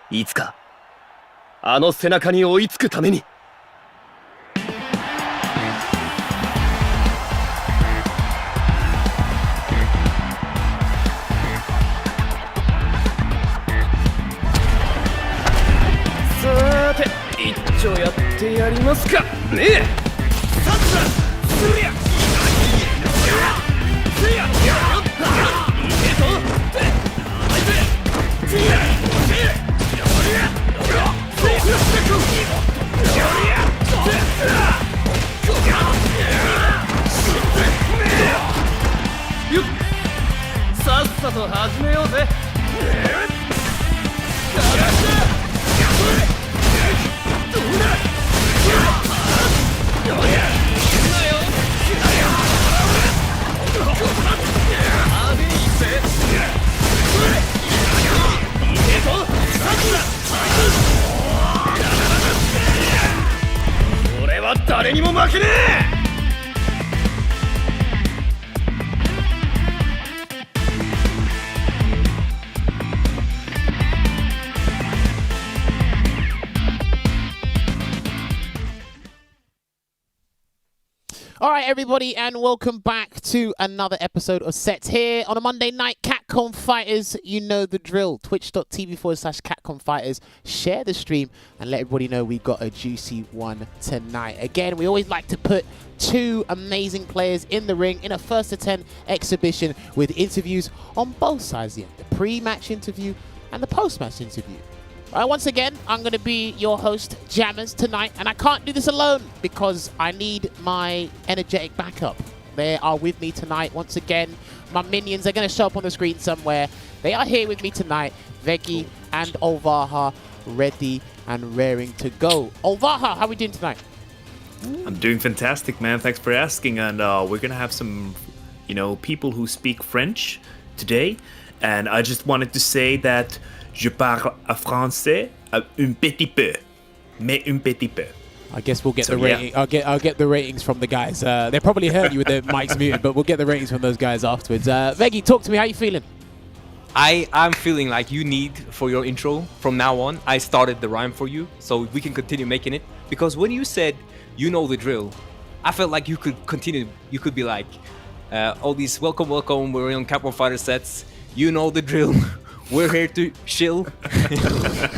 いつかあの背中に追いつくために。さーて一丁やってやりますかねえ。さっさすりゃすりゃいいぞ。さっさと始めようぜ。俺は誰にも負けねえ。All right, everybody, and welcome back to another episode of Sets here on a Monday night. Capcom Fighters, you know the drill. Twitch.tv/Capcom Fighters. Share the stream and let everybody know we've got a juicy one tonight. Again, we always like to put two amazing players in the ring in a first to 10 exhibition with interviews on both sides, the pre-match interview and the post-match interview. Once again, I'm going to be your host, Jammerz, tonight, and I can't do this alone because I need my energetic backup. They are with me tonight. Once again, my minions are going to show up on the screen somewhere. They are here with me tonight, Veggey and Olvaha, ready and raring to go. Olvaha, how are we doing tonight? I'm doing fantastic, man. Thanks for asking. And we're going to have some, people who speak French today. And I just wanted to say that je parle français un petit peu, mais un petit peu. I guess we'll get the rating. Yeah. I'll get the ratings from the guys. They probably heard you with their mics muted, but we'll get the ratings from those guys afterwards. Veggey, talk to me. How you feeling? I'm feeling like you need for your intro from now on. I started the rhyme for you, so we can continue making it. Because when you said you know the drill, I felt like you could continue. You could be like, all these welcome. We're on Capcom Fighter sets. You know the drill. We're here to chill,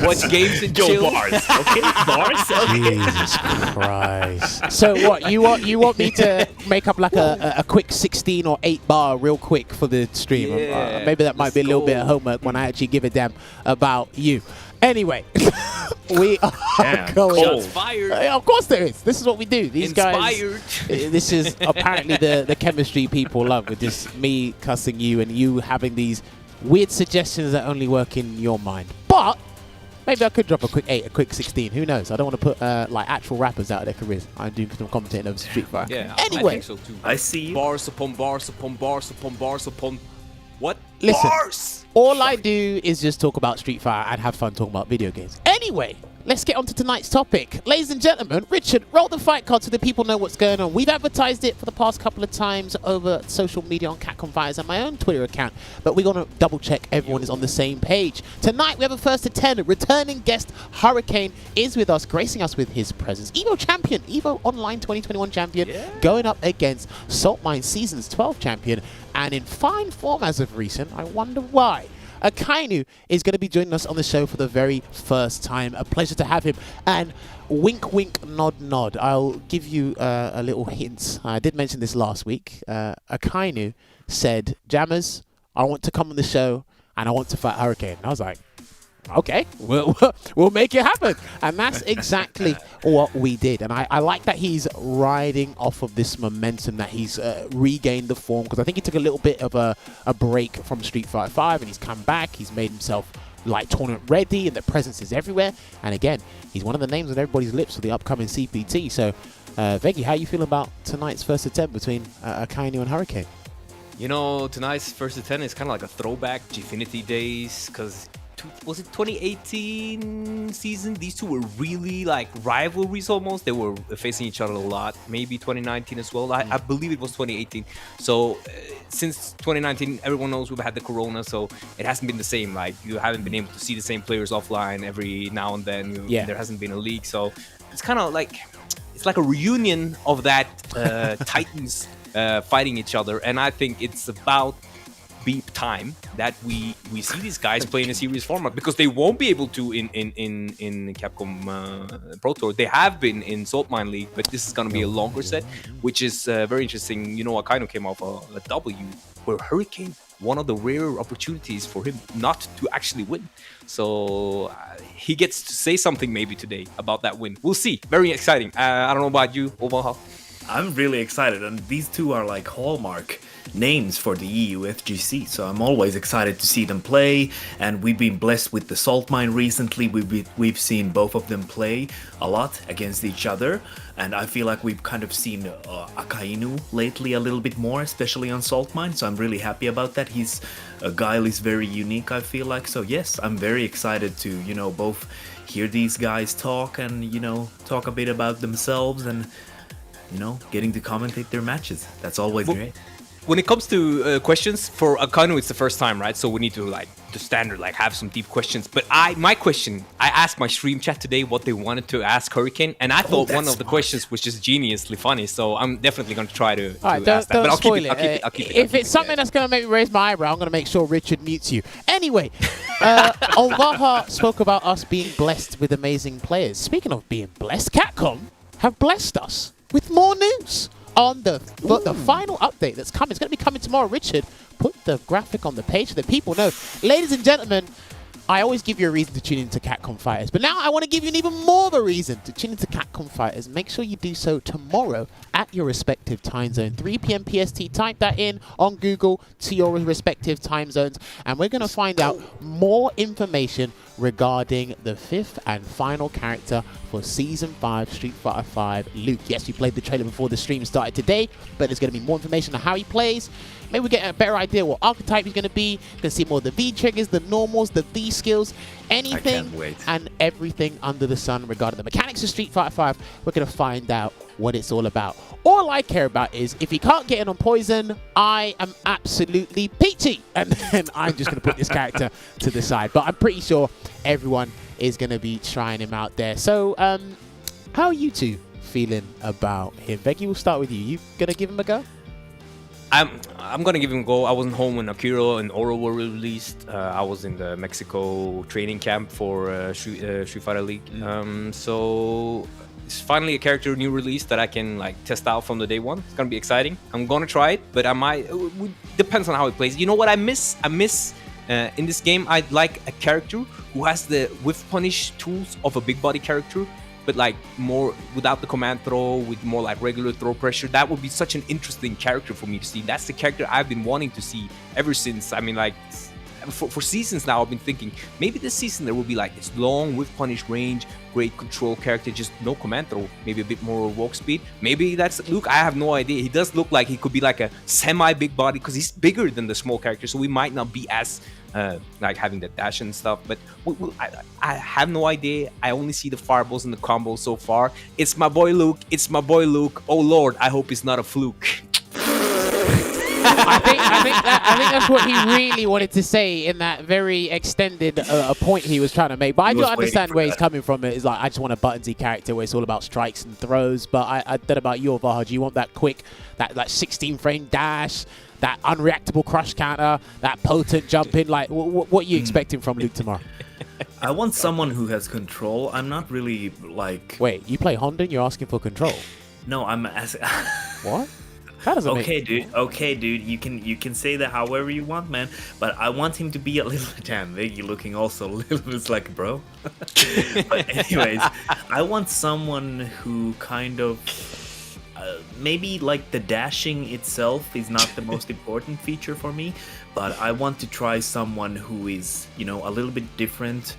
watch games and chill. Bars, okay? Bars, okay. Jesus Christ. So what, you want me to make up like a quick 16 or 8 bar real quick for the stream? Yeah, maybe that might be a little bit of homework when I actually give a damn about you. Anyway, we are going. Shots fired. Of course there is. This is what we do. These Inspired. guys. This is apparently the chemistry people love, with just me cussing you and you having these weird suggestions that only work in your mind. But maybe I could drop a quick 8, a quick 16. Who knows? I don't want to put like actual rappers out of their careers. I'm doing some commentating over Street Fighter. Yeah, anyway, I think so too. I see you. Bars upon bars upon bars upon bars upon what? Listen, bars! all I do is just talk about Street Fighter and have fun talking about video games. Anyway, let's get on to tonight's topic. Ladies and gentlemen, Richard, roll the fight card so the people know what's going on. We've advertised it for the past couple of times over social media on Capcom Fighters and my own Twitter account, but we're going to double check everyone is on the same page. Tonight, we have a first to 10. Returning guest Hurricane is with us, gracing us with his presence. EVO champion, EVO Online 2021 champion, going up against Salt Mine Seasons 12 champion, and in fine form as of recent. I wonder why. Akainu is going to be joining us on the show for the very first time. A pleasure to have him. And wink, wink, nod, nod. I'll give you a little hint. I did mention this last week. Akainu said, Jammerz, I want to come on the show and I want to fight Hurricane. And I was like, okay, we'll make it happen. And that's exactly what we did. And I like that he's riding off of this momentum, that he's regained the form, because I think he took a little bit of a break from Street Fighter 5 and he's come back. He's made himself like tournament ready and the presence is everywhere. And again, he's one of the names on everybody's lips for the upcoming CPT. So, Veggey, how you feel about tonight's first attempt between Akainu and Hurricane? You know, tonight's first to 10 is kind of like a throwback to Infinity days, because was it 2018 season? These two were really like rivalries almost. They were facing each other a lot. Maybe 2019 as well. I believe it was 2018. So since 2019, everyone knows we've had the corona, so it hasn't been the same. Like, you haven't been able to see the same players offline every now and then. Yeah. There hasn't been a league, so it's kind of like it's like a reunion of that titans fighting each other, and I think it's about beep time that we see these guys play in a serious format, because they won't be able to in Capcom Pro Tour. They have been in Salt Mine League, but this is going to be a longer set, which is very interesting. You know, Akainu came off a W, where Hurricane, one of the rare opportunities for him not to actually win. So he gets to say something maybe today about that win. We'll see. Very exciting. I don't know about you, Olvaha. I'm really excited, and these two are like hallmark names for the EU FGC, so I'm always excited to see them play. And we've been blessed with the Salt Mine recently. We've seen both of them play a lot against each other, and I feel like we've kind of seen Akainu lately a little bit more, especially on Salt Mine, so I'm really happy about that. His guile is very unique, I feel like. So yes, I'm very excited to, you know, both hear these guys talk and, you know, talk a bit about themselves, and, you know, getting to commentate their matches. That's always great. When it comes to questions for Akainu, it's the first time, right? So we need to like the standard, like have some deep questions. But my question, I asked my stream chat today what they wanted to ask Hurricane, and I thought one of the questions was just geniusly funny. So I'm definitely going to try to Alright, ask that. don't But I'll spoil keep it. I'll keep it. If it's something that's going to make me raise my eyebrow, I'm going to make sure Richard mutes you. Anyway, Olvaha spoke about us being blessed with amazing players. Speaking of being blessed, Capcom have blessed us with more news on the final update that's coming. It's going to be coming tomorrow. Richard, put the graphic on the page so that people know. Ladies and gentlemen, I always give you a reason to tune into Capcom Fighters, but now I want to give you an even more of a reason to tune into Capcom Fighters. Make sure you do so tomorrow at your respective time zone. 3 p.m. PST. Type that in on Google to your respective time zones, and we're going to find out more information regarding the 5th and final character for Season 5 Street Fighter 5, Luke. Yes, we played the trailer before the stream started today, but there's going to be more information on how he plays. Maybe we get a better idea what archetype he's going to be. You can see more of the V triggers, the normals, the V skills, anything and everything under the sun regarding the mechanics of Street Fighter 5. We're going to find out what it's all about. All I care about is if he can't get in on Poison, I am absolutely peachy. And then I'm just going to put this character to the side. But I'm pretty sure everyone is going to be trying him out there. So, how are you two feeling about him? Veggey, we'll start with you. You going to give him a go? I'm gonna give him a go. I wasn't home when Akira and Oro were released. I was in the Mexico training camp for Street Fighter League. So it's finally a character new release that I can like test out from the day one. It's gonna be exciting. I'm gonna try it, but I might. It depends on how it plays. You know what I miss? In this game, I'd like a character who has the whiff punish tools of a big body character, but like more without the command throw, with more like regular throw pressure. That would be such an interesting character for me to see. That's the character I've been wanting to see ever since. I mean, like for seasons now, I've been thinking maybe this season there will be like this long with punish range, great control character, just no command throw, maybe a bit more walk speed. Maybe that's Luke. I have no idea. He does look like he could be like a semi big body because he's bigger than the small character, so we might not be as like having the dash and stuff, but I have no idea. I only see the fireballs and the combos so far. It's my boy Luke. It's my boy Luke. Oh Lord, I hope it's not a fluke. I think that's what he really wanted to say in that very extended point he was trying to make. But I do understand where he's coming from. It's like, I just want a buttonsy character where it's all about strikes and throws. But I don't know about you, Olvaha. Do you want that quick, that 16-frame dash, that unreactable crush counter, that potent jump in? Like, what are you expecting from Luke tomorrow? I want someone who has control. I'm not really like... Wait, you play Honda and you're asking for control? No, I'm asking... What? That doesn't Okay, dude. You can say that however you want, man. But I want him to be a little damn Veggey looking also a little bit like bro. But anyways, I want someone who kind of maybe like the dashing itself is not the most important feature for me, but I want to try someone who is, you know, a little bit different,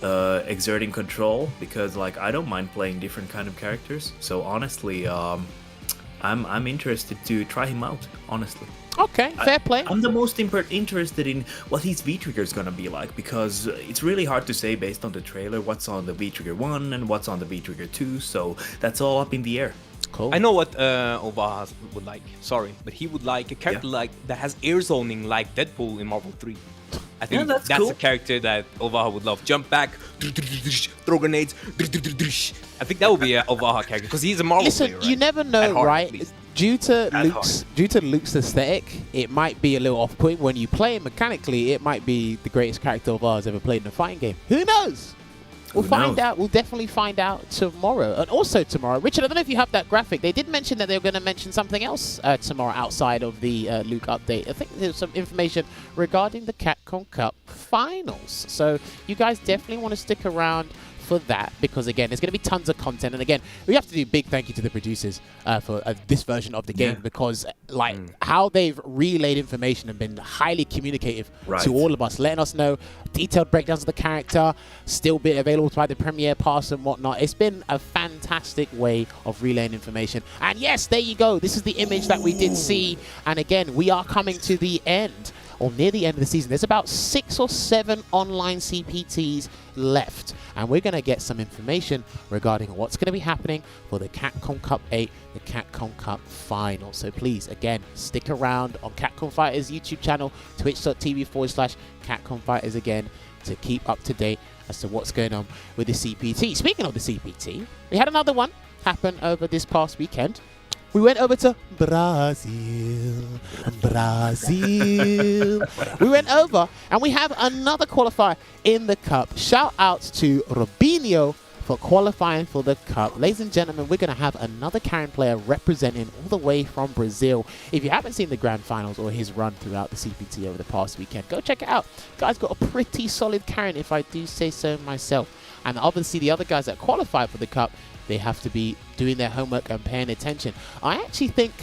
exerting control, because like I don't mind playing different kind of characters. So honestly, I'm interested to try him out, honestly. Okay, fair play. I'm the most interested in what his V-Trigger is going to be like, because it's really hard to say based on the trailer what's on the V-Trigger 1 and what's on the V-Trigger 2, so that's all up in the air. Cool. I know what Olvaha would like. Sorry, but he would like a character like that has air zoning like Deadpool in Marvel 3. I think that's that's cool. a character that Olvaha would love. Jump back, throw grenades. I think that would be an Olvaha character because he's a Marvel Listen, player, right? you never know, At heart, at right? least. Due to At Luke's aesthetic, it might be a little off-putting. When you play him mechanically, it might be the greatest character of ours ever played in a fighting game. Who knows? We'll find out. We'll definitely find out tomorrow. And also tomorrow, Richard, I don't know if you have that graphic. They did mention that they were going to mention something else tomorrow outside of the Luke update. I think there's some information regarding the Capcom Cup finals. So you guys definitely want to stick around for that, because again, there's going to be tons of content. And again, we have to do a big thank you to the producers for this version of the game, because like how they've relayed information and been highly communicative to all of us, letting us know detailed breakdowns of the character, still be available to buy the premiere pass and whatnot. It's been a fantastic way of relaying information. And yes, there you go. This is the image that we did see. And again, we are coming to the end, or near the end of the season. There's about 6 or 7 online CPTs left, and we're going to get some information regarding what's going to be happening for the Capcom Cup 8, the Capcom Cup final. So please, again, stick around on Capcom Fighters YouTube channel, twitch.tv/Capcom Fighters again, to keep up to date as to what's going on with the CPT. Speaking of the CPT, we had another one happen over this past weekend. We went over to Brazil. We went over and we have another qualifier in the cup. Shout out to Robinho for qualifying for the cup. Ladies and gentlemen, we're going to have another Karen player representing all the way from Brazil. If you haven't seen the grand finals or his run throughout the CPT over the past weekend, go check it out. Guy's got a pretty solid Karen, if I do say so myself. And obviously the other guys that qualify for the cup, they have to be doing their homework and paying attention. I actually think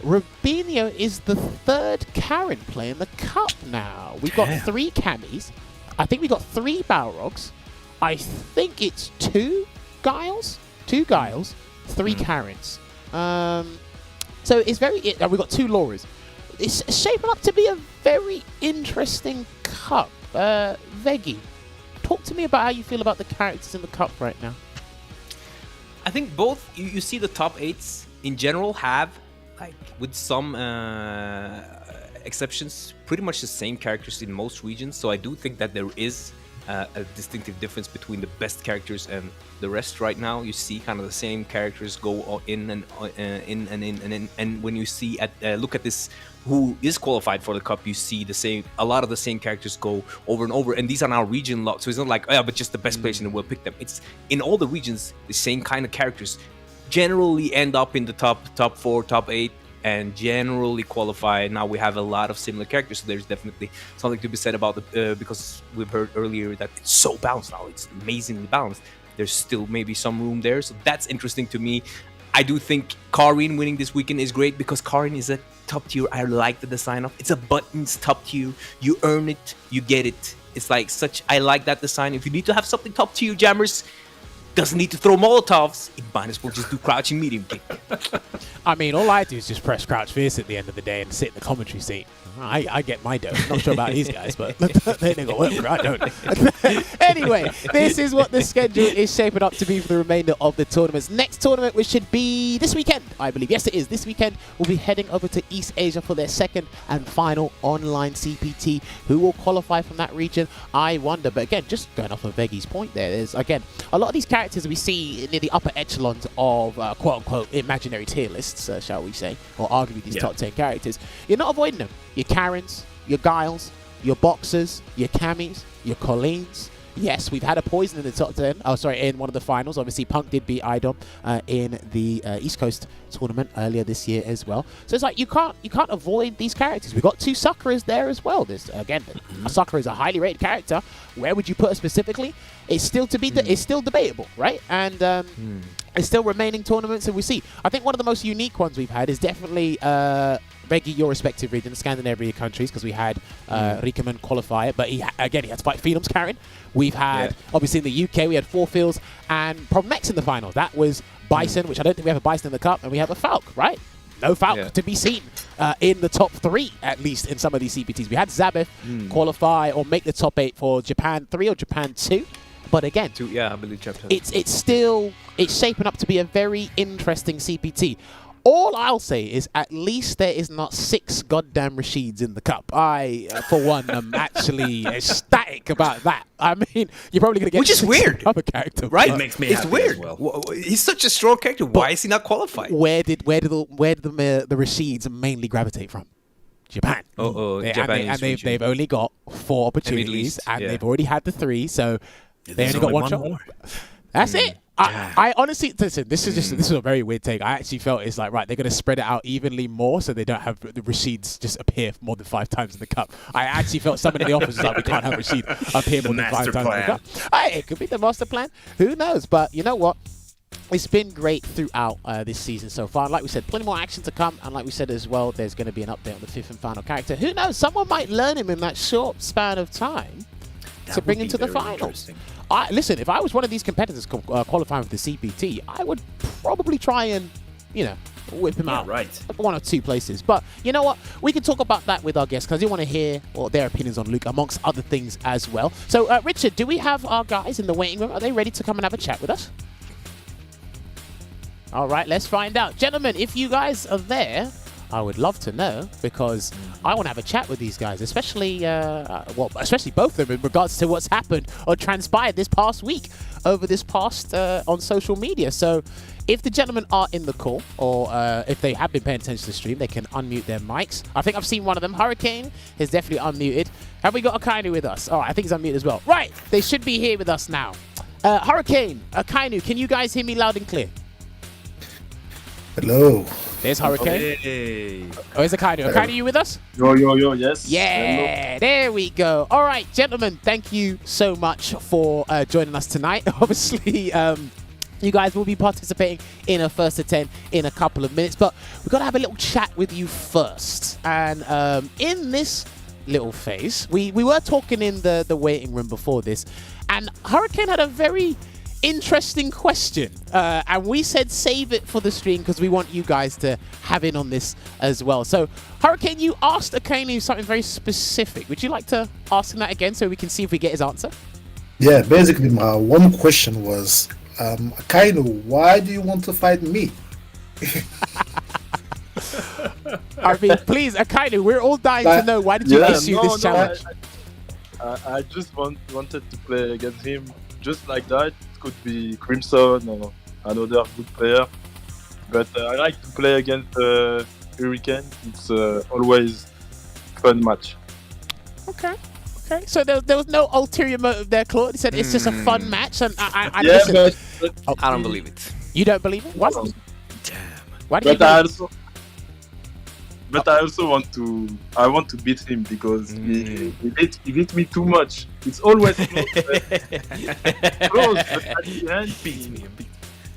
Robinho is the 3rd Karen player in the cup now. We've got 3 Camis. I think we got 3 Balrogs. I think it's 2 Giles. 2 Giles, 3 Karens. So it's very... we've got 2 Lauras. It's shaping up to be a very interesting cup. Veggey, talk to me about how you feel about the characters in the cup right now. I think both, you see the top 8s in general have, like, with some exceptions, pretty much the same characters in most regions. So I do think that there is a distinctive difference between the best characters and the rest right now. You see kind of the same characters go in and in. And when you see look at this, who is qualified for the cup, you see a lot of the same characters go over and over. And these are now region locked, so it's not like, oh, but just the best players in the world pick them. It's in all the regions, the same kind of characters generally end up in the top 4, top 8, and generally qualify. Now we have a lot of similar characters, so there's definitely something to be said about because we've heard earlier that it's so balanced now. It's amazingly balanced. There's still maybe some room there, so that's interesting to me. I do think Karin winning this weekend is great because Karin is a top tier. I like the design of it's a buttons top tier. You earn it, you get it. It's like I like that design. If you need to have something top tier, Jammerz doesn't need to throw Molotovs. It might as well just do crouching medium kick. I mean, all I do is just press crouch fierce at the end of the day and sit in the commentary seat. I get my dough. Not sure about these guys, but they ain't got work for it. I don't. Anyway, this is what the schedule is shaping up to be for the remainder of the tournaments. Next tournament, which should be this weekend, I believe. Yes, it is. This weekend, we'll be heading over to East Asia for their 2nd and final online CPT. Who will qualify from that region? I wonder. But again, just going off of Veggey's point there's, again, a lot of these characters we see near the upper echelons of quote-unquote imaginary tier lists, shall we say, or arguably these top 10 characters. You're not avoiding them. Your Karens, your Giles, your Boxers, your Camis, your Collines. Yes, we've had a Poison in the top 10. Oh, sorry, in one of the finals. Obviously, Punk did beat Idom in the East Coast tournament earlier this year as well. So it's like you can't avoid these characters. We've got 2 Sakuras there as well. There's again, Sakura is a highly rated character. Where would you put her specifically? It's still it's still debatable, right? And it's still remaining tournaments, and we see. I think one of the most unique ones we've had is definitely Veggey, your respective region, Scandinavia countries, because we had Riekemann qualify it, but he had to fight Phenom's Karen. We've had, obviously in the UK, we had 4 Fields and Problem X in the final. That was Bison, which I don't think we have a Bison in the cup, and we have a Falk, right? No Falk to be seen in the top 3, at least, in some of these CPTs. We had Zabeth qualify or make the top 8 for Japan 3 or Japan 2. But again, I believe chapter. it's shaping up to be a very interesting CPT. All I'll say is at least there is not 6 goddamn Rashids in the cup. I, for one, am actually ecstatic about that. I mean, you're probably going to get Which is 6 weird. other character. Right? It makes me It's happy weird. as well. He's such a strong character. Why is he not qualified? Where did the Rashids mainly gravitate from? Japan. Japan. They've only got 4 opportunities, East, and yeah. they've already had the 3, so they there's only got only one shot. more. That's it. I honestly, listen, this is a very weird take. I actually felt it's like, right, they're going to spread it out evenly more so they don't have the Rashids just appear more than 5 times in the cup. I actually felt someone in the office was like, we can't have Rashid appear more than 5 times in the cup. Hey, it could be the master plan. Who knows? But you know what? It's been great throughout this season so far. Like we said, plenty more action to come. And like we said as well, there's going to be an update on the 5th and final character. Who knows? Someone might learn him in that short span of time to bring him to the finals. Listen, if I was one of these competitors qualifying for the CPT, I would probably try and, whip him out. Right. 1 or 2 places. But you know what? We can talk about that with our guests because I do want to hear their opinions on Luke, amongst other things as well. So, Richard, do we have our guys in the waiting room? Are they ready to come and have a chat with us? All right, let's find out. Gentlemen, if you guys are there, I would love to know because I want to have a chat with these guys, especially both of them in regards to what's happened or transpired this past week over this past on social media. So if the gentlemen are in the call or if they have been paying attention to the stream, they can unmute their mics. I think I've seen one of them. Hurricane is definitely unmuted. Have we got Akainu with us? Oh, I think he's unmuted as well. Right, they should be here with us now. Hurricane, Akainu, can you guys hear me loud and clear? Hello. There's Hurricane. Hey. Oh, there's Akainu. Akainu, you with us? Yo, yes. Yeah, Hello. there we go. All right, gentlemen, thank you so much for joining us tonight. Obviously, you guys will be participating in a first to 10 in a couple of minutes, but we've got to have a little chat with you first. And in this little phase, we were talking in the waiting room before this, and Hurricane had a very interesting question, and we said save it for the stream because we want you guys to have in on this as well. So, Hurricane, you asked Akainu something very specific. Would you like to ask him that again so we can see if we get his answer? Yeah, basically my one question was, Akainu, why do you want to fight me? I mean, please, Akainu, we're all dying to know, why did you issue this challenge? I just wanted to play against him just like that. It could be Crimson or another good player, but I like to play against Hurricane. It's always fun match. Okay. So there was no ulterior motive there, Claude. He said it's just a fun match, and I Yeah, listen. but I don't believe it. You don't believe it? What? Damn. Why do you but believe I also want to beat him because he beat me too much. It's always close, but at the end, beat me.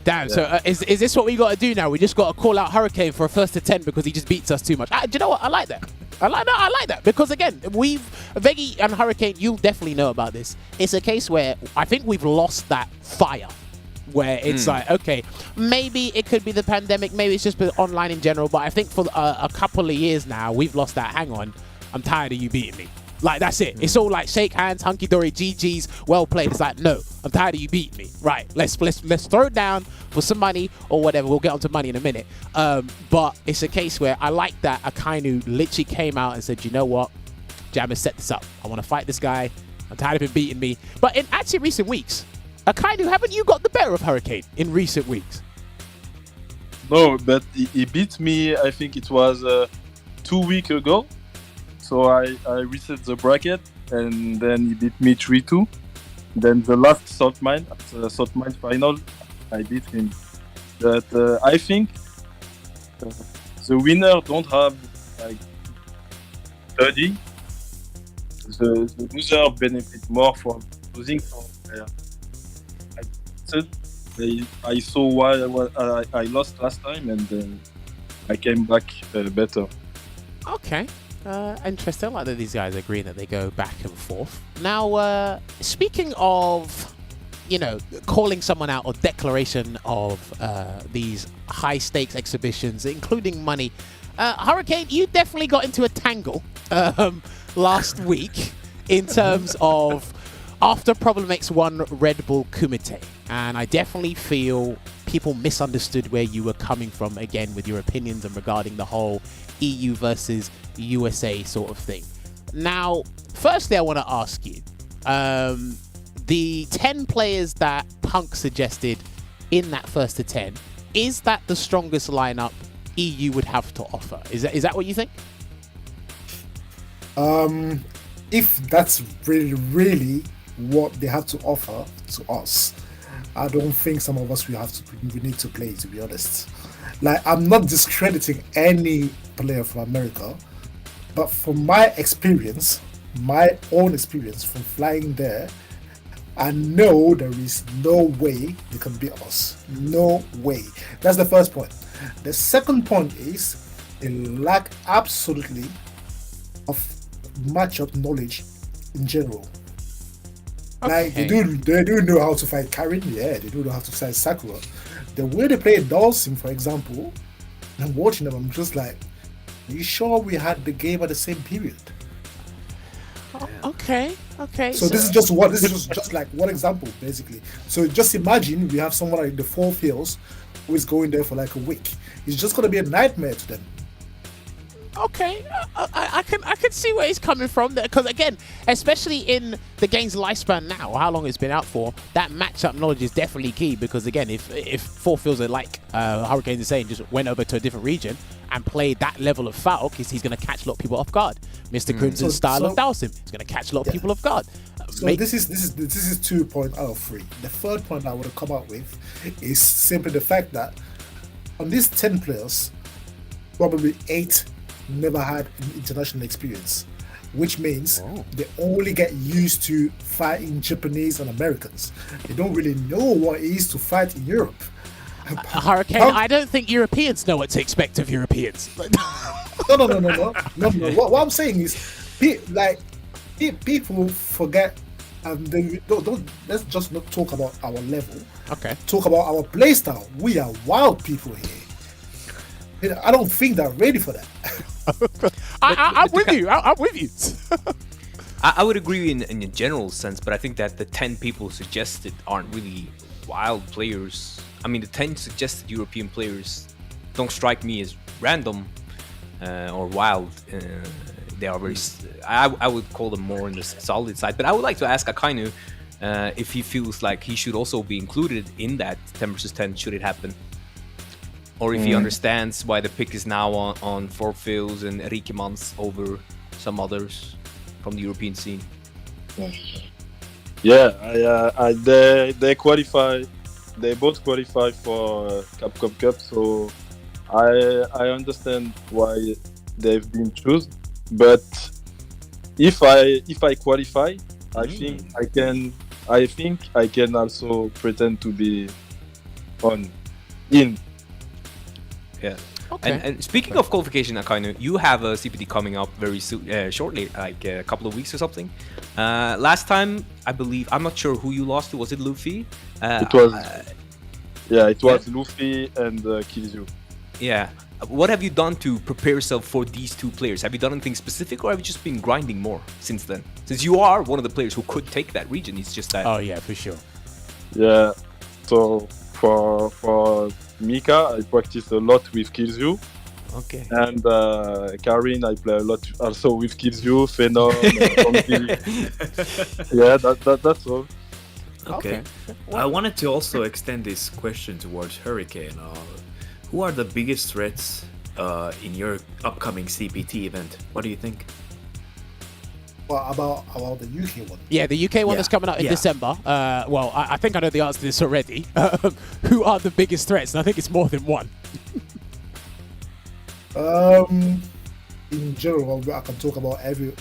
Damn, so is this what we got to do now? We just got to call out Hurricane for a first to 10 because he just beats us too much. Do you know what? I like that. I like that because again, Veggey and Hurricane, you'll definitely know about this. It's a case where I think we've lost that fire. Where it's like, okay, maybe it could be the pandemic, maybe it's just been online in general, but I think for a couple of years now, we've lost that. Hang on, I'm tired of you beating me. Like, that's it. It's all like shake hands, hunky-dory, GG's, well played. It's like, no, I'm tired of you beating me. Right, let's throw it down for some money or whatever. We'll get onto money in a minute. But it's a case where I like that Akainu literally came out and said, you know what, Jammerz set this up. I want to fight this guy. I'm tired of him beating me. But in actually recent weeks, Akainu, haven't you got the better of Hurricane in recent weeks? No, but he beat me. I think it was 2 weeks ago. So I reset the bracket, and then he beat me 3-2. Then the last South Mine final, I beat him. But I think the winner don't have like 30. The loser benefit more from losing. I saw why I lost last time, and I came back better. Okay. Interesting. I like that these guys agree that they go back and forth. Now, speaking of, calling someone out or declaration of these high-stakes exhibitions, including money, Hurricane, you definitely got into a tangle last week in terms of after Problem X1 Red Bull Kumite, and I definitely feel people misunderstood where you were coming from again with your opinions and regarding the whole EU versus USA sort of thing. Now, firstly, I want to ask you, the 10 players that Punk suggested in that first to 10, is that the strongest lineup EU would have to offer? Is that what you think? If that's really what they have to offer to us, I don't think some of us we need to play, to be honest. Like, I'm not discrediting any player from America, but from my experience, my own experience from flying there, I know there is no way they can beat us. No way. That's the first point. The second point is they lack absolutely of matchup knowledge in general. Like, they do know how to fight Karin, yeah, they do know how to fight Sakura. The way they play Dawson, for example, and watching them, I'm just like, are you sure we had the game at the same period? Okay. So this is just like one example, basically. So just imagine we have someone like the 4 fields who is going there for like a week. It's just gonna be a nightmare to them. Okay, I can see where he's coming from there, because again, especially in the game's lifespan now, how long it's been out for, that matchup knowledge is definitely key. Because again, if 4 fields are like Hurricane is saying, just went over to a different region and played that level of Falk, he's going to catch a lot of people off guard. Mr. Crimson's style of Dowsim, he's going to catch a lot of people off guard. So this is 2 points out of 3. The third point I would have come up with is simply the fact that on these 10 players, probably 8 never had an international experience, which means they only get used to fighting Japanese and Americans. They don't really know what it is to fight in Europe. Hurricane, I don't think Europeans know what to expect of Europeans. No. What I'm saying is, people forget, and they don't. Let's just not talk about our level. Okay. Talk about our play style. We are wild people here. I don't think they're ready for that. I'm with you. I'm with you. I would agree in a general sense, but I think that the 10 people suggested aren't really wild players. I mean, the 10 suggested European players don't strike me as random or wild. They are very. I would call them more on the solid side. But I would like to ask Akainu if he feels like he should also be included in that 10 versus 10 should it happen. Or if he understands why the pick is now on 4 fields and Rikemans over some others from the European scene. Yeah, they qualify. They both qualify for Capcom Cup, so I understand why they've been chosen. But if I qualify, I think I can also pretend to be in. Yeah. Okay. And speaking of qualification, Akainu, you have a CPT coming up very soon, shortly, like a couple of weeks or something. Last time, I believe, I'm not sure who you lost to. Was it Luffy? It was Luffy and Killzoo. Yeah. What have you done to prepare yourself for these 2 players? Have you done anything specific, or have you just been grinding more since then? Since you are one of the players who could take that region, it's just that. Oh yeah, for sure. Yeah. So for Mika, I practice a lot with Killzoo. Okay. And Karin, I play a lot also with Killzoo, Phenom, yeah, that's all. Okay. I wanted to also extend this question towards Hurricane. Who are the biggest threats in your upcoming CPT event? What do you think? Well, about the UK one. Yeah, the UK one that's coming out in December. Well, I think I know the answer to this already. Who are the biggest threats? And I think it's more than one. In general, I can talk about every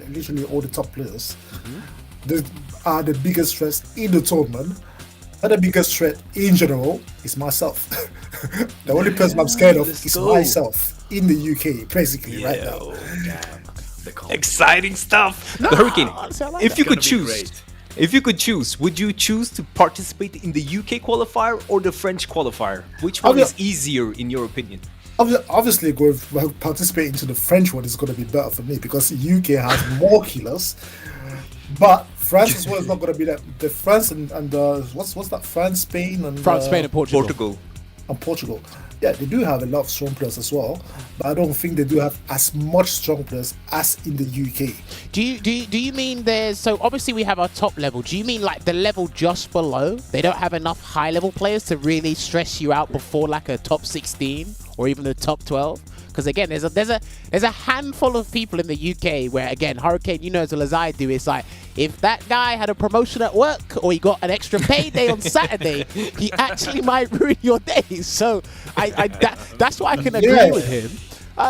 literally all the top players. They are the biggest threats in the tournament. And the biggest threat in general is myself. The only person I'm scared of is myself in the UK, basically, right now. Exciting stuff. The Hurricane. If you could choose, would you choose to participate in the UK qualifier or the French qualifier? Which one is easier in your opinion? Obviously, participating into the French one is going to be better for me because the UK has more killers. But France as well is not going to be that. The France and what's that? France, Spain, and France, Spain, and Portugal. Portugal. Yeah, they do have a lot of strong players as well, but I don't think they do have as much strong players as in the UK. Do you mean there's, so obviously we have our top level. Do you mean like the level just below? They don't have enough high level players to really stress you out before like a top 16 or even the top 12? Because again, there's a handful of people in the UK where, again, Hurricane, you know as well as I do, it's like if that guy had a promotion at work or he got an extra payday on Saturday, he actually might ruin your day. So that's why I can agree with him.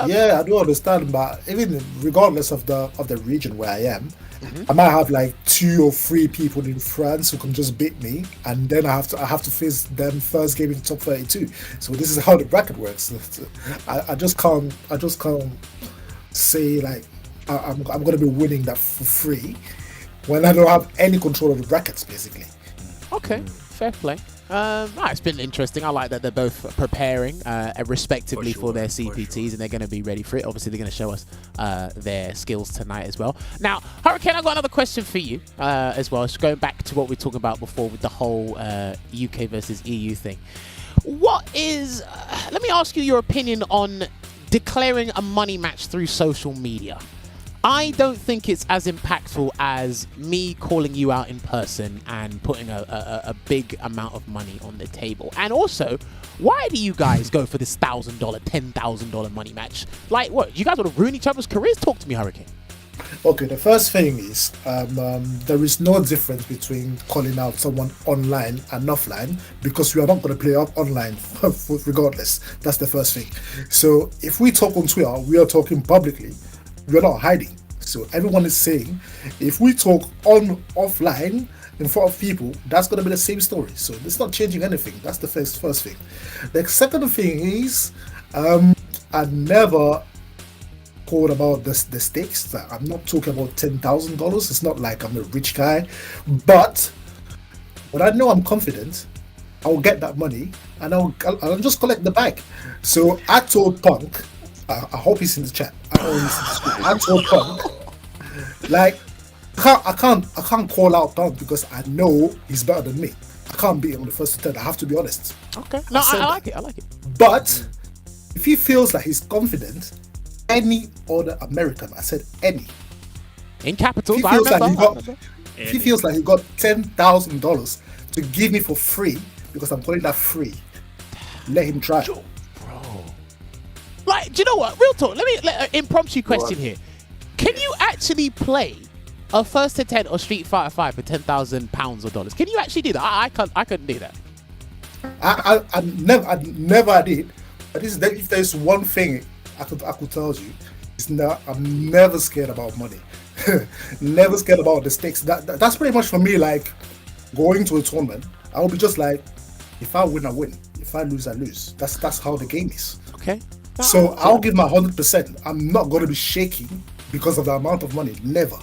Yeah, I do understand, but even regardless of the region where I am, I might have like 2 or 3 people in France who can just beat me, and then I have to face them first game in the top 32. So this is how the bracket works. I just can't say like I'm gonna be winning that for free when I don't have any control of the brackets, basically. Okay, fair play. It's been interesting. I like that they're both preparing respectively for their CPTs, and they're going to be ready for it. Obviously, they're going to show us their skills tonight as well. Now, Hurricane, I've got another question for you as well. It's going back to what we were talking about before with the whole UK versus EU thing. What is... let me ask you your opinion on declaring a money match through social media. I don't think it's as impactful as me calling you out in person and putting a big amount of money on the table. And also, why do you guys go for this $1,000, $10,000 money match? Like, what? You guys want to ruin each other's careers? Talk to me, Hurricane. Okay, the first thing is there is no difference between calling out someone online and offline, because we are not going to play up online regardless. That's the first thing. So if we talk on Twitter, we are talking publicly. We're not hiding. So everyone is saying, if we talk offline in front of people, that's going to be the same story. So it's not changing anything. That's the first thing. The second thing is, I never called about the stakes. I'm not talking about $10,000. It's not like I'm a rich guy. But when I know I'm confident, I'll get that money and I'll just collect the bag. So I told Punk, I hope he's in the chat. I told Punk, like, I can't call out Punk because I know he's better than me. I can't beat him on the first attempt. I have to be honest. Okay. No, I like it. But if he feels like he's confident, any other American, I said any. In capitals, if he feels like he got $10,000 to give me for free, because I'm calling that free, let him try. Like, do you know what? Real talk. Let me impromptu question here. Can you actually play a first to 10 or Street Fighter 5 for £10,000 or dollars? Can you actually do that? I couldn't do that. I never did. But if there's one thing I could tell you, I'm never scared about money. Never scared about the stakes. That's pretty much for me like going to a tournament. I will be just like, if I win, I win. If I lose, I lose. That's how the game is. Okay. So I'll give my 100%. I'm not going to be shaking because of the amount of money. Never.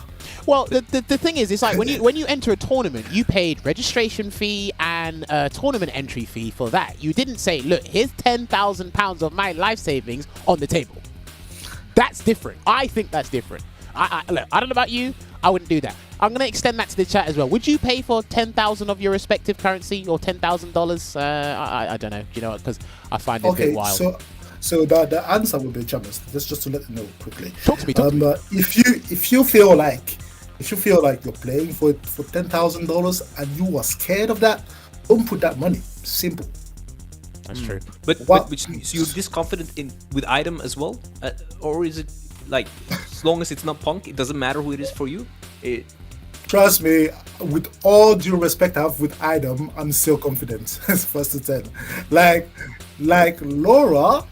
Well, the thing is, it's like when you enter a tournament, you paid registration fee and a tournament entry fee for that. You didn't say, look, here's £10,000 of my life savings on the table. That's different. I think that's different. Look, I don't know about you. I wouldn't do that. I'm going to extend that to the chat as well. Would you pay for 10,000 of your respective currency or $10,000? I don't know. Do you know what? Because I find it a bit wild. So the answer would be Jammerz. Just to let you know quickly. Talk to me. If you feel like you're playing for $10,000 and you are scared of that, don't put that money. Simple. That's true. But so you're this confident with item as well, or is it like as long as it's not Punk, it doesn't matter who it is for you? Trust me, with all due respect I have with item, I'm still confident. First to 10. Like Laura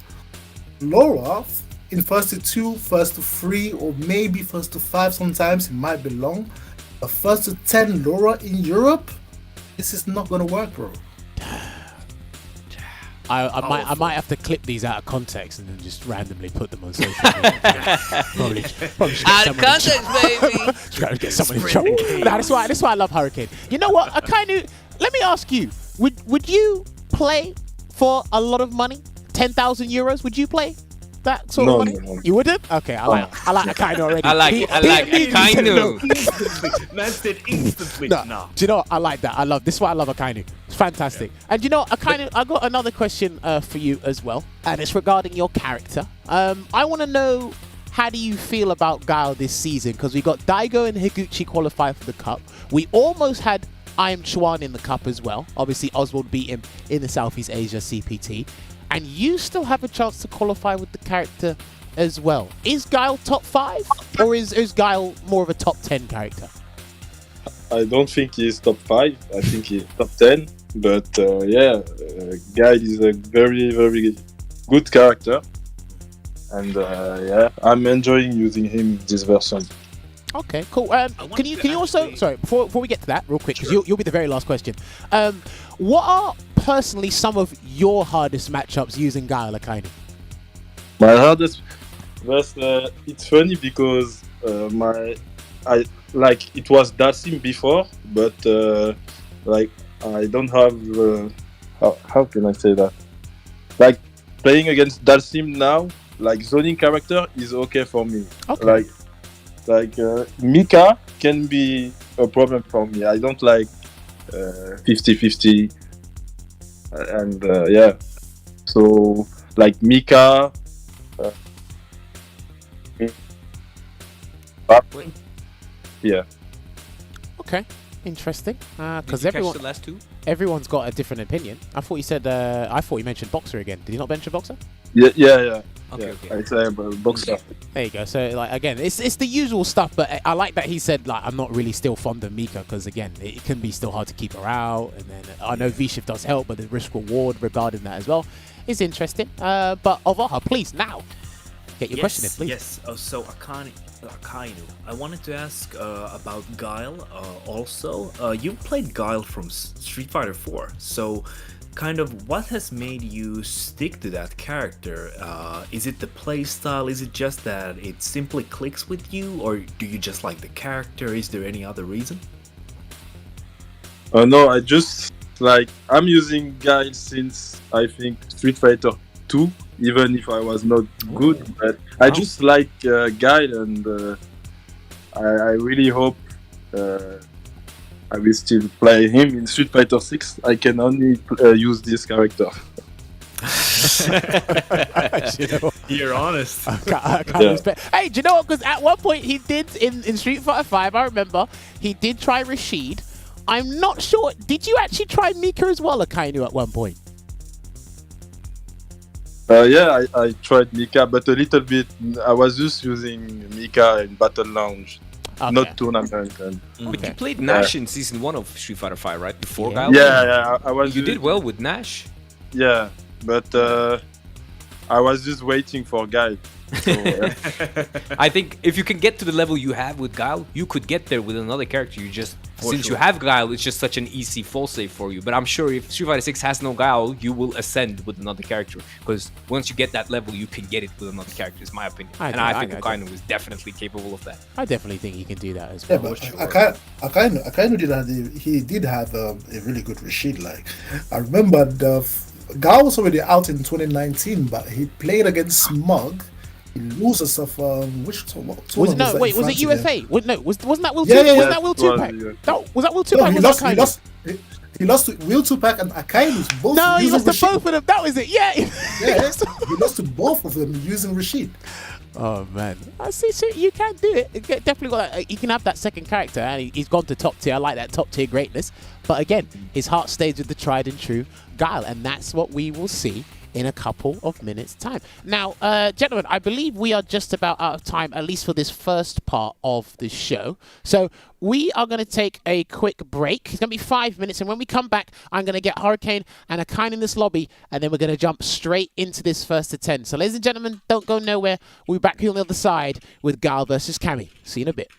in first to 2, first to 3, or maybe first to 5 sometimes, it might be long. But first to 10 Laura in Europe, this is not gonna work, bro. I might have to clip these out of context and then just randomly put them on social media. probably out of context, baby. Trying to get someone in trouble. No, that's why I love Hurricane. You know what? Akainu, let me ask you: Would you play for a lot of money? 10,000 euros? Would you play? that sort No, of way? no. You wouldn't? Okay, I like Akainu already. I like He Akainu. immediately said Instantly. Man said instantly. no. No. Do you know what? I like that. I love this. Is why I love Akainu. It's fantastic. And you know, Akainu, I got another question for you as well, and it's regarding your character. I want to know, how do you feel about Guile this season? Because we got Daigo and Higuchi qualify for the cup. We almost had I Am Chuan in the cup as well. Obviously, Oswald beat him in the Southeast Asia CPT. And you still have a chance to qualify with the character as well. Is Guile top 5? Or is Guile more of a top 10 character? I don't think he's top 5. I think he's top 10. But Guile is a very, very good character. And I'm enjoying using him this version. Okay, cool. Can you also, sorry, before we get to that, real quick, because you'll be the very last question. What are personally some of your hardest matchups using Guile, Akainu? My hardest was it's funny because it was Dalsim before, but I don't have how can I say that? Like playing against Dalsim now, like zoning character is okay for me. Okay. Like Mika can be a problem for me. I don't like 50-50 and so like Mika Okay, interesting. Because Did you catch the last two? everyone's got a different opinion. I thought you said I thought you mentioned Boxer again. Did you not mention Boxer? Yeah. Okay. I say boxer. There you go. So like again, it's the usual stuff, but I like that he said like I'm not really still fond of Mika because again it can be still hard to keep her out, and then I know V-Shift does help, but the risk reward regarding that as well is interesting. But Olvaha, please now get your question in, please. Yes. So Akainu, I wanted to ask about Guile also. You played Guile from Street Fighter 4, so kind of what has made you stick to that character? Is it the playstyle? Is it just that it simply clicks with you, or do you just like the character? Is there any other reason? No, I just like I'm using Guile since I think Street Fighter 2, even if I was not good. But I just like Guile, and I really hope I will still play him in Street Fighter 6. I can only use this character. You know, You're honest. I can't respect. Hey, do you know what? Because at one point he did in Street Fighter 5, I remember he did try Rashid. I'm not sure. Did you actually try Mika as well, Akainu, at one point? I tried Mika, but a little bit. I was just using Mika in Battle Lounge, not tournament. But you played Nash in season 1 of Street Fighter 5, right? Before Guile? Yeah, I was. You did well with Nash. Yeah, but I was just waiting for Guile. So, I think if you can get to the level you have with Guile, you could get there with another character. You have Guile, it's just such an easy fall save for you. But I'm sure if Street Fighter 6 has no Guile, you will ascend with another character. Because once you get that level, you can get it with another character, is my opinion. I think Akainu is definitely capable of that. I definitely think he can do that as Yeah, well. but Akainu did have a really good Rashid. Like I remember Guile was already out in 2019, but he played against Smug. He loses of which tournament Was it UFA? Wasn't that Will Yeah, Tupac? yeah, Wasn't that Will Tupac? No, was that Will Tupac? He lost to Will Tupac and Akainu. Both No, he using lost to Rashid. both of them. That was it. Yeah. He lost to both of them using Rashid. Oh man, I see. So you can do it. You definitely got that. You can have that second character, and he's gone to top tier. I like that top tier greatness. But again, his heart stays with the tried and true Guile, and that's what we will see in a couple of minutes' time. Now, gentlemen, I believe we are just about out of time, at least for this first part of the show. So we are going to take a quick break. It's going to be 5 minutes, and when we come back, I'm going to get Hurricane and Akainu in this lobby, and then we're going to jump straight into this first to 10. So ladies and gentlemen, don't go nowhere. We'll be back here on the other side with Guile versus Cammy. See you in a bit.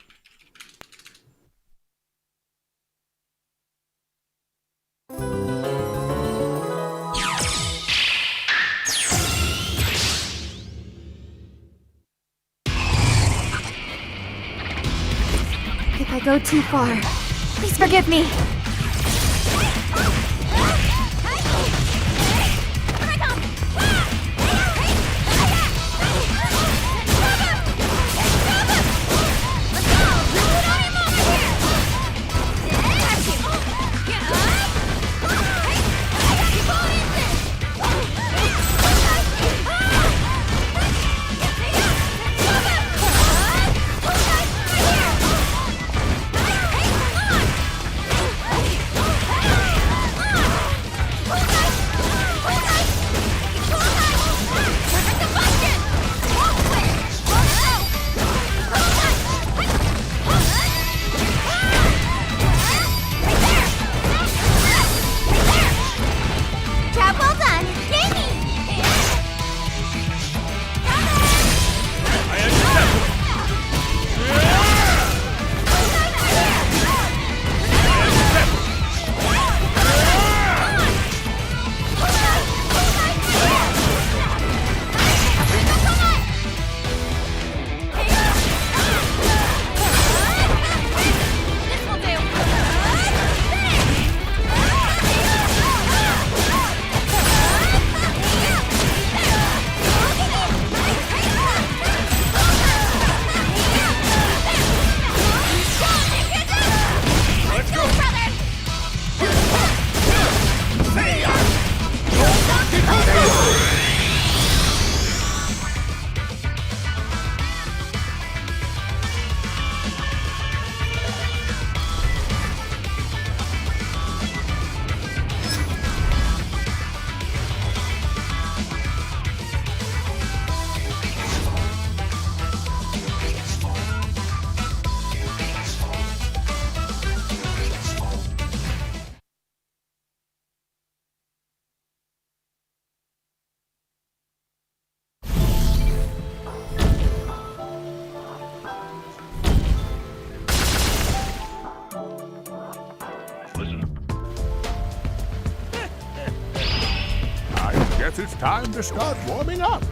If I go too far, please forgive me. guess it's time to start warming up.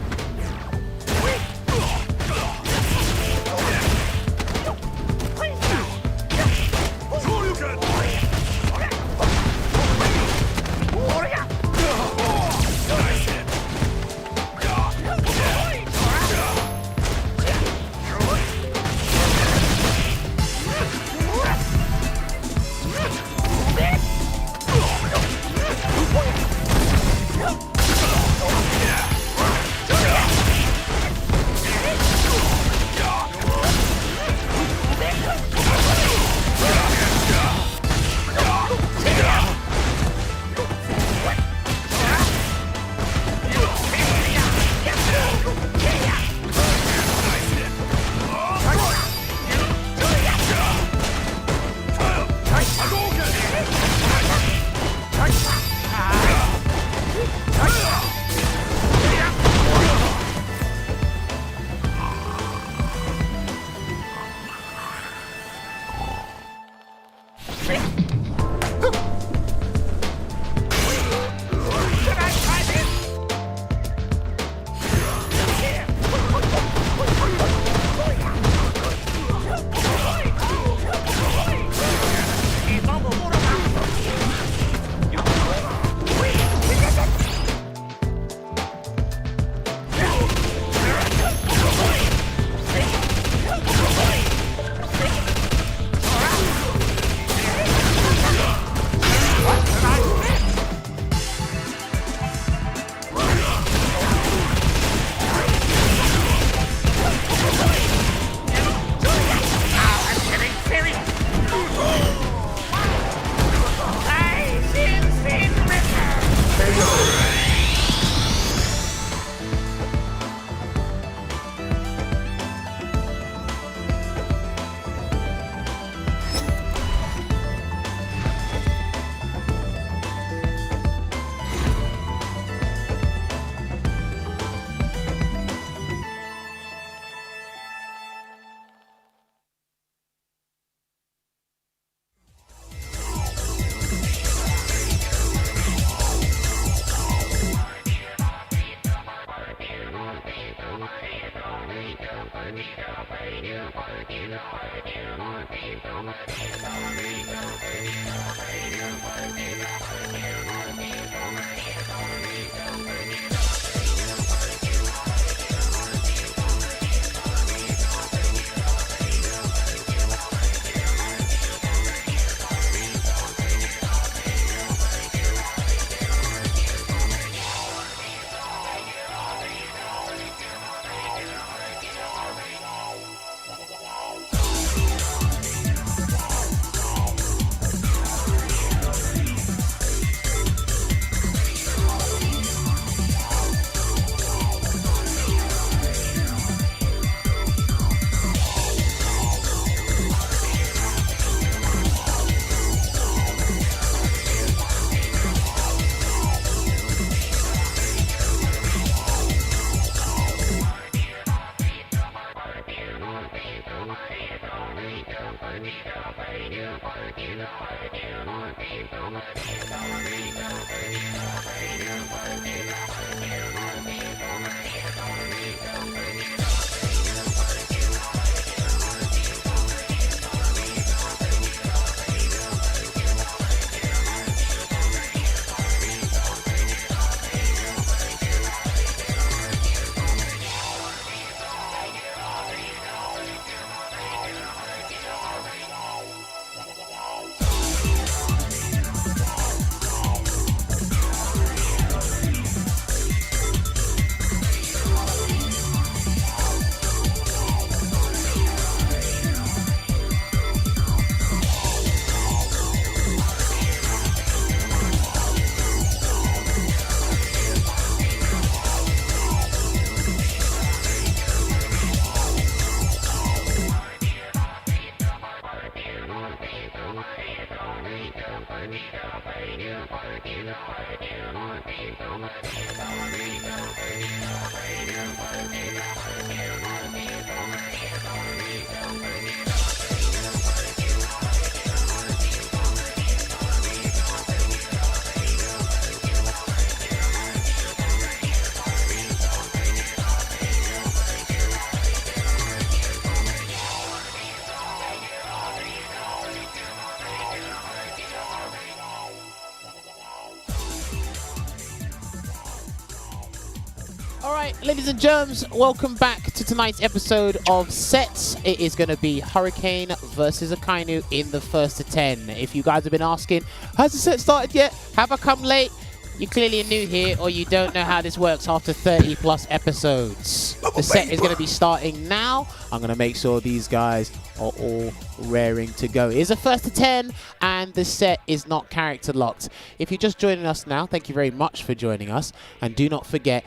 ladies and germs, welcome back to tonight's episode of Sets. It is going to be Hurricane versus Akainu in the first to 10. If you guys have been asking, has the set started yet? Have I come late? You're clearly new here, or you don't know how this works after 30 plus episodes. The set is going to be starting now. I'm going to make sure these guys are all raring to go. It is a first to 10, and the set is not character locked. If you're just joining us now, thank you very much for joining us. And do not forget,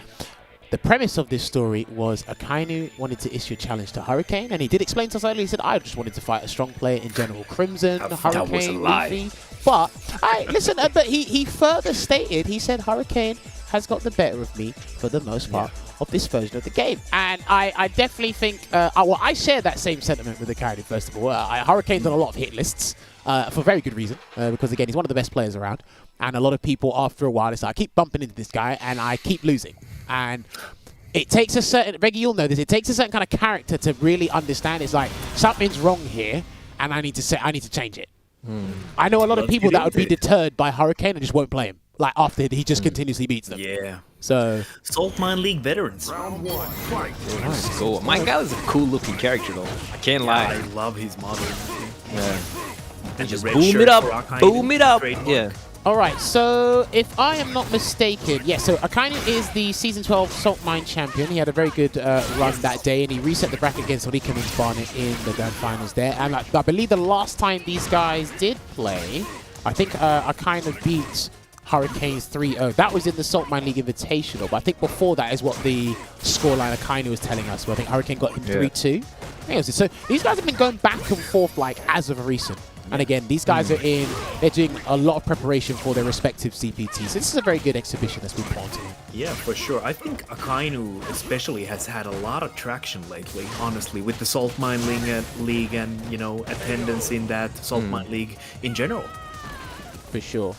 the premise of this story was Akainu wanted to issue a challenge to Hurricane, and he did explain to us earlier, he said, I just wanted to fight a strong player in General Crimson, Hurricane, was a lie. Luffy. But, listen, but he further stated, he said Hurricane has got the better of me for the most part of this version of the game. And I definitely think, well, I share that same sentiment with Akainu, first of all. Hurricane's on a lot of hit lists for very good reason, because, again, he's one of the best players around. And a lot of people, after a while, it's like, I keep bumping into this guy, and I keep losing. And it takes a certain, Veggey, you'll know this, it takes a certain kind of character to really understand. It's like, something's wrong here, and I need to change it. I know a lot of people that would be deterred by Hurricane and just won't play him. Like, after he just continuously beats them. Yeah. So, Salt Mine League veterans. Let's go. My guy is a cool looking character though. I can't lie. I love his model. Yeah. And Just the red boom shirt it up. for Akainu, Boom it up. trademark. Yeah. alright, so if I am not mistaken, so Akainu is the Season 12 Salt Mine champion. He had a very good run that day, and he reset the bracket against Rika and Barnet in the grand finals there. And I believe the last time these guys did play, I think Akainu beat Hurricanes 3-0. That was in the Salt Mine League Invitational, but I think before that is what the scoreline Akainu was telling us, where I think Hurricane got him 3-2. So these guys have been going back and forth like as of recent. And again, these guys are they're doing a lot of preparation for their respective CPTs. So this is a very good exhibition that's been put on tonight. Yeah, for sure. I think Akainu especially has had a lot of traction lately, honestly, with the Salt Mine League and, you know, attendance in that Salt Mine League in general. For sure.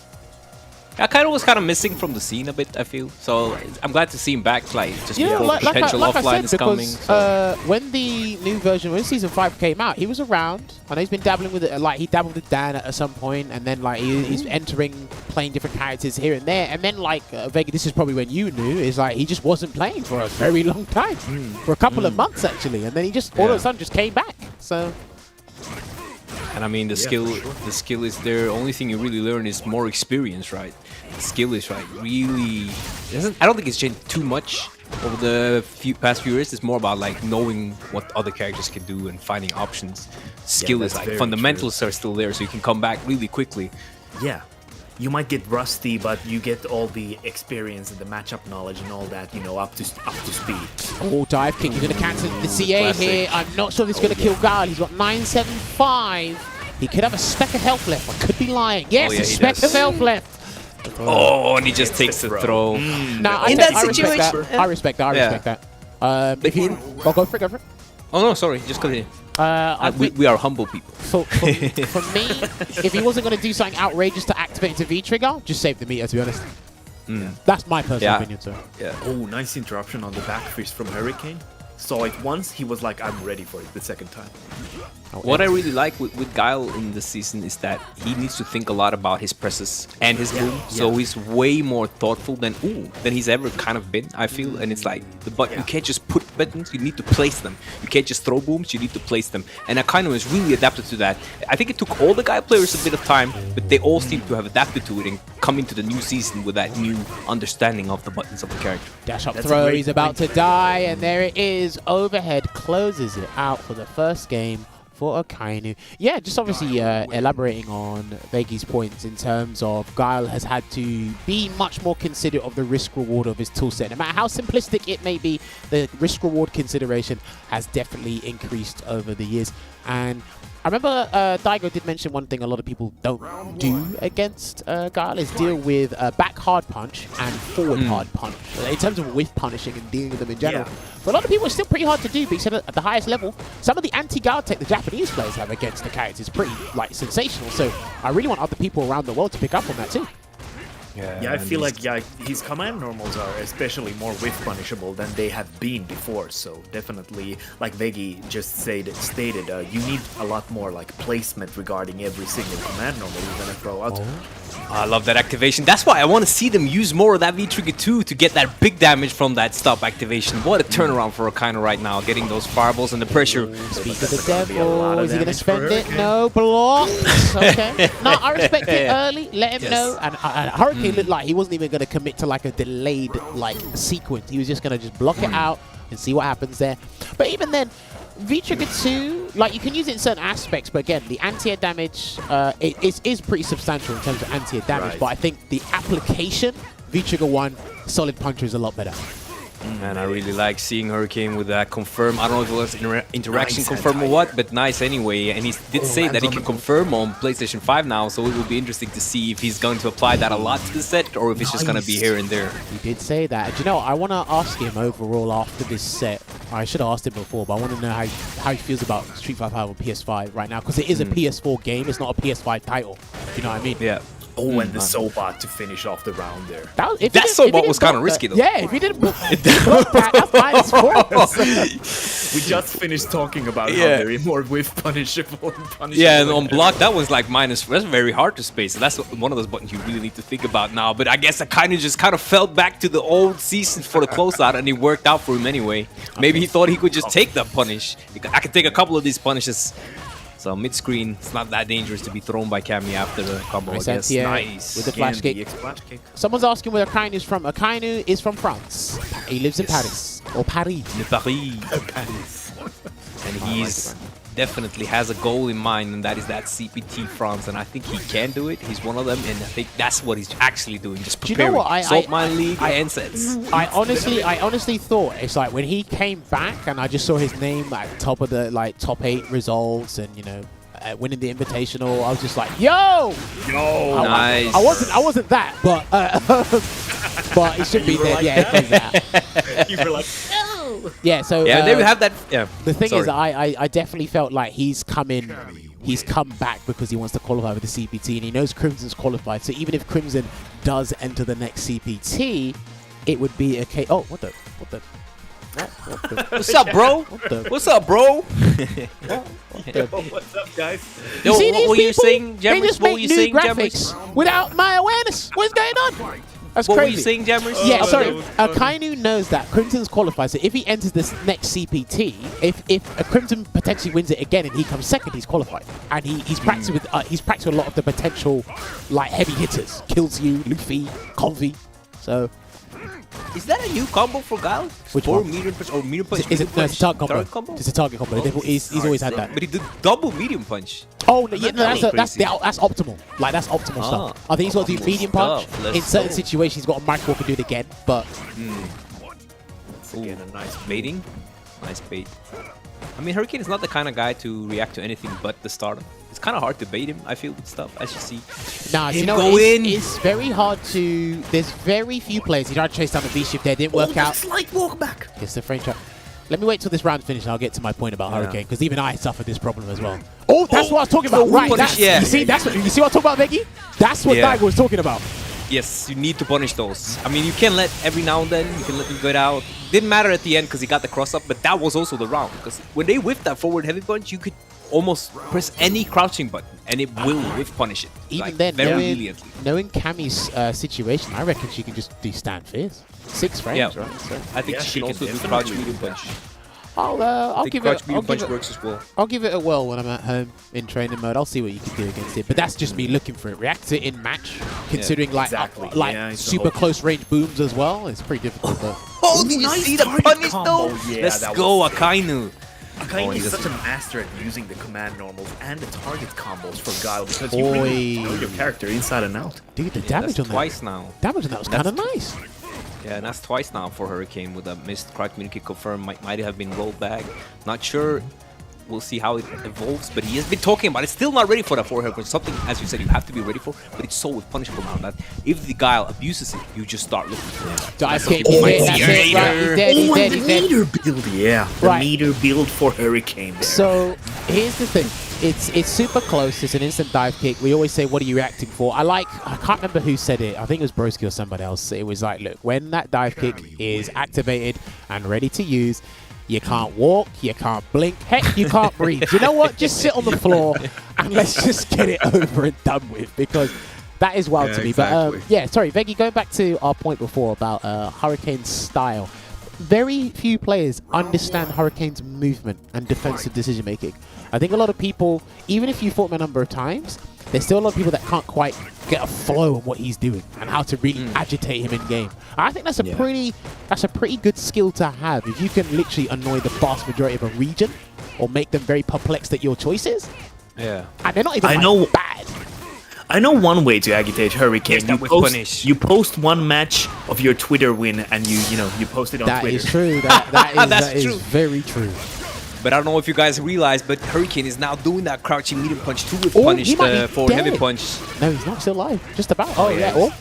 Akainu was kind of missing from the scene a bit, I feel. So I'm glad to see him back, like, just Yeah, before potential like I offline said, is because coming. So. when the new version, when Season 5 came out, he was around. I know he's been dabbling with it, like he dabbled with Dan at some point, and then like he's entering, playing different characters here and there, and then like Veggey, this is probably when you knew, is like he just wasn't playing for a very long time, for a couple of months actually, and then he just all of a sudden just came back. So. And I mean, the skill is there. Only thing you really learn is more experience, right? The skill is like really. I don't think it's changed too much over the past few years. It's more about like knowing what other characters can do and finding options. Skill is like fundamentals are still there, so you can come back really quickly. Yeah. You might get rusty, but you get all the experience and the matchup knowledge and all that, you know, up to speed. Oh, dive kick. You're going to cancel the CA Classic. here. I'm not sure if he's going to kill Gal. He's got 975. He could have a speck of health left. I could be lying. Yes, yeah, a he speck does. of health left. Oh, and he just takes the throw. Now, In that situation, I respect that. If you, go for it. Oh no, sorry, just continue. We are humble people. For me, if he wasn't going to do something outrageous to activate into V-Trigger, just save the meter, to be honest. That's my personal opinion, sir. Yeah. Oh, nice interruption on the back fist from Hurricane. Saw it once, he was like, I'm ready for it the second time. What I really like with Guile in this season is that he needs to think a lot about his presses and his boom. So he's way more thoughtful than he's ever kind of been, I feel. And it's like, you can't just put buttons, you need to place them. You can't just throw booms, you need to place them. And Akainu has really adapted to that. I think it took all the Guile players a bit of time, but they all seem to have adapted to it and come into the new season with that new understanding of the buttons of the character. Dash up throw, he's about to die, and there it is. Overhead closes it out for the first game for Akainu. Yeah, just obviously elaborating on Veggey's points in terms of Guile has had to be much more considerate of the risk-reward of his toolset. No matter how simplistic it may be, the risk-reward consideration has definitely increased over the years. And I remember Daigo did mention one thing a lot of people don't do against Guile is deal with back hard punch and forward hard punch in terms of whiff punishing and dealing with them in general. For a lot of people, it's still pretty hard to do, but he said at the highest level, some of the anti-guard tech the Japanese players have against the characters is pretty like sensational. So I really want other people around the world to pick up on that too. Yeah, I feel like his command normals are especially more whiff punishable than they have been before. So definitely, like Veggey just stated, you need a lot more like placement regarding every single command normal you're gonna throw out. I love that activation. That's why I want to see them use more of that V-Trigger 2 to get that big damage from that stop activation. What a turnaround for Akainu right now, getting those fireballs and the pressure. Speak of the devil. Is he going to spend it? No, blocks. Okay. No, I respect it early. Let him know. And Hurricane looked like he wasn't even going to commit to like a delayed like sequence. He was just going to just block it out and see what happens there. But even then, V-Trigger 2, like you can use it in certain aspects, but again, the anti-air damage is pretty substantial in terms of anti-air damage, but I think the application, V-Trigger 1, solid puncher is a lot better. Man, I really like seeing Hurricane with that confirm. I don't know if it was interaction confirm or what, but nice anyway. And he did say that he can confirm on PlayStation 5 now, so it will be interesting to see if he's going to apply that a lot to the set or if it's just going to be here and there. He did say that. Do you know, I want to ask him overall after this set. I should have asked him before, but I want to know how he feels about Street Fighter 5 on PS5 right now, because it is a PS4 game. It's not a PS5 title. Do you know what I mean? Yeah. Oh, and the Sobot to finish off the round there. That Sobot was kind of risky, though. Yeah, if he didn't block that, that's We just finished talking about how they're more whiff punishable and punishable. Yeah, and on block, that was like minus. That's very hard to space. That's one of those buttons you really need to think about now. But I guess Akainu just kind of fell back to the old seasons for the closeout, and it worked out for him anyway. Maybe he thought he could just take that punish. I could take a couple of these punishes. So mid-screen, it's not that dangerous to be thrown by Cammy after the combo, I guess. Nice. With the flash kick. Someone's asking where Akainu is from. Akainu is from France. He lives in Paris. Or Paris. Paris. And he's definitely has a goal in mind, and that is that CPT France. And I think he can do it. He's one of them, and I think that's what he's actually doing. Just preparing. Do you know what? Salt Mine League and sets. I honestly thought it's like when he came back and I just saw his name at top of the top 8 results and winning the invitational. I was just like, yo, nice. I wasn't that, but but it should be there. Yeah, You were like, no. Yeah. So they would have that. Yeah. The thing is, I definitely felt like he's come back because he wants to qualify with the CPT, and he knows Crimson's qualified. So even if Crimson does enter the next CPT, it would be okay. Oh, what the? What's up, bro? What's up, bro? What's up, guys? Yo, what were you saying, Jammerz? What were you saying, Jammerz? Without my awareness, what's going on? That's what crazy. Were you saying, Jammerz? Yeah, sorry. Akainu knows that Crimson's qualified, so if he enters this next CPT, if a Crimson potentially wins it again and he comes second, he's qualified. And he's practiced with a lot of the potential heavy hitters. Kills you, Luffy, Convy. So is that a new combo for Guile? Which one? Medium punch or medium punch? It's a target combo. It's a target combo. He's always had that. But he did double medium punch. Oh, yeah, no, that's optimal. Like, that's optimal stuff. I think he's got to do medium punch. In certain situations, he's got a micro to do it again, but... Again, a nice baiting. Nice bait. I mean, Hurricane is not the kind of guy to react to anything but the stardom. It's kind of hard to bait him, I feel, with stuff, as you see. Nah, you know, it's very hard to... There's very few players. He tried to chase down the V-shift there, didn't work out. Slight walk back. It's the frame trap. Let me wait till this round's finished and I'll get to my point about Hurricane, because even I suffered this problem as well. Oh, that's what I was talking about. Right, you see what I'm talking about, Veggey? That's what Daigo was talking about. Yes, you need to punish those. I mean, you can let every now and then, you can let them get out. Didn't matter at the end because he got the cross up, but that was also the round. Because when they whiffed that forward heavy punch, you could almost press any crouching button and it will whiff punish it. Even then, knowing Cammy's situation, I reckon she can just do stand fierce. 6 frames, right? So I think she can also do crouch medium punch. I'll give it. Works as well. I'll give it a whirl when I'm at home in training mode. I'll see what you can do against it. But that's just me looking for it. React to it in match, considering super close range booms as well. It's pretty difficult. But oh, did you see the punish though? Yeah, let's go, Akainu. Akainu is such a master at using the command normals and the target combos for Guile because you really know your character inside and out. Dude, the damage on that twice now. Damage on that was kind of nice. Yeah, and that's twice now for Hurricane with a missed crouch mini kick confirmed. Might have been rolled back. Not sure. We'll see how it evolves, but he has been talking about it. Still not ready for that forehead, which is something, as you said, you have to be ready for. But it's so punishable now that if the Guile abuses it, you just start looking for it. Meter build, yeah. The meter build for Hurricane there. So here's the thing. it's super close. It's an instant dive kick. We always say, what are you reacting for? I can't remember who said it. I think it was Broski or somebody else. It was like, look, when that dive kick is activated and ready to use, you can't walk, you can't blink, heck, you can't breathe. You know what? Just sit on the floor and let's just get it over and done with, because that is wild to me. Exactly. But yeah, sorry, Veggey, going back to our point before about Hurricane's style. Very few players understand Hurricane's movement and defensive decision making. I think a lot of people, even if you fought him a number of times, there's still a lot of people that can't quite get a flow on what he's doing and how to really agitate him in game. I think that's a pretty good skill to have if you can literally annoy the vast majority of a region or make them very perplexed at your choices. Yeah. And they're not even bad. I know one way to agitate Hurricane. Punish. You post one match of your Twitter win and you post it on That Twitter. is true. That is true. very true. But I don't know if you guys realize, but Hurricane is now doing that crouching medium punch too with Oh, punish he might be for heavy dead. punch. No, he's not still alive. Just about. Oh, yeah. Oh.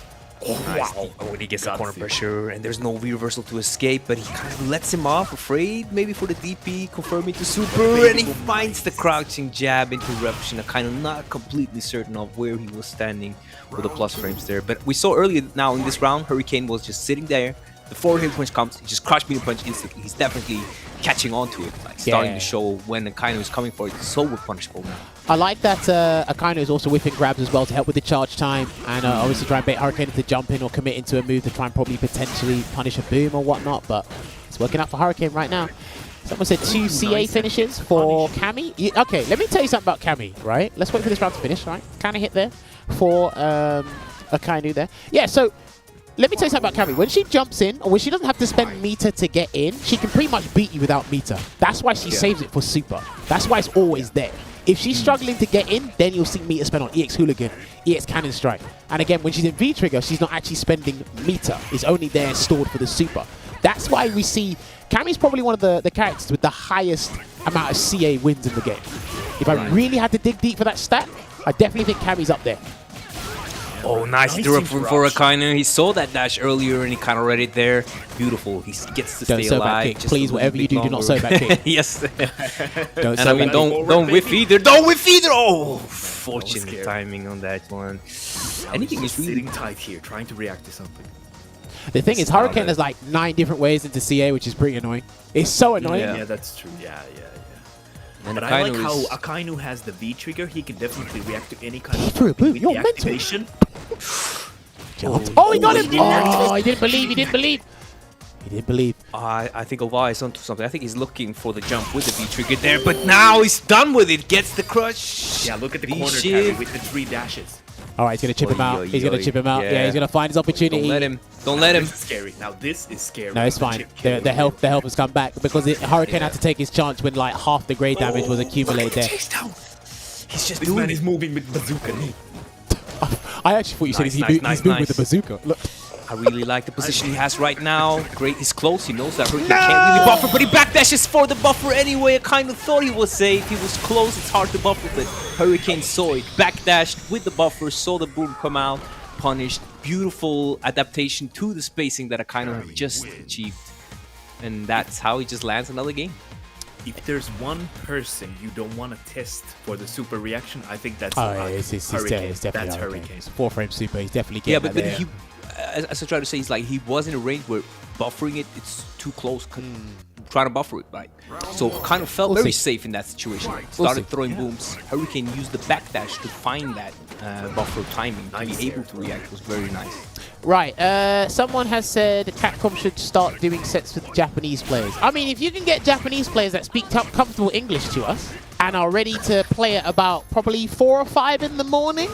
Nice. Oh, when he gets the corner pressure and there's no reversal to escape, but he kind of lets him off, afraid maybe for the DP, confirming to super, and he finds the crouching jab interruption. Kind of not completely certain of where he was standing with the plus frames there. But we saw earlier now in this round, Hurricane was just sitting there. The forward hit punch comes, he just crouch medium punch instantly. He's definitely catching on to it, like starting to show when Akainu is coming for it. It's so punishable now. I like that Akainu is also whipping grabs as well to help with the charge time, and obviously try and bait Hurricane into jumping or commit into a move to try and probably potentially punish a boom or whatnot, but it's working out for Hurricane right now. Someone said 2 CA finishes for Cammy. Okay, let me tell you something about Cammy, right? Let's wait for this round to finish, right? Kind of hit there for Akainu there. Yeah, so let me tell you something about Cammy. When she jumps in, or when she doesn't have to spend meter to get in, she can pretty much beat you without meter. That's why she saves it for super. That's why it's always there. If she's struggling to get in, then you'll see meter spend on EX Hooligan, EX Cannon Strike. And again, when she's in V-Trigger, she's not actually spending meter. It's only there stored for the super. That's why we see Cammy's probably one of the characters with the highest amount of CA wins in the game. If I really had to dig deep for that stat, I definitely think Cammy's up there. Oh, nice interruption for Akainu. He saw that dash earlier and he kind of read it there. Beautiful. He gets to stay alive. Kick. Please, whatever you do, do not sow back kick. Yes. Don't and I mean, don't whiff either. Don't whiff either. Oh, fortunate timing on that one. Anything is sitting tight here, trying to react to something. The thing is, Hurricane has like 9 different ways into CA, which is pretty annoying. It's so annoying. Yeah, that's true. Yeah. And but I like how Akainu has the V trigger. He can definitely react to any kind of through a boot. You're mental. activation. Oh, he got him! Oh, he didn't believe. He didn't believe. He didn't believe. I think Olvaha is onto something. I think he's looking for the jump with the V trigger there, but now he's done with it. Gets the crush. Yeah, look at the corner carry with the 3 dashes. All right, he's going to chip him out. He's going to chip him out. Yeah, he's going to find his opportunity. Don't let him. Don't let him. This is scary. Now this is scary. No, it's fine. The help has come back because Hurricane had to take his chance when like half the grade damage was accumulated there. He's just This man is moving with bazooka. I actually thought you said he's moving with the bazooka. Look. I really like the position he has right now. Great, he's close. He knows that Hurricane can't really buffer, but he backdashes for the buffer anyway. I kind of thought he was safe. He was close. It's hard to buffer, but Hurricane saw it. Backdashed with the buffer, saw the boom come out, punished. Beautiful adaptation to the spacing that Akainu just achieved. And that's how he just lands another game. If there's one person you don't want to test for the super reaction, I think that's Hurricane. It's definitely that's Hurricane. 4 frame super. He's definitely getting but he, as I try to say, he's like he was in a range where buffering it, it's too close. Trying to buffer it, right? So kind of felt very safe in that situation. Started throwing booms. Hurricane used the backdash to find that buffer timing to be able to react. It was very nice. Right, someone has said Capcom should start doing sets with Japanese players. I mean, if you can get Japanese players that speak comfortable English to us and are ready to play at about probably 4 or 5 in the morning,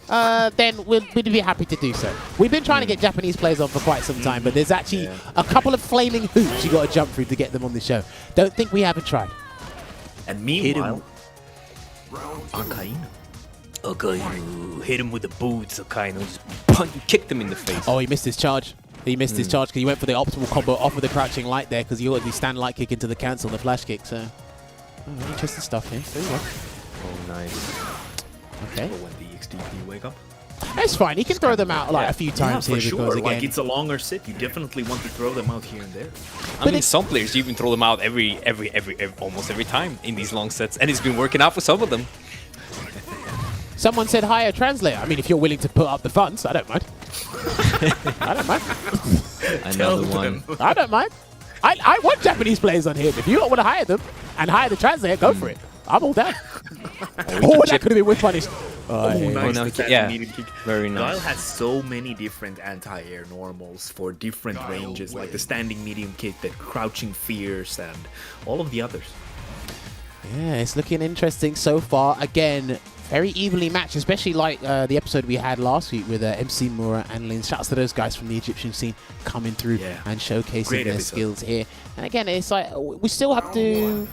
then we'd be happy to do so. We've been trying to get Japanese players on for quite some time, but there's actually a couple of flaming hoops you got to jump through to get them on the show. Don't think we haven't tried. And meanwhile, Akainu. Hit him with the boots, Akainu. Just kicked him in the face. Oh, he missed his charge. He missed his charge because he went for the optimal combo off with the crouching light there because he got the stand light kick into the cancel, the flash kick. So, interesting stuff here. Very well. Oh, nice. Okay. When the XDP wake up. That's fine. He can throw them out like a few times here because again, like it's a longer sit. You definitely want to throw them out here and there. I mean, some players even throw them out almost every time in these long sets, and it's been working out for some of them. Someone said hire translator. I mean, if you're willing to put up the funds, I don't mind. I don't mind. Another one. I don't mind. I want Japanese players on here. If you don't want to hire them and hire the translator, go for it. I'm all down. Oh, that could have been with punish. Nice. no, The standing yeah. medium kick. Very nice. Guile has so many different anti-air normals for different ranges, like the standing medium kick, the crouching fierce, and all of the others. Yeah, it's looking interesting so far. Again, very evenly matched, especially like the episode we had last week with MC Mura and Lin. Shouts to those guys from the Egyptian scene coming through and showcasing Great their episode. skills here. And again, it's like we still have to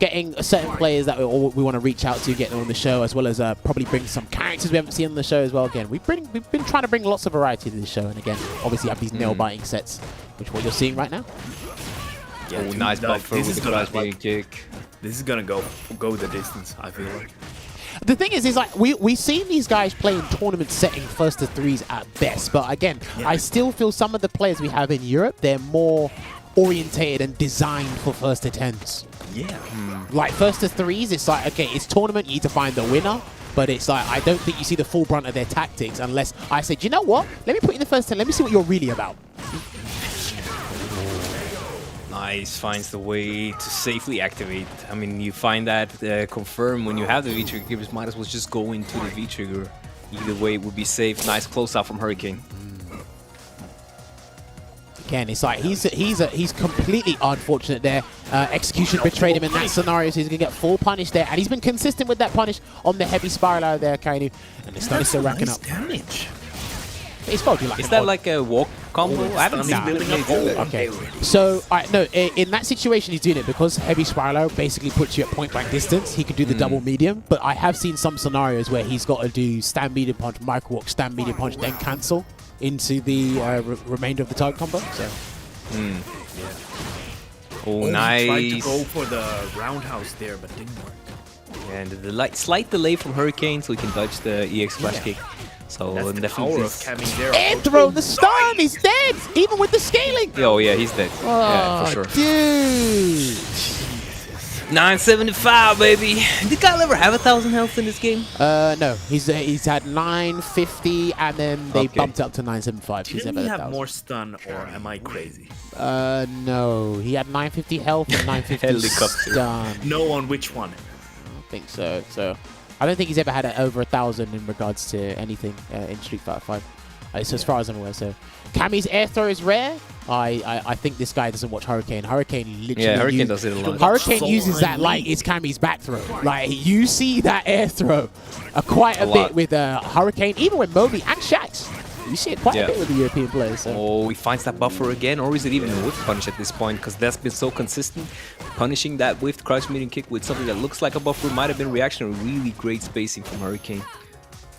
getting certain players that we want to reach out to, get them on the show, as well as probably bring some characters we haven't seen on the show as well. Again, we've been trying to bring lots of variety to this show, and again, obviously have these nail-biting sets, which is what you're seeing right now. Yeah, Oh, nice buffer with the crouch medium kick. This is gonna go the distance, I feel like. The thing is like we've seen these guys play in tournament setting first to threes at best, but again, I still feel some of the players we have in Europe, they're more orientated and designed for first to tens. Yeah. Like first to threes, it's like, okay, it's tournament, you need to find the winner, but it's like, I don't think you see the full brunt of their tactics unless I said, you know what, let me put you in the first 10, let me see what you're really about. Nice, finds the way to safely activate. I mean, you find that confirmed when you have the V-trigger. You might as well just go into the V-trigger. Either way, it would be safe. Nice close out from Hurricane. Again, it's like he's completely unfortunate there. Execution betrayed him in that scenario, so he's gonna get full punish there, and he's been consistent with that punish on the heavy spiral out there, Akainu, and it's starting to racking up damage. It's probably like Is that like a walk combo? I haven't seen building him up. play that. Okay, so no, in that situation he's doing it because heavy spiral basically puts you at point blank distance. He can do the double medium, but I have seen some scenarios where he's got to do stand medium punch, micro walk, stand medium punch, then cancel into the remainder of the target combo. So. Oh, He nice. tried to go for the roundhouse there, but didn't work. And the slight delay from Hurricane, so he can dodge the EX splash kick. So That's the definitely. power of Cammy there. Air throw, the stun, he's dead, even with the scaling. Oh yeah, he's dead. Yeah, for sure. Dude. 975, baby. Did Kyle ever have 1,000 health in this game? No, he's had 950 and then they Okay. bumped up to 975. He's Didn't never he had have 1,000. more stun, or am I crazy? No, he had 950 health and 950 Helicopter. stun. No, on which one? I think so. So I don't think he's ever had over 1,000 in regards to anything in Street Fighter 5. So as far as I'm aware. So Cammy's air throw is rare. I think this guy doesn't watch Hurricane. Hurricane literally. Yeah, Hurricane does it a lot. Hurricane uses that like it's Cammy's back throw. Like you see that air throw quite a bit lot. with Hurricane, even with Moby and Shax. You see it quite a bit with the European players. So. Oh, he finds that buffer again, or is it even a whiff punish at this point? Because that's been so consistent. Punishing that whiffed crouch medium kick with something that looks like a buffer might have been reaction. Really great spacing from Hurricane.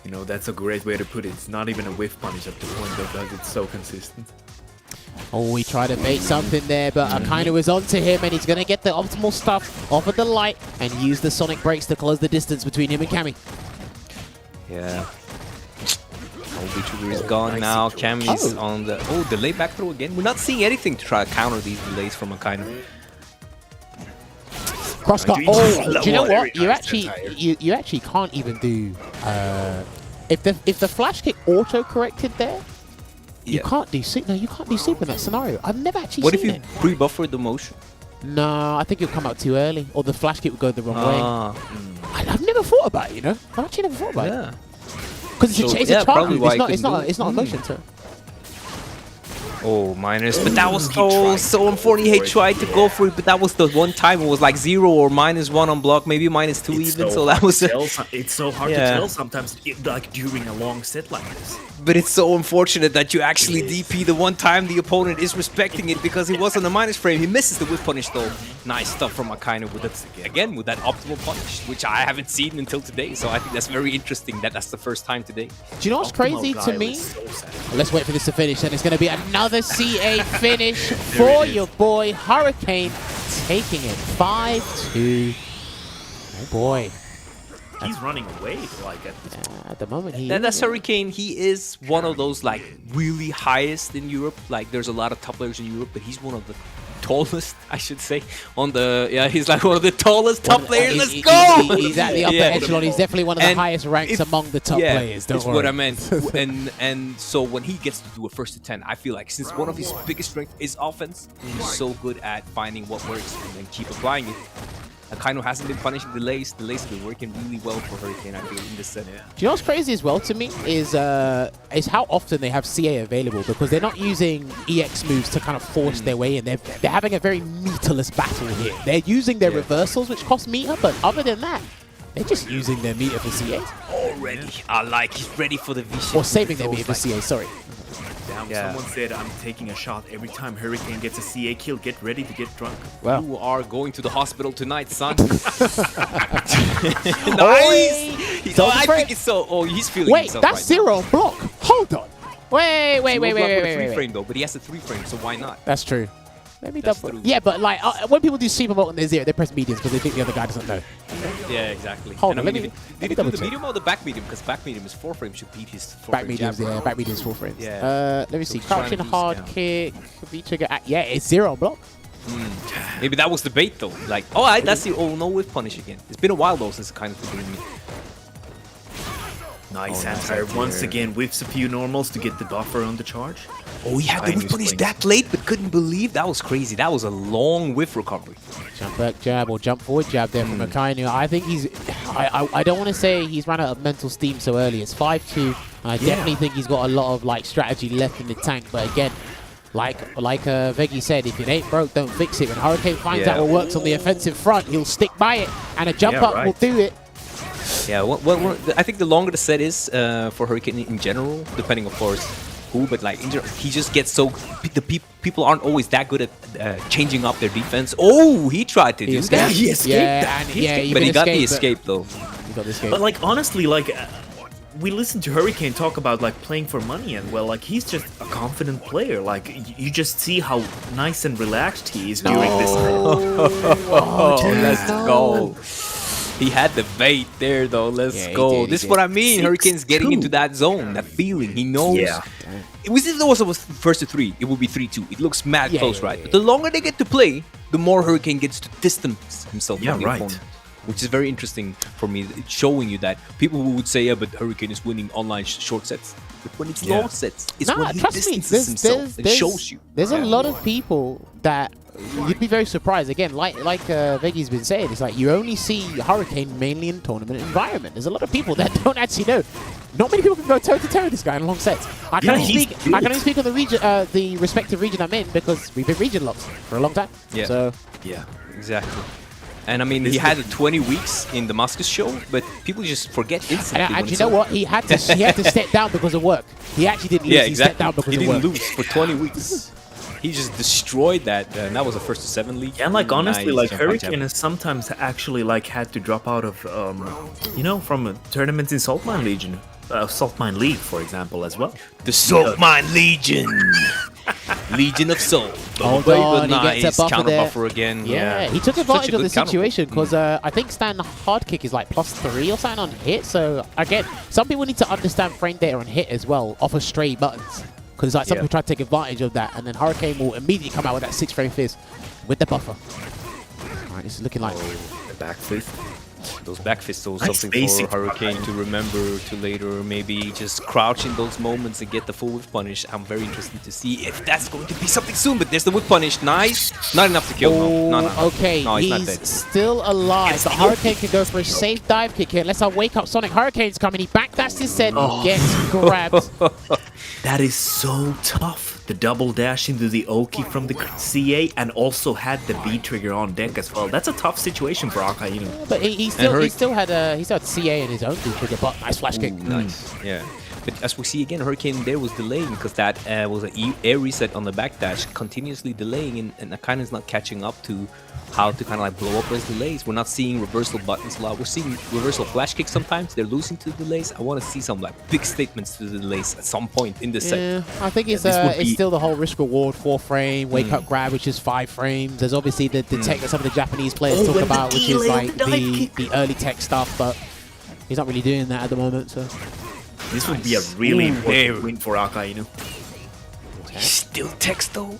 You know, that's a great way to put it. It's not even a whiff punish at the point because it's so consistent. Oh, he tried to bait something there, but Akainu was onto him, and he's going to get the optimal stuff off of the light and use the sonic brakes to close the distance between him and Cammy. Yeah. Oh, V-trigger is gone now. Cammy's on the... Oh, delay back throw again. We're not seeing anything to try to counter these delays from Akainu. Crosscut. Nice. Oh, do you know Very what? You nice actually, attire. you actually can't even do. If the flash kick auto corrected there, you can't do super. No, you can't do super in that scenario. I've never actually What if seen you it. pre-buffered the motion? No, I think it'll come out too early, or the flash kick would go the wrong Ah, way. I've never thought about it. You know, I've actually never thought about it yeah. because So, it's yeah, a chart probably move. why It's I not. couldn't It's do not it. a motion. So. Oh, minus. But that was so unfortunate. He tried to go for it, but that was the one time it was like 0 or -1 on block, maybe -2 even. So that was. It's so hard to tell sometimes, like during a long set like this. But it's so unfortunate that you actually DP the one time the opponent is respecting it because he was on the minus frame. He misses the whip punish though. Nice stuff from Akainu with that, again with that optimal punish, which I haven't seen until today. So I think that's very interesting that that's the first time today. Do you know what's crazy to me? Let's wait for this to finish, and it's going to be another CA finish for your boy Hurricane, taking it 5-2. Oh boy. He's running away, like At the moment, That's Hurricane. He is one of those like really highest in Europe. Like there's a lot of top players in Europe, but he's one of the tallest, I should say, on the he's like one of the tallest top players. Let's He's go. at the upper echelon. He's definitely one of the highest ranks among the top players. Don't that's worry. what I meant. and so when he gets to do a first to 10, I feel like since one of his biggest strengths is offense, he's so good at finding what works and then keep applying it. Akainu hasn't been punishing delays. Delays have been working really well for Hurricane, I feel, in this set. Do you know what's crazy as well to me is how often they have CA available, because they're not using EX moves to kind of force their way in. They're having a very meterless battle here. They're using their reversals, which cost meter, but other than that, they're just using their meter for CA. Already, he's ready for the V-ship. Or saving their meter for CA, sorry. Damn, someone said I'm taking a shot every time Hurricane gets a CA kill. Get ready to get drunk. Well, you are going to the hospital tonight, son. Nice. I think it's so. Oh, he's feeling Wait, himself that's right zero now. block. Hold on. Wait. Three frame though, but he has a 3 frame, so why not? That's true. Let me That's double. true. Yeah, but like when people do super mode and they're zero, they press mediums because they think the other guy doesn't know. Yeah, exactly. Hold on, and let I mean, me did he do double the check. medium or the back medium? Because back medium is 4 frames, should beat his 4 Back frame mediums, jab. yeah. Back mediums, 4 frames. Yeah. Let me see. So trying to Crouching boost hard down. kick. V-trigger. Yeah, it's zero block. Maybe that was the bait though. Like, that's the no whiff punish again. It's been a while though since kind of doing me. Nice anti-air once again. Whiffs a few normals to get the buffer on the charge. Oh, he had the whiff punish that late, but couldn't believe that was crazy. That was a long whiff recovery. Jump back jab or jump forward jab there from Akainu. I think he's. I don't want to say he's run out of mental steam so early. It's 5-2. I definitely think he's got a lot of like strategy left in the tank. But again, like Veggey said, if it ain't broke, don't fix it. When Hurricane finds out what works on the offensive front, he'll stick by it, and a jump up will do it. Yeah, I think the longer the set is for Hurricane in general, depending of course who, but like he just gets so people aren't always that good at changing up their defense. Oh, he tried to do that. He escaped that. But he got the escape though. He got the escape. But like honestly, like we listened to Hurricane talk about like playing for money, and well, like he's just a confident player. Like you just see how nice and relaxed he is during this. Let's go. He had the bait there though. Let's go. This is what I mean. Hurricane's getting into that zone, that feeling. He knows. Yeah. It was if it was first to 3, it would be 3-2. It looks mad close, right? But the longer they get to play, the more Hurricane gets to distance himself from the opponent. Which is very interesting for me. It's showing you that people who would say, yeah, but Hurricane is winning online short sets. But when it's long sets, it's when he distances himself and shows you. There's a lot of people that you'd be very surprised. Again, like Veggey's been saying, it's like you only see Hurricane mainly in tournament environment. There's a lot of people that don't actually know. Not many people can go toe-to-toe with this guy in long sets. I can only speak on the region, the respective region I'm in, because we've been region locked for a long time. Yeah. So yeah, exactly. And I mean, he had 20 weeks in the Damascus show, but people just forget instantly. And you know what? He had to step down because of work. He actually didn't lose. He stepped down because of work. He didn't lose for 20 weeks. He just destroyed that, and that was the first to 7 league. Yeah, and like honestly, like Hurricane has sometimes actually like had to drop out of, you know, from tournaments in Saltmine Legion, Saltmine League, for example, as well. The Saltmine Legion. Legion of Soul. Hold on, he gets a counter there. buffer again. Yeah, he took advantage of the situation because I think stand hard kick is like +3 or something on hit. So again, some people need to understand frame data on hit as well off of stray buttons. Because like some people try to take advantage of that, and then Hurricane will immediately come out with that 6 frame fist with the buffer. All right, this is looking like the back fist. Those back fists are something for Hurricane to remember to later maybe just crouch in those moments and get the full whip punish. I'm very interested to see if that's going to be something soon, but there's the whip punish. Nice. Not enough to kill. No. Okay, no, he's not he's dead. still alive. The Hurricane can go for a safe dive kick here. Unless I wake up Sonic. Hurricane's coming. He backdashed his head and gets grabbed. That is so tough. The double dash into the Oki from the CA and also had the B trigger on deck as well. That's a tough situation for Akainu. But he still had CA in his own B trigger, but nice flash kick. Nice. Yeah. But as we see again, Hurricane there was delaying because that was an air reset on the backdash, continuously delaying, and Akainu is not catching up to how to kind of like blow up those delays. We're not seeing reversal buttons a lot. We're seeing reversal flash kicks sometimes. They're losing to the delays. I want to see some like big statements to the delays at some point in this set. Yeah, I think it's still the whole risk reward 4 frame wake up grab, which is 5 frames. There's obviously the tech that some of the Japanese players talk about, which is like the early tech stuff, but he's not really doing that at the moment. So this would be a really important win for Akainu. Still text though.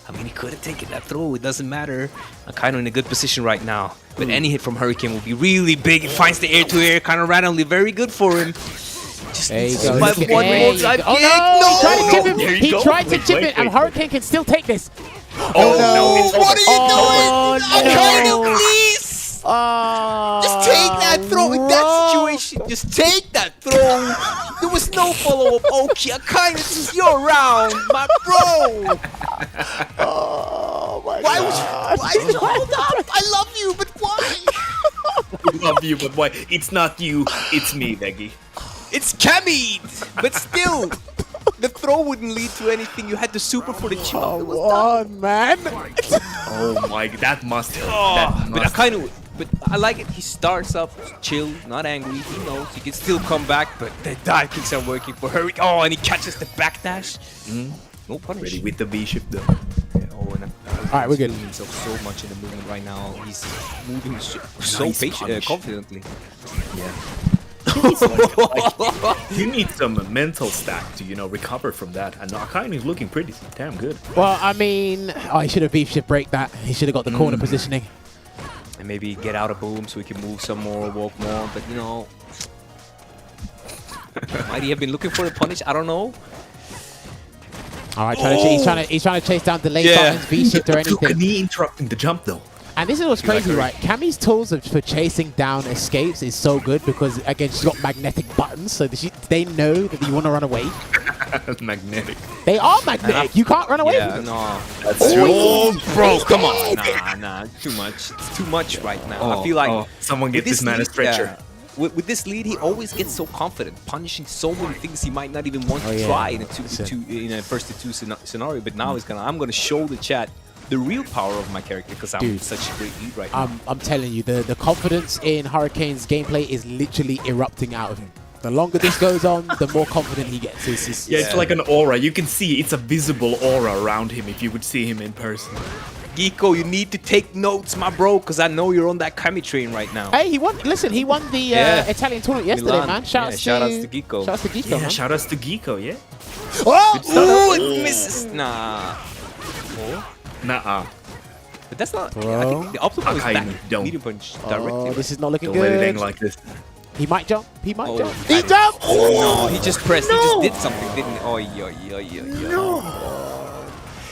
I mean, he could have taken that throw. It doesn't matter. Akainu in a good position right now. But any hit from Hurricane will be really big. It finds the air-to-air kind of randomly. Very good for him. Just There you needs go. my Look at- one there more you side go. Oh kick. no! He tried to chip him. There you He go. tried to Wait, chip wait, it, and wait. Hurricane can still take this. Oh no! What are you Oh, doing? Akainu, no. please! Oh, Just take that throw in that situation. Just take that throw. There was no follow-up. Okay, Akainu, this is your round, my bro. Oh my Why God. would you hold up? I love you, but why? I love you, but why? It's not you. It's me, Veggey. It's Cammy, but still, the throw wouldn't lead to anything. You had the super for the chip. It was Come on, man. Oh my! That must hurt. Oh, That but must but I like it. He starts up chill, not angry. He knows he can still come back, but the dive kicks are working for her. Oh, and he catches the backdash. No punish. ready with the V shift though. Yeah, oh, and Alright, we're good. he's himself so much in the movement right now. He's moving so Nice punish. confidently. You need some mental stack to recover from that. And Akainu is looking pretty damn good. Well, I mean, he should have beef shift break that. He should have got the corner positioning. And maybe get out of boom so he can move some more, walk more. But might he have been looking for a punish? I don't know. All right, he's trying to chase down delay buttons, V shift or Look at anything. me interrupting the jump though. And this is what's crazy, like right? Cammy's tools for chasing down escapes is so good because again she's got magnetic buttons, so they know that you want to run away. Magnetic. They are magnetic. You can't run away Yeah, from them. no. That's true. Oh, bro, come on. Nah, too much. It's too much right now. I feel like someone get this man a lead, stretcher. With this lead, he always gets so confident, punishing so many things he might not even want to yeah. try in a first to two scenario. But now I'm gonna show the chat the real power of my character because I'm Dude, such a great lead right now. I'm telling you, the confidence in Hurricane's gameplay is literally erupting out of him. The longer this goes on, the more confident he gets. It's like an aura. You can see it's a visible aura around him if you would see him in person. Geeko, you need to take notes, my bro, because I know you're on that Kami train right now. Hey, he won. Listen, he won the Italian tournament yesterday, Milan. man. Shoutouts to Geeko. Shoutouts to Geeko, Yeah, man. shout outs to Geeko, yeah? Oh! Ooh, it misses. Nah. Nuh-uh. But that's not. I Bro. think the optimal is Akainu, back. don't. Medium punch Oh, directly. this is not looking Don't let it good. end like this. He might jump. He might Oh, jump. I He don't- jumped! No, he just pressed. He just did something, didn't he? Oh, yeah.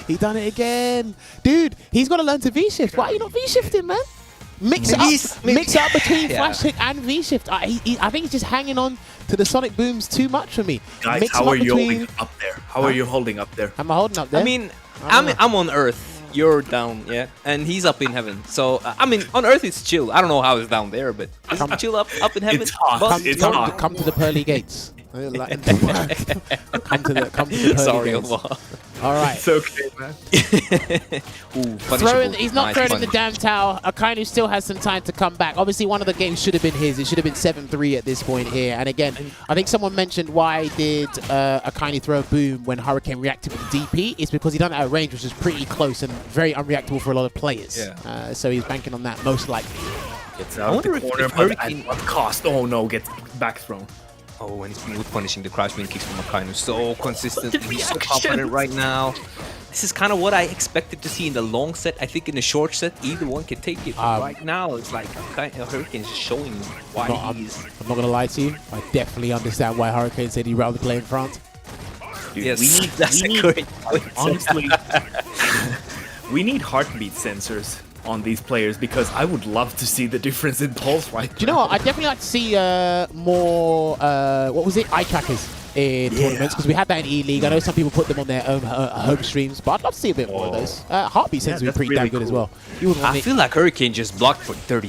He done it again. Dude, he's got to learn to V-shift. Why are you not V-shifting, man? Mix it up between Yeah. flash kick and V-shift. I think he's just hanging on to the Sonic Booms too much for me. Guys, Mix how him up are you between- holding up there? How are you holding up there? Am I holding up there? I mean, I don't know. I'm on Earth. You're down, yeah, and he's up in heaven. So I mean, on Earth it's chill. I don't know how it's down there, but it's chill up in heaven. It's hot. But It's come, hot. come to the pearly gates. come to the pearly Sorry, gates. Olvaha. All right. It's okay, man. Ooh, punishable. He's not Nice throwing in the punish. damn towel. Akainu still has some time to come back. Obviously, one of the games should have been his. It should have been 7-3 at this point here. And again, I think someone mentioned why did Akainu throw a boom when Hurricane reacted with DP. It's because he done it at a range which is pretty close and very unreactable for a lot of players. Yeah. So he's banking on that most likely. It's I out wonder the if corner, but Hurricane- at what cost? Oh no, gets back thrown. Oh, and he's smooth punishing the crash wing kicks from Akainu so consistent. He's so confident right now. This is kind of what I expected to see in the long set. I think in the short set, either one can take it. But right now, it's like Hurricane's just showing why he's... I'm not going to lie to you. I definitely understand why Hurricane said he'd rather play in France. Dude, Yes, that's we a need- great point. Honestly, we need heartbeat sensors on these players because I would love to see the difference in pulse right Do you know what? I'd definitely like to see more, what was it? Eye trackers in tournaments because we had that in E-League. I know some people put them on their own home streams, but I'd love to see a bit more of those. Heartbeat sensors would be that's pretty really damn good as cool. well. You wouldn't want I it. feel like Hurricane just blocked for 30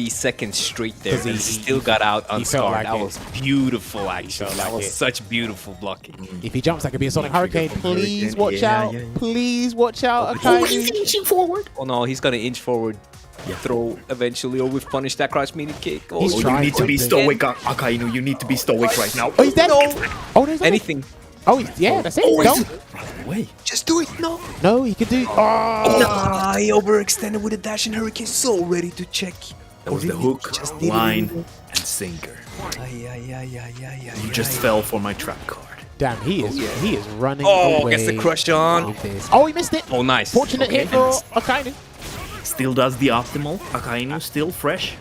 seconds straight there 'Cause he- and still got out he felt unscarred. like that it. was beautiful, actually. felt That like was it. such beautiful blocking. If he jumps, that could be a Sonic Hurricane. from Please Hurricane. watch Yeah, out. yeah, yeah. Please watch out. Akainu. inching forward. Oh no, he's gonna inch forward. Throw eventually, or we've punished that crouch mini kick. Oh, He's Oh, you trying need to be to. stoic, Akainu. You need to be stoic right now. Oh, he's dead. No. Oh, no, he's not. Anything. Oh, yeah, that's it. No, Wait. Just do it. No. no, he could do. Oh, Nah, he overextended with a dash and Hurricane so ready to check. That was the hook, line, and sinker. You just fell for my trap card. Damn, he is running Oh, away. gets the crush on. with this. Oh, he missed it. Oh, nice. Fortunate hit for Akainu. Still does the optimal. Akainu still fresh.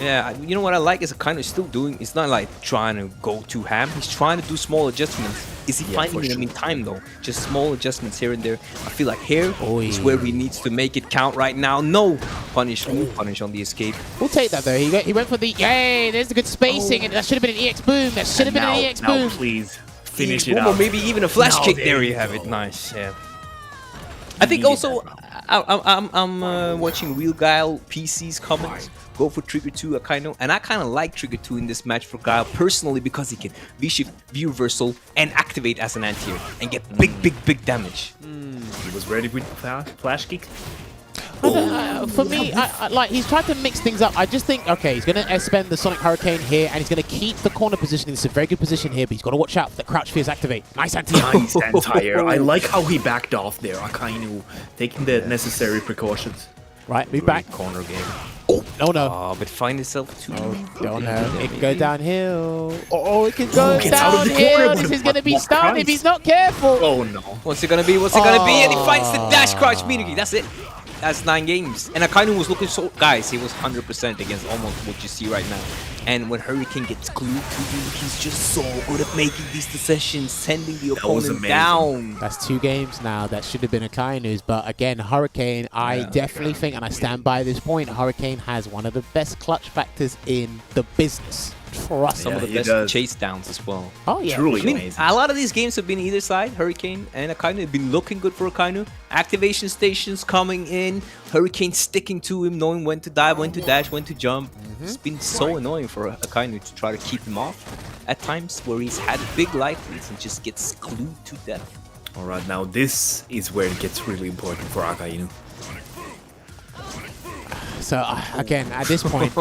Yeah, you know what I like is kind of still doing. It's not like trying to go too ham. He's trying to do small adjustments. Is he finding them in time though? Just small adjustments here and there. I feel like here is where he needs to make it count right now. No punish, punish on the escape. We'll take that though. He went for the yay. There's the good spacing, and that should have been an EX boom. That should have been an EX boom. Now, please finish EX it boom, out. or maybe even a flash kick. There There you you have go. it. Nice. Yeah. I think also I'm watching Real Guile PC's comments. Go for Trigger 2 Akainu, and I kind of like Trigger 2 in this match for Guile personally because he can V-shift, V-reversal, and activate as an anti-air and get big damage. He was ready with flash kick. For me, like he's tried to mix things up. I just think, okay, he's going to spend the Sonic Hurricane here, and he's going to keep the corner positioning. It's a very good position here, but he's got to watch out for the crouch fears activate. Nice anti-air. Nice anti-air. I like how he backed off there. Akainu taking the necessary precautions. Right, move back. Corner game. Oh, no. Oh, but find itself too. Don't know. It can go downhill. Oh, it can go gets out of the corner, downhill. but This is going to be what stunned price? if he's not careful. Oh no. What's it gonna be? What's it gonna be? And he finds the dash crouch immediately. That's it. That's 9 games. And Akainu was looking so... Guys, he was 100% against almost what you see right now. And when Hurricane gets glued to you, he's just so good at making these decisions, sending the opponent down. That's 2 games now. That should have been Akainu's. But again, Hurricane, I definitely think, and I stand by this point, Hurricane has one of the best clutch factors in the business. Trust Some of the he best does. chase downs as well. Oh, yeah. Truly I mean, amazing. a lot of these games have been either side. Hurricane and Akainu have been looking good for Akainu. Activation stations coming in. Hurricane sticking to him, knowing when to dive, when to dash, when to jump. It's been so annoying for Akainu to try to keep him off at times where he's had big life leads and just gets glued to death. All right, now this is where it gets really important for Akainu. So, again, at this point...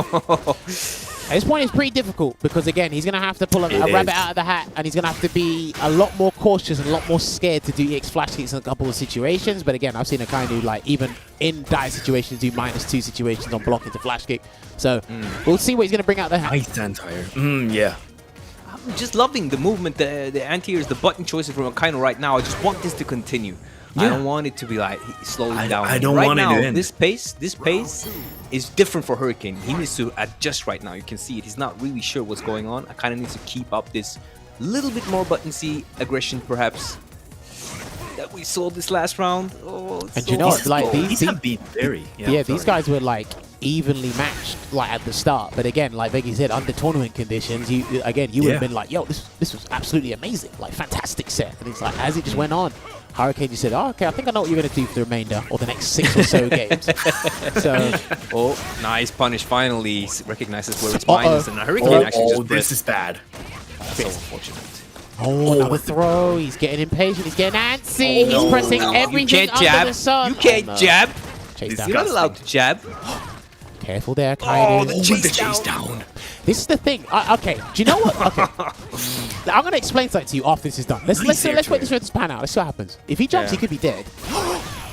At this point, it's pretty difficult because, again, he's going to have to pull a rabbit out of the hat, and he's going to have to be a lot more cautious and a lot more scared to do EX flash kicks in a couple of situations. But again, I've seen Akainu, like, even in dire situations, do -2 situations on blocking to flash kick. So we'll see what he's going to bring out the hat. Nice anti-air. Yeah. I'm just loving the movement, the anti-airs, the button choices from Akainu right now. I just want this to continue. I don't want it to be like slowing down. I don't right want it now, to end. This pace is different for Hurricane. He needs to adjust right now. You can see it. He's not really sure what's going on. I kind of need to keep up this little bit more button C aggression, perhaps, that we saw this last round. Oh, And you know what, like These have been very... these guys were like evenly matched like at the start, but again, like Veggey said, under tournament conditions, you would have been like, yo, this was absolutely amazing, like fantastic set. And it's like as it just went on, Hurricane just said, oh, okay, I think I know what you're gonna do for the remainder or the next 6 or so games. So, oh, nice punish! Finally recognizes where it's minus, and Hurricane actually just this is bad. That's so unfortunate. oh, another throw. He's getting impatient. He's getting antsy. He's pressing everything You can't jab. under the sun. You can't jab. Chase down. You're not allowed to jab. Careful there, Akainu. The chase down. This is the thing. Okay, do you know what? Okay, I'm gonna explain something to you after this is done. Let's wait this pan out. Let's see what happens. If he jumps, he could be dead.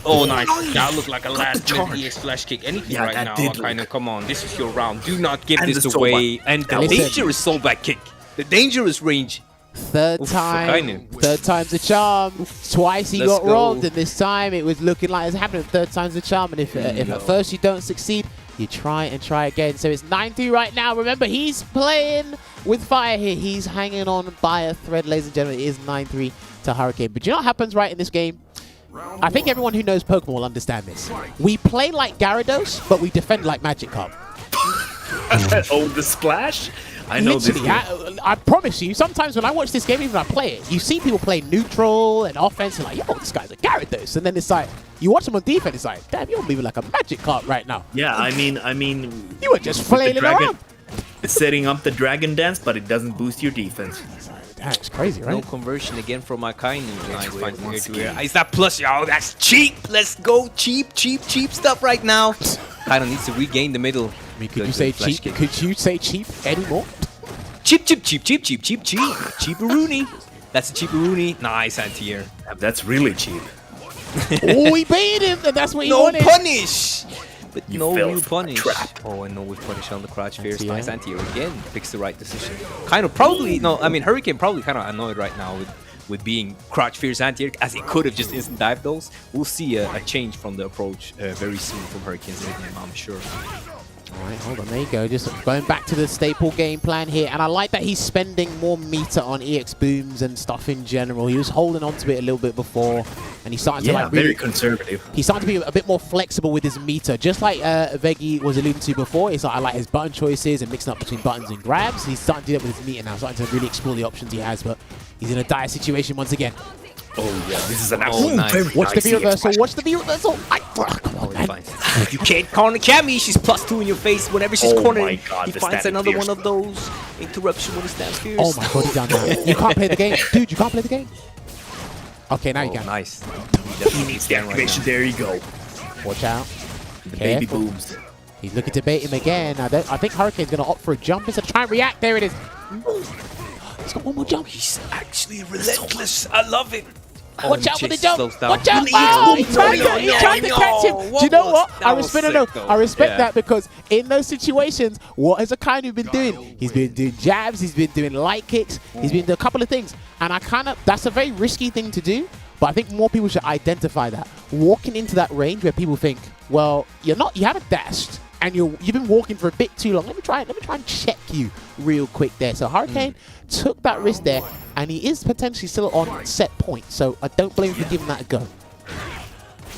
Oh, nice. That looked like a last-minute EX flash kick. Anything right now, Akainu. Come on, this is your round. Do not give this away. And the dangerous soulback kick. The dangerous range. Third time's a charm. Twice he got robbed, and this time it was looking like it's happening. Third time's a charm, and if at first you don't succeed, you try and try again. So it's 9-3 right now. Remember, he's playing with fire here. He's hanging on by a thread, ladies and gentlemen. It is 9-3 to Hurricane. But do you know what happens right in this game? I think everyone who knows Pokemon will understand this. We play like Gyarados, but we defend like Magikarp. Oh, the splash? I know Literally, this. I promise you, sometimes when I watch this game, even when I play it, you see people play neutral and offense, and like, yo, this guy's a Gyarados. And then it's like, you watch him on defense, it's like, damn, you're moving like a Magikarp right now. Yeah, I mean, you were just flailing around. It's setting up the dragon dance, but it doesn't boost your defense. Damn, it's crazy, right? No conversion again from Akainu. Nice fighting here to here. Is that plus? Yo, that's cheap. Let's go. Cheap stuff right now. Kind of needs to regain the middle. I mean, could you say cheap? Could you say cheap anymore? Cheap. Cheaperoonie. That's a cheaperoonie. Nice anti-air. That's really cheap. Oh, he baited him, and that's what he no wanted. Punish. But You no fell real for punish. trap. Oh, and no with punish on the crotch fierce. Anti-air. Nice anti-air again. Picks the right decision. Kind of probably, no, I mean, Hurricane probably kind of annoyed right now with with being crouch fierce anti-air, as he could have just instant dive those. We'll see a change from the approach very soon from Hurricane's mid-game, I'm sure. All right, hold on, there you go. Just going back to the staple game plan here. And I like that he's spending more meter on EX booms and stuff in general. He was holding on to it a little bit before. And he's starting to like really, very conservative. He's starting to be a bit more flexible with his meter. Just like Veggey was alluding to before, it's like I like his button choices and mixing up between buttons and grabs. He's starting to do that with his meter now, starting to really explore the options he has. But he's in a dire situation once again. Oh yeah, this is an absolute nice. Watch the V reversal. Watch the V reversal. Come on, man. You can't corner Cammy. She's +2 in your face whenever she's cornered. My God, He the finds static another fierce. one of those interruption when he stands fierce. Oh my God, he's down there. You can't play the game, dude. You can't play the game. Okay, now you can. Nice. He needs the activation. There you go. Watch out. The baby Careful. booms. He's looking to bait him again. I think Hurricane's going to opt for a jump instead of try and react. There it is. He's got one more jump. He's actually relentless. I love it. Watch out for the jump. Slows down. Watch out. Oh, he tried to catch him. Do you know what? I respect that because in those situations, what has Akainu been doing? He's been doing jabs. He's been doing light kicks. He's been doing a couple of things. And that's a very risky thing to do. But I think more people should identify that. Walking into that range where people think, well, you haven't dashed. And you've been walking for a bit too long. Let me try and check you real quick there. So Hurricane took that risk there, and he is potentially still on set point. So I don't blame him for giving that a go.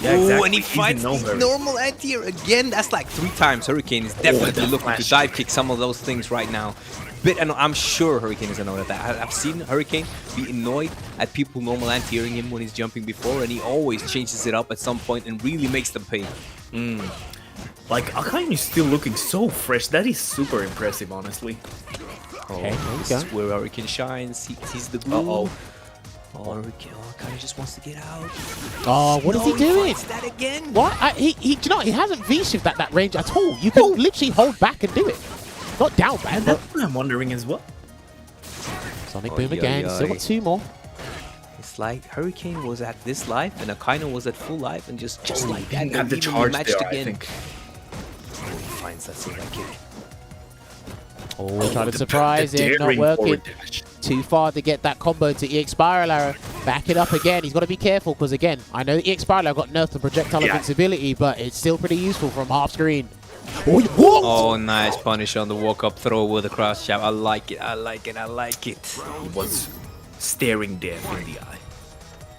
Yeah, exactly. Oh, and he finds the normal anti-air again. That's like 3 times. Hurricane is definitely looking to dive kick some of those things right now. And I'm sure Hurricane is annoyed at that. I've seen Hurricane be annoyed at people normal anti-airing him when he's jumping before, and he always changes it up at some point and really makes them pay. Like, Akainu is still looking so fresh. That is super impressive, honestly. Okay, there you This go. is where Hurricane shines. He's the glue. Hurricane kind of just wants to get out. Oh, what is he doing? Finds that again. What? Do you know, he hasn't V-shift at that range at all. You can literally hold back and do it. Not down, man. That's what I'm wondering as well. Sonic Boom again. Still got 2 more. It's like Hurricane was at this life and Akainu was at full life, and just like that, Didn't have the they charge matched there, I again. think. Oh, he finds that silver kick. Oh, trying to surprise him. Not working. Too far to get that combo to EX Spiral Arrow. Back it up again. He's got to be careful because, again, I know the EX Spiral Arrow got nerfed to projectile invincibility, but it's still pretty useful from half screen. Oh, nice punish on the walk-up throw with a cross jab. I like it. I like it. I like it. He was staring death in the eye.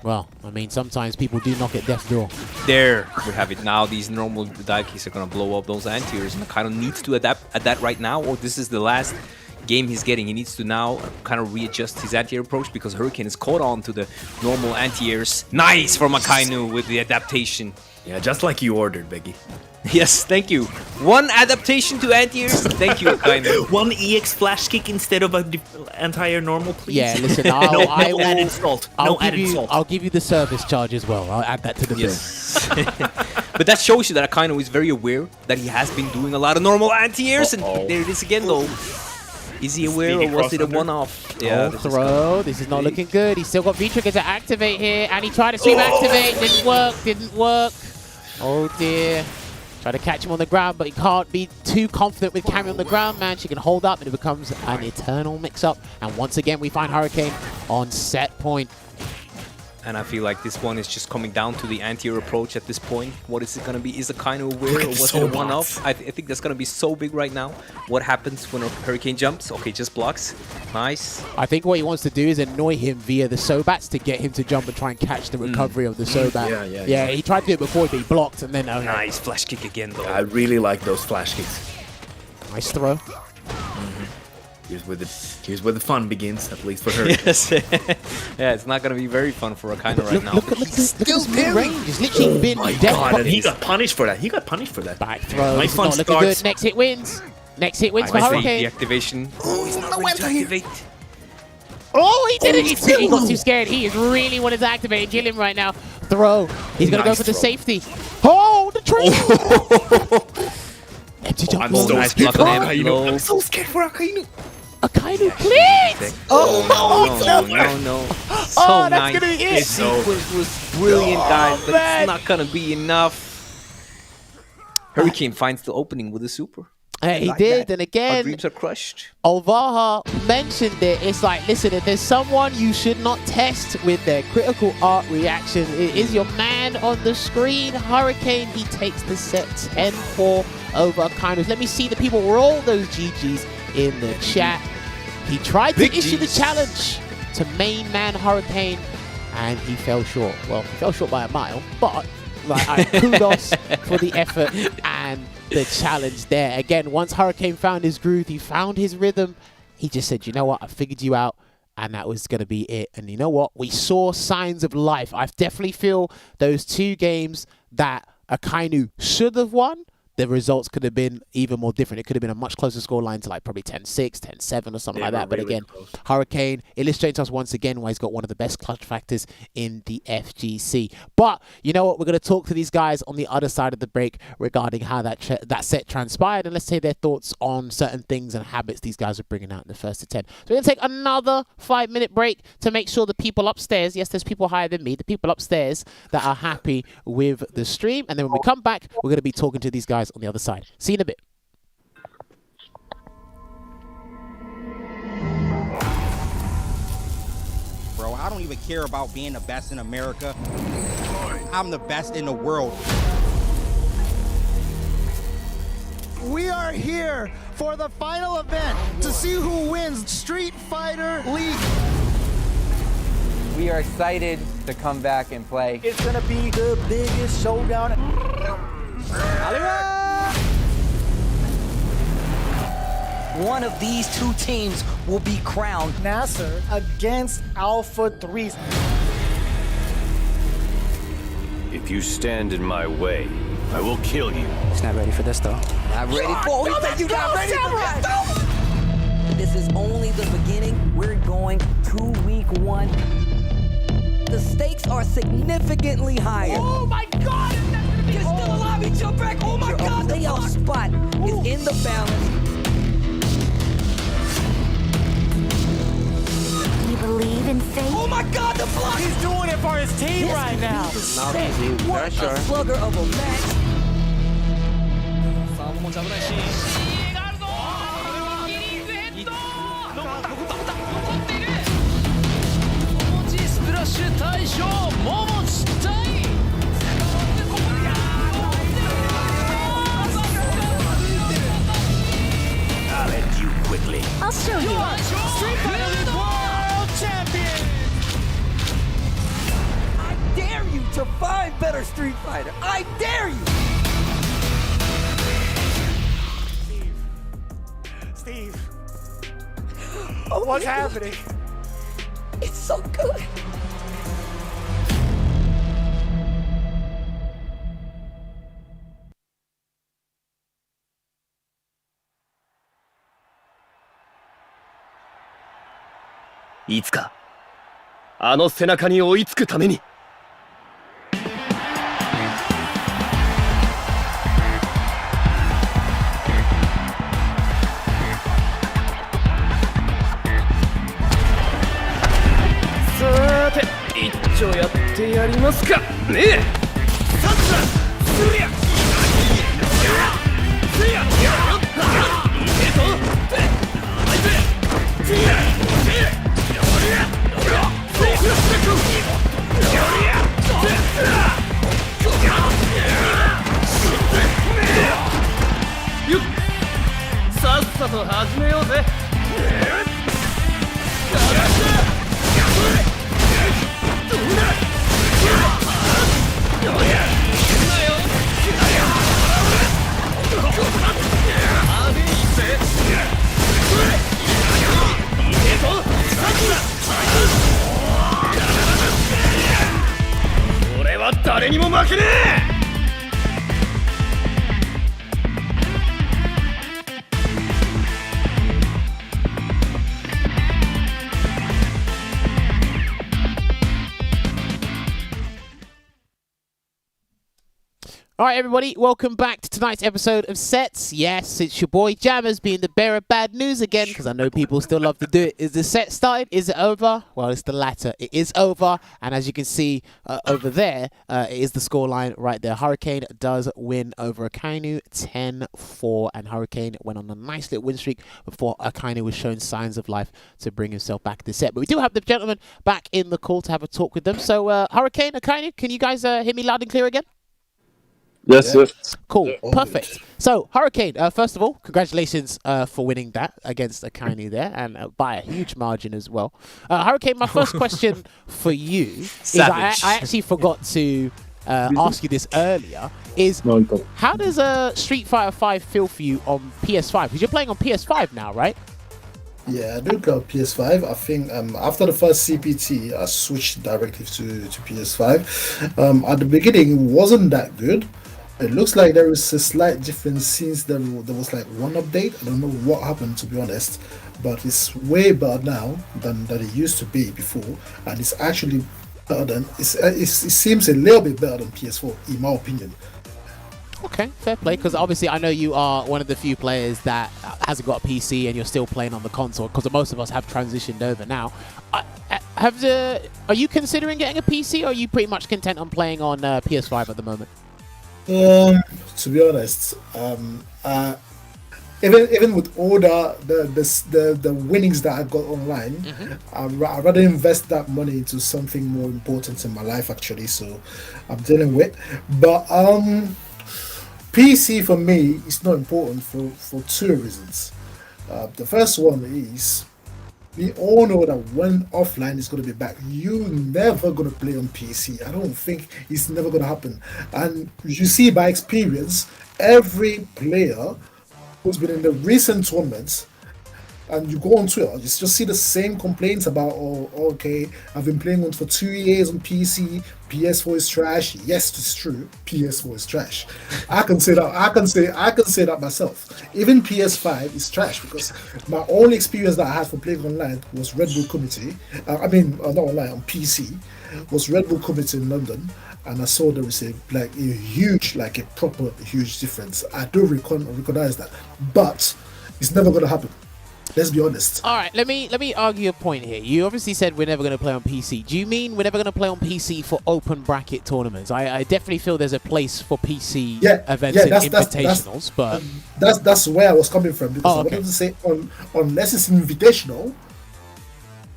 Well, I mean, sometimes people do knock at death's door. There we have it. Now these normal dive kicks are gonna blow up those anti-airs, and kind of needs to adapt at that right now, or this is the last game he's getting. He needs to now kind of readjust his anti-air approach because Hurricane is caught on to the normal anti-airs. Nice from Akainu with the adaptation. Yeah, just like you ordered, Veggey. Yes, thank you. 1 adaptation to anti-airs. Thank you, Akainu. 1 EX flash kick instead of an entire normal, please. Yeah, listen, no added salt. I'll give you the service charge as well. I'll add that to the bill. Yes. But that shows you that Akainu is very aware that he has been doing a lot of normal anti-airs, and there it is again though. Is he aware or was it a one-off? Yeah, throw. This is not looking good. He's still got V-Trigger to activate here, and he tried to sweep activate. Didn't work. Oh dear. Try to catch him on the ground, but he can't be too confident with Cammy on the ground, man. She can hold up, and it becomes an eternal mix-up. And once again, we find Hurricane on set point. And I feel like this one is just coming down to the anti-air approach at this point. What is it going to be? Is it kind of aware or was it a one-off? I think that's going to be so big right now. What happens when a Hurricane jumps? Okay, just blocks. Nice. I think what he wants to do is annoy him via the Sobats to get him to jump and try and catch the recovery of the Sobat. Yeah, he tried to do it before, but he blocked, and then... Nice flash kick again, though. I really like those flash kicks. Nice throw. Here's where the fun begins, at least for her. Yes. Yeah, it's not going to be very fun for Akainu right now. Look at this mid-range. He's literally been God, and he got punished for that. Back throw. My fun not looking good. Next hit wins. Next hit wins for Hurricane. The activation. Oh, he's not ready to activate. Oh, he did it. He got too scared. He is really wanting to activate and kill him right now. Throw. He's going to go for the safety. Oh, the tree. Empty jump. I'm so scared for Akainu. Akainu, please! No. So Oh, that's nice. gonna be it. This sequence was brilliant, guys, but it's not gonna be enough. Hurricane finds the opening with a super. He Like did, that. and Our again, dreams are crushed. Olvaha mentioned it. It's like, listen, if there's someone you should not test with their critical art reaction, it is your man on the screen, Hurricane. He takes the set 10-4 over Akainu. Let me see the people roll those GGs in the chat. He tried to issue the challenge to main man Hurricane, and he fell short. Well, he fell short by a mile, but like, kudos for the effort and the challenge there. Again, once Hurricane found his groove, he found his rhythm, he just said, you know what, I figured you out, and that was going to be it. And you know what? We saw signs of life. I definitely feel those 2 games that Akainu should have won, the results could have been even more different. It could have been a much closer scoreline to like probably 10-6, 10-7 or something like that. But really again, close. Hurricane illustrates us once again why he's got one of the best clutch factors in the FGC. But you know what? We're going to talk to these guys on the other side of the break regarding how that set transpired, and let's hear their thoughts on certain things and habits these guys are bringing out in the first to 10. So we're going to take another 5-minute break to make sure the people upstairs, yes, there's people higher than me, the people upstairs that are happy with the stream. And then when we come back, we're going to be talking to these guys on the other side. See you in a bit. Bro, I don't even care about being the best in America. I'm the best in the world. We are here for the final event to see who wins Street Fighter League. We are excited to come back and play. It's gonna be the biggest showdown. One of these 2 teams will be crowned. Nasser against Alpha 3. If you stand in my way, I will kill you. He's not ready for this, though. Not ready for it. You not ready for that. This is only the beginning. We're going to week 1. The stakes are significantly higher. Oh my God! You're still alive, eat your back. Oh my God! The playoff spot is in the balance. You believe in fate? Oh my God! The block! He's doing it for his team right now. What a slugger of a match. スプラッシュ大賞桃地対 I'll end you quickly. I'll show you. Street Fighter League World Champion. I dare you to find better Street Fighter. I dare you. Steve. Oh, What's happening? It's so good.いつかあの背中に追いつくためにさて一丁やってやりますかねえさつらすりゃすりゃいけとあいつすりゃさっさと始めようぜ俺は誰にも負けねえ All right, everybody, welcome back to tonight's episode of Sets. Yes, it's your boy Jammerz being the bearer of bad news again, because I know people still love to do it. Is the set started? Is it over? Well, it's the latter. It is over, and as you can see over there, it is the scoreline right there. Hurricane does win over Akainu 10-4, and Hurricane went on a nice little win streak before Akainu was showing signs of life to bring himself back to the set. But we do have the gentlemen back in the call to have a talk with them. So, Hurricane, Akainu, can you guys hear me loud and clear again? Yes, sir. Cool, perfect. So, Hurricane, first of all, congratulations for winning that against Akainu there, and by a huge margin as well. Hurricane, my first question for you is I actually forgot to ask you this earlier, is how does Street Fighter 5 feel for you on PS5? Because you're playing on PS5 now, right? Yeah, I do go PS5. I think after the first CPT, I switched directly to PS5. At the beginning, it wasn't that good. It looks like there is a slight difference since there was like one update. I don't know what happened, to be honest, but it's way better now than it used to be before, and it's actually better than it seems a little bit better than PS4 in my opinion. Okay, fair play, because obviously I know you are one of the few players that hasn't got a PC and you're still playing on the console, because most of us have transitioned over now. Are you considering getting a PC, or are you pretty much content on playing on PS5 at the moment? To be honest, even with all the winnings that I got online, I'd rather invest that money into something more important in my life actually. So I'm dealing with, but PC for me is not important for two reasons. The first one is we all know that when offline is going to be back, you're never going to play on PC. I don't think it's never going to happen. And you see by experience, every player who's been in the recent tournaments, and you go on Twitter, you just see the same complaints about, oh, okay, I've been playing on for 2 years on PC, PS4 is trash. Yes, it's true, PS4 is trash. I can say that. I can say that myself. Even PS5 is trash, because my only experience that I had for playing online was Red Bull Committee. Not online, on PC, was Red Bull Committee in London, and I saw there was a proper huge difference. I do recognize that, but it's never going to happen. Let's be honest. All right, let me argue a point here. You obviously said we're never going to play on PC. Do you mean we're never going to play on PC for open bracket tournaments? I definitely feel there's a place for PC events and invitationals, but that's where I was coming from, because I wanted to say unless it's invitational,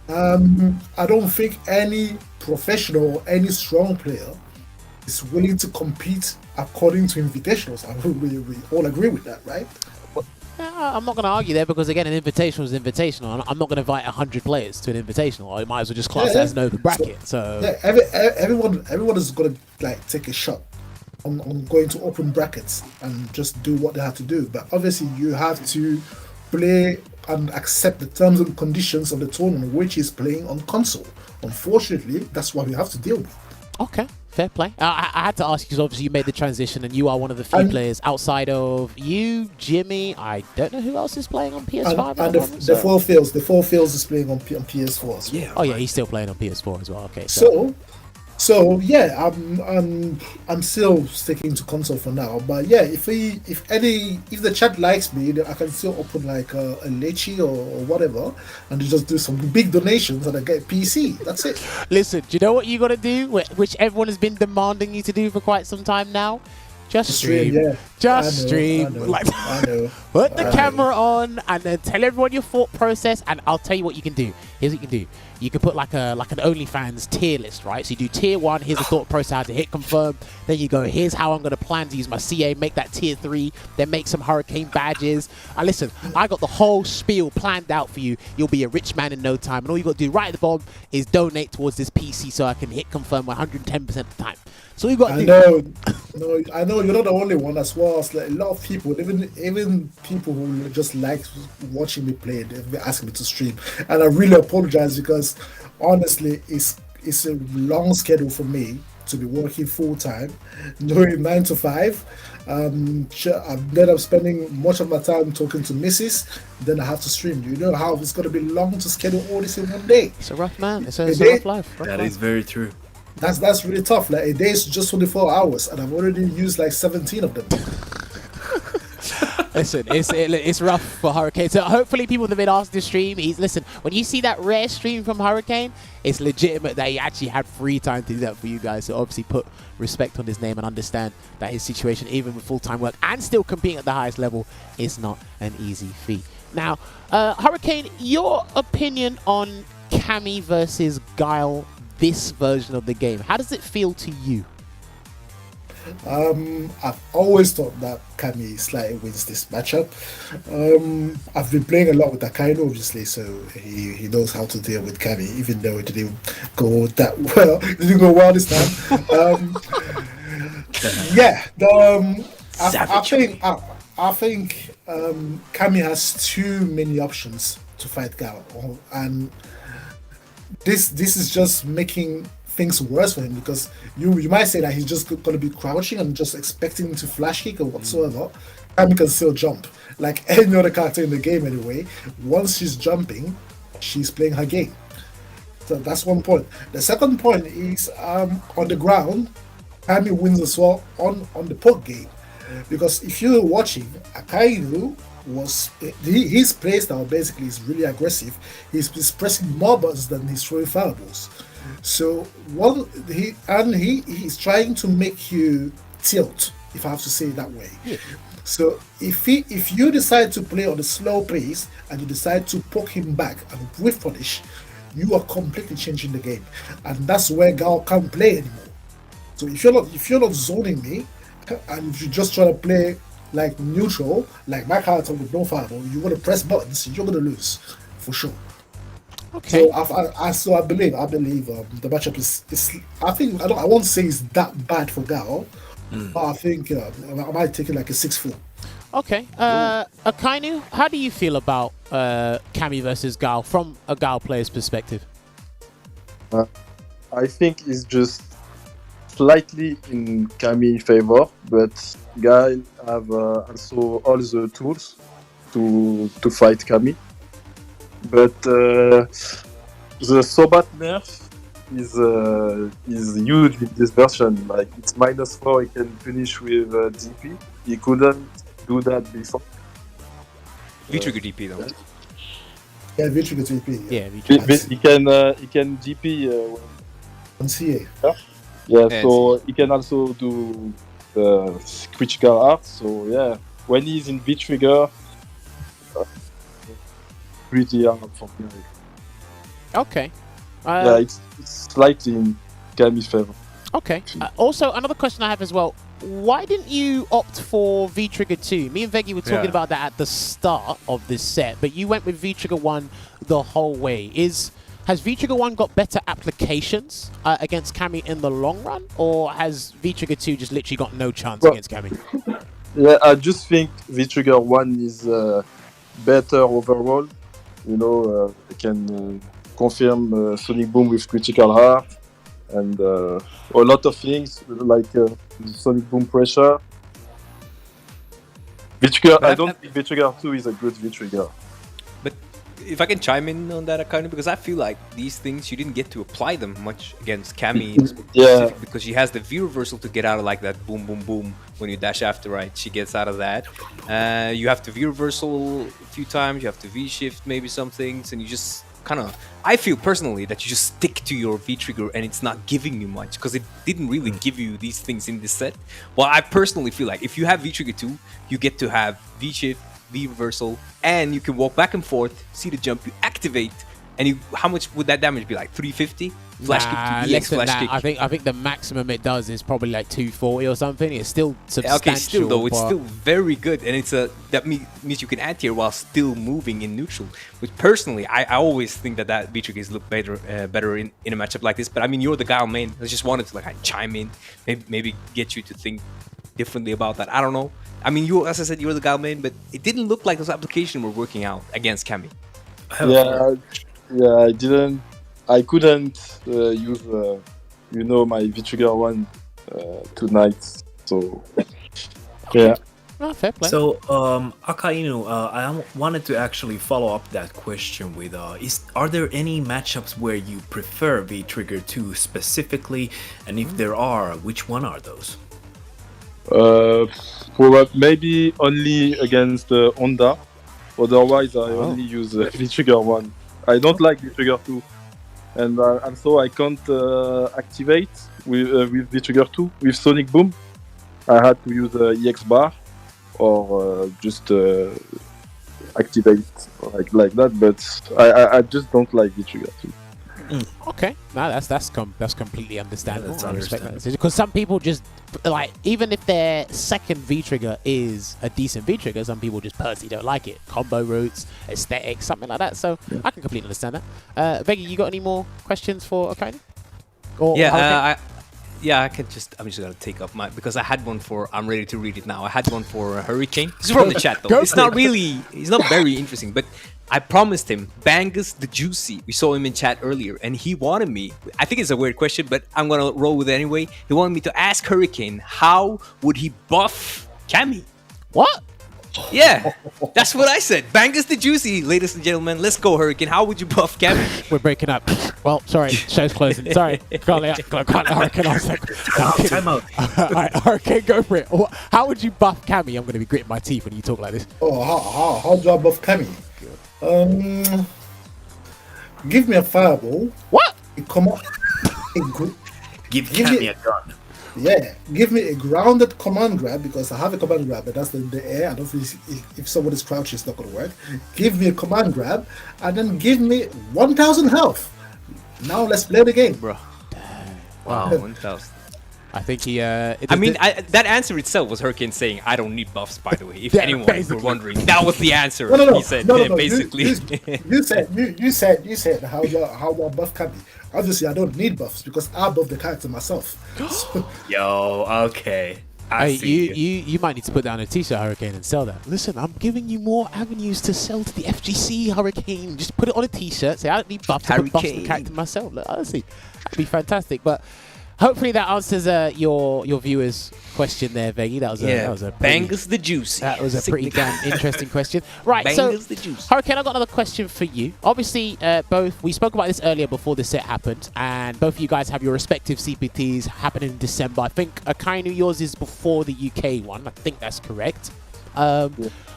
I don't think any professional or any strong player is willing to compete according to invitationals. We all agree with that, right? I'm not going to argue there, because again, an invitational is invitational. I'm not going to invite 100 players to an invitational. I might as well just class it as an open bracket. Everyone is going to take a shot on going to open brackets and just do what they have to do. But obviously, you have to play and accept the terms and conditions of the tournament, which is playing on console. Unfortunately, that's what we have to deal with. Okay, fair play. I had to ask you, because obviously you made the transition and you are one of the few players outside of you, Jimmy. I don't know who else is playing on PS5. And the Four Fields is playing on PS4 as well. Yeah. Oh yeah, he's still playing on PS4 as well. Okay. So yeah, I'm still sticking to console for now. But yeah, if the chat likes me, I can still open like a Lechi or whatever, and just do some big donations and I get a PC. That's it. Listen, do you know what you got to do, which everyone has been demanding you to do for quite some time now? Just stream. Stream. I know. Put the camera on and then tell everyone your thought process, and I'll tell you what you can do. Here's what you can do. You can put like an OnlyFans tier list, right? So you do tier 1, here's the thought process, how to hit confirm. Then you go, here's how I'm going to plan to use my CA, make that tier 3, then make some Hurricane badges. Listen, I got the whole spiel planned out for you. You'll be a rich man in no time. And all you got to do right at the bottom is donate towards this PC so I can hit confirm 110% of the time. So you got to do. I know you're not the only one as well. It's like a lot of people, even people who just like watching me play, they've been asking me to stream, and I really apologize, because honestly, it's a long schedule for me to be working full time, doing 9 to 5. I've ended up spending much of my time talking to missus, then I have to stream. You know how it's going to be long to schedule all this in one day. It's a rough man. It's a rough life. That is very true. That's really tough. Like a day is just 24 hours, and I've already used like 17 of them. Listen, it's rough for Hurricane. So hopefully people that have been asked this stream, listen, when you see that rare stream from Hurricane, it's legitimate that he actually had free time to do that for you guys. So obviously put respect on his name and understand that his situation, even with full-time work and still competing at the highest level, is not an easy feat. Now, Hurricane, your opinion on Cammy versus Guile, this version of the game, how does it feel to you? I've always thought that Cammy slightly wins this matchup. I've been playing a lot with Akainu, obviously, so he knows how to deal with Cammy, even though it didn't go that well. It didn't go well this time. I think Cammy has too many options to fight Gao, and this is just making things worse for him, because you might say that he's just going to be crouching and just expecting to flash kick or whatsoever. Cammy can still jump like any other character in the game anyway. Once she's jumping, she's playing her game. So that's one point. The second point is on the ground, Cammy wins as well on the poke game, because if you're watching, Akainu his playstyle basically is really aggressive. He's pressing more buttons than he's throwing fireballs. So he's trying to make you tilt, if I have to say it that way. Yeah. So if you decide to play on a slow pace and you decide to poke him back and whiff punish, you are completely changing the game, and that's where Gao can't play anymore. So if you're not zoning me, and if you just try to play like neutral, like my character with no fireball, you're gonna press buttons, you're gonna lose for sure. Okay. So I believe the matchup is I won't say it's that bad for Gao, but I think I might take it like a 6-4. Okay. Akainu, how do you feel about Cammy versus Gao from a Gao player's perspective? I think it's just slightly in Cammy favor, but Guile have also all the tools to fight Cammy. But the Sobat nerf is huge in this version. Like it's -4, he can finish with DP. He couldn't do that before. V-trigger DP though. Yeah, V-trigger DP. Yeah, he can DP on CA. Yeah, so he can also do critical art. So yeah, when he's in V-trigger, pretty hard for me. Okay. Yeah, it's slightly in Cammy's favor. Okay. Also, another question I have as well. Why didn't you opt for V-Trigger 2? Me and Veggey were talking about that at the start of this set, but you went with V-Trigger 1 the whole way. Has V-Trigger 1 got better applications against Cammy in the long run, or has V-Trigger 2 just literally got no chance against Cammy? Yeah, I just think V-Trigger 1 is better overall. You know, it can confirm Sonic Boom with critical heart and a lot of things like Sonic Boom pressure. V-Trigger, I don't think V-Trigger 2 is a good V-Trigger. But if I can chime in on that, Akainu, because I feel like these things, you didn't get to apply them much against Cammy, because she has the V-reversal to get out of like that boom, boom, boom when you dash after, right? She gets out of that. You have to V-reversal a few times, you have to V-shift maybe some things, and you just kind of, I feel personally that you just stick to your V-trigger and it's not giving you much, because it didn't really give you these things in this set. Well, I personally feel like if you have V-trigger 2, you get to have V-shift, V-reversal, and you can walk back and forth, see the jump, you activate, and how much would that damage be? Like 350? Flash kick to EX flash kick. I think the maximum it does is probably like 240 or something. It's still substantial. Okay, still though, it's still very good, and it's that means you can add here while still moving in neutral. Which personally, I always think that V-triggers look better in a matchup like this. But I mean, you're the Guile main. I just wanted to like chime in, maybe get you to think differently about that. I don't know. I mean, as I said, you're the Guile main, but it didn't look like those applications were working out against Cammy. Yeah, I couldn't use, my V-Trigger 1 tonight, so yeah. Oh, fair play. So, Akainu, I wanted to actually follow up that question with: are there any matchups where you prefer V Trigger 2 specifically, and if there are, which one are those? Maybe only against Honda. Otherwise, I only use V Trigger 1. I don't like V Trigger 2, and so I can't activate with V Trigger 2 with Sonic Boom. I had to use EX bar or just activate like that. But I just don't like V Trigger 2. Okay, no, that's completely understandable. I respect that decision, because some people just like, even if their second V trigger is a decent V trigger, some people just personally don't like it. Combo routes, aesthetics, something like that. So I can completely understand that. Veggey, you got any more questions for Akainu? I can just. I'm just gonna take up because I had one for. I'm ready to read it now. I had one for Hurricane. This is from the chat though. It's not very interesting, but I promised him Bangus the Juicy. We saw him in chat earlier, and he wanted me. I think it's a weird question, but I'm gonna roll with it anyway. He wanted me to ask Hurricane how would he buff Cammy. What? Yeah, that's what I said. Bangus the Juicy, ladies and gentlemen. Let's go, Hurricane. How would you buff Cammy? We're breaking up. Well, sorry, show's closing. Sorry, can't let Hurricane answer. Time out. All right, Hurricane, go for it. How would you buff Cammy? I'm going to be gritting my teeth when you talk like this. Oh, how do I buff Cammy? Give me a fireball. What? Come on. Give Cammy a gun. Yeah, give me a grounded command grab, because I have a command grab, but that's in the air. I don't think if somebody's crouching, it's not going to work. Give me a command grab, and then give me 1,000 health. Now let's play the game, bro. Wow, 1,000. I think he. That answer itself was Hurricane saying, "I don't need buffs." By the way, if anyone were wondering, that was the answer. No. He said, basically. You said how do I buff Cammy? Obviously, I don't need buffs because I buff the character myself. Yo, okay. I see you might need to put down a t-shirt, Hurricane, and sell that. Listen, I'm giving you more avenues to sell to the FGC, Hurricane. Just put it on a t-shirt. Say I don't need buffs. I put buffs the character myself. Look, honestly, that'd be fantastic. But hopefully that answers your viewers' question there, Veggey. That was a Bangus the Juicy. That was a pretty damn interesting question. Right, Bangus the Juicy. Hurricane, I've got another question for you. Obviously, we spoke about this earlier before the set happened, and both of you guys have your respective CPTs happening in December. I think Akainu, yours is before the UK one. I think that's correct.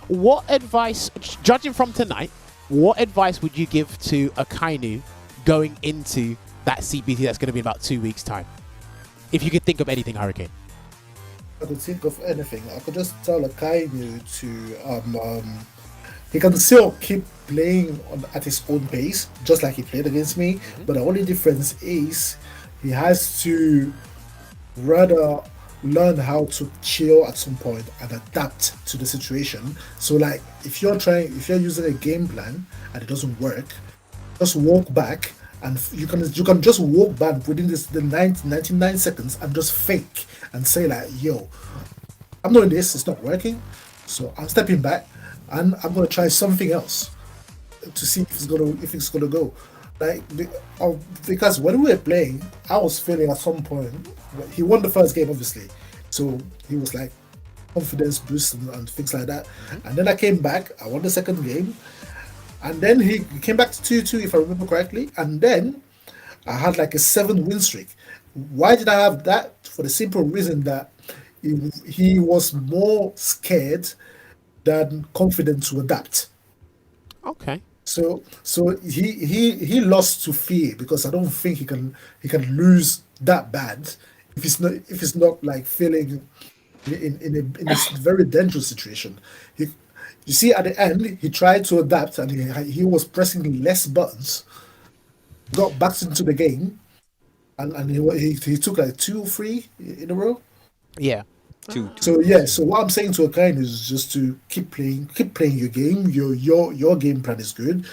What advice, judging from tonight, what advice would you give to Akainu going into that CPT that's going to be in about 2 weeks' time? If you could think of anything, Hurricane. I could think of anything. I could just tell Akainu to he can still keep playing at his own pace, just like he played against me. But the only difference is he has to rather learn how to chill at some point and adapt to the situation. So, like, if you're using a game plan and it doesn't work, just walk back. And you can just walk back within the 99 seconds and just fake and say like, yo, I'm doing this, it's not working, so I'm stepping back and I'm gonna try something else to see if it's gonna go. Like because when we were playing, I was feeling at some point he won the first game obviously, so he was like confidence boost and things like that. And then I came back, I won the second game. And then he came back to 2-2, if I remember correctly. And then I had like a 7-win streak. Why did I have that? For the simple reason that he was more scared than confident to adapt. Okay. So he lost to fear, because I don't think he can lose that bad if it's not like feeling in a very dangerous situation. You see, at the end, he tried to adapt and he was pressing less buttons, got back into the game, and he took like 2 or 3 in a row. Yeah. Two. So what I'm saying to Akainu is just to keep playing your game. Your game plan is good.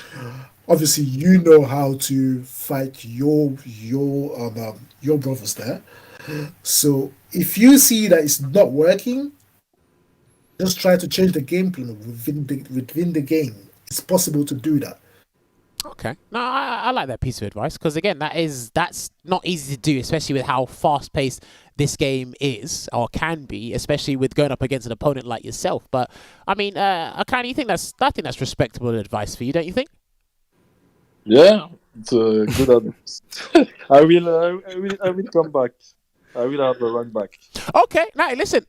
Obviously, you know how to fight your brothers there. So if you see that it's not working, just try to change the game plan within the game. It's possible to do that. Okay. No, I like that piece of advice because again, that's not easy to do, especially with how fast-paced this game is or can be, especially with going up against an opponent like yourself. But I mean, Akainu, I think that's respectable advice for you, don't you think? Yeah, it's a good advice. I will come back. I will have a run back. Okay, now listen,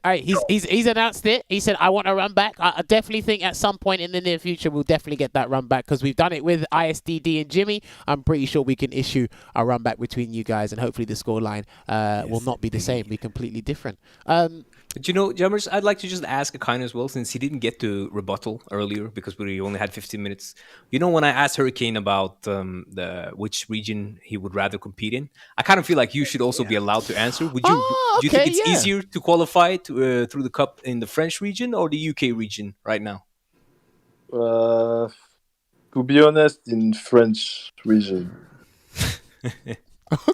he's announced it. He said, I want a run back. I definitely think at some point in the near future, we'll definitely get that run back because we've done it with ISDD and Jimmy. I'm pretty sure we can issue a run back between you guys and hopefully the scoreline will not be the same, be completely different. But you know, Jammerz, I'd like to just ask Akainu as well, since he didn't get to rebuttal earlier because we only had 15 minutes. You know, when I asked Hurricane about which region he would rather compete in, I kind of feel like you should also be allowed to answer. Would you? Do you think it's easier to qualify through the cup in the French region or the UK region right now? To be honest, in French region.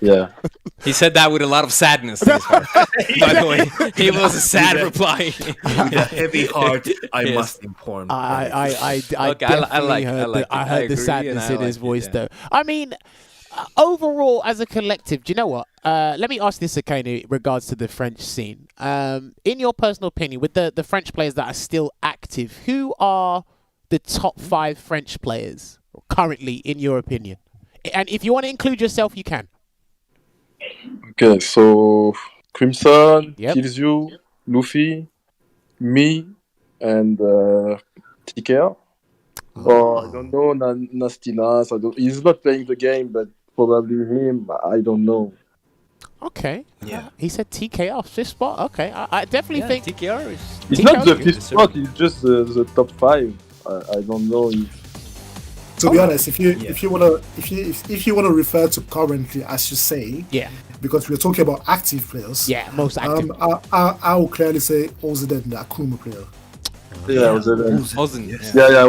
Yeah. He said that with a lot of sadness in his heart. By the way, it was a sad reply. With a heavy heart, I must inform. I heard the sadness in his voice, yeah. though. I mean, overall, as a collective, do you know what? Let me ask this, Akainu, in regards to the French scene. In your personal opinion, with the French players that are still active, who are the top 5 French players currently, in your opinion? And if you want to include yourself, you can. Okay, so Crimson, Kills You, Luffy, me, and TKR. Or I don't know, Nastinas. He's not playing the game, but probably him. I don't know. Okay. Yeah. He said TKR, 5th spot. Okay. I definitely think TKR is. It's not the 5th spot. It's just the top 5. I don't know if. To be honest, if you wanna refer to currently, I should say, because we're talking about active players. Yeah, most active. I will clearly say Ozden, the Akuma player. Yeah, Ozden. Yeah,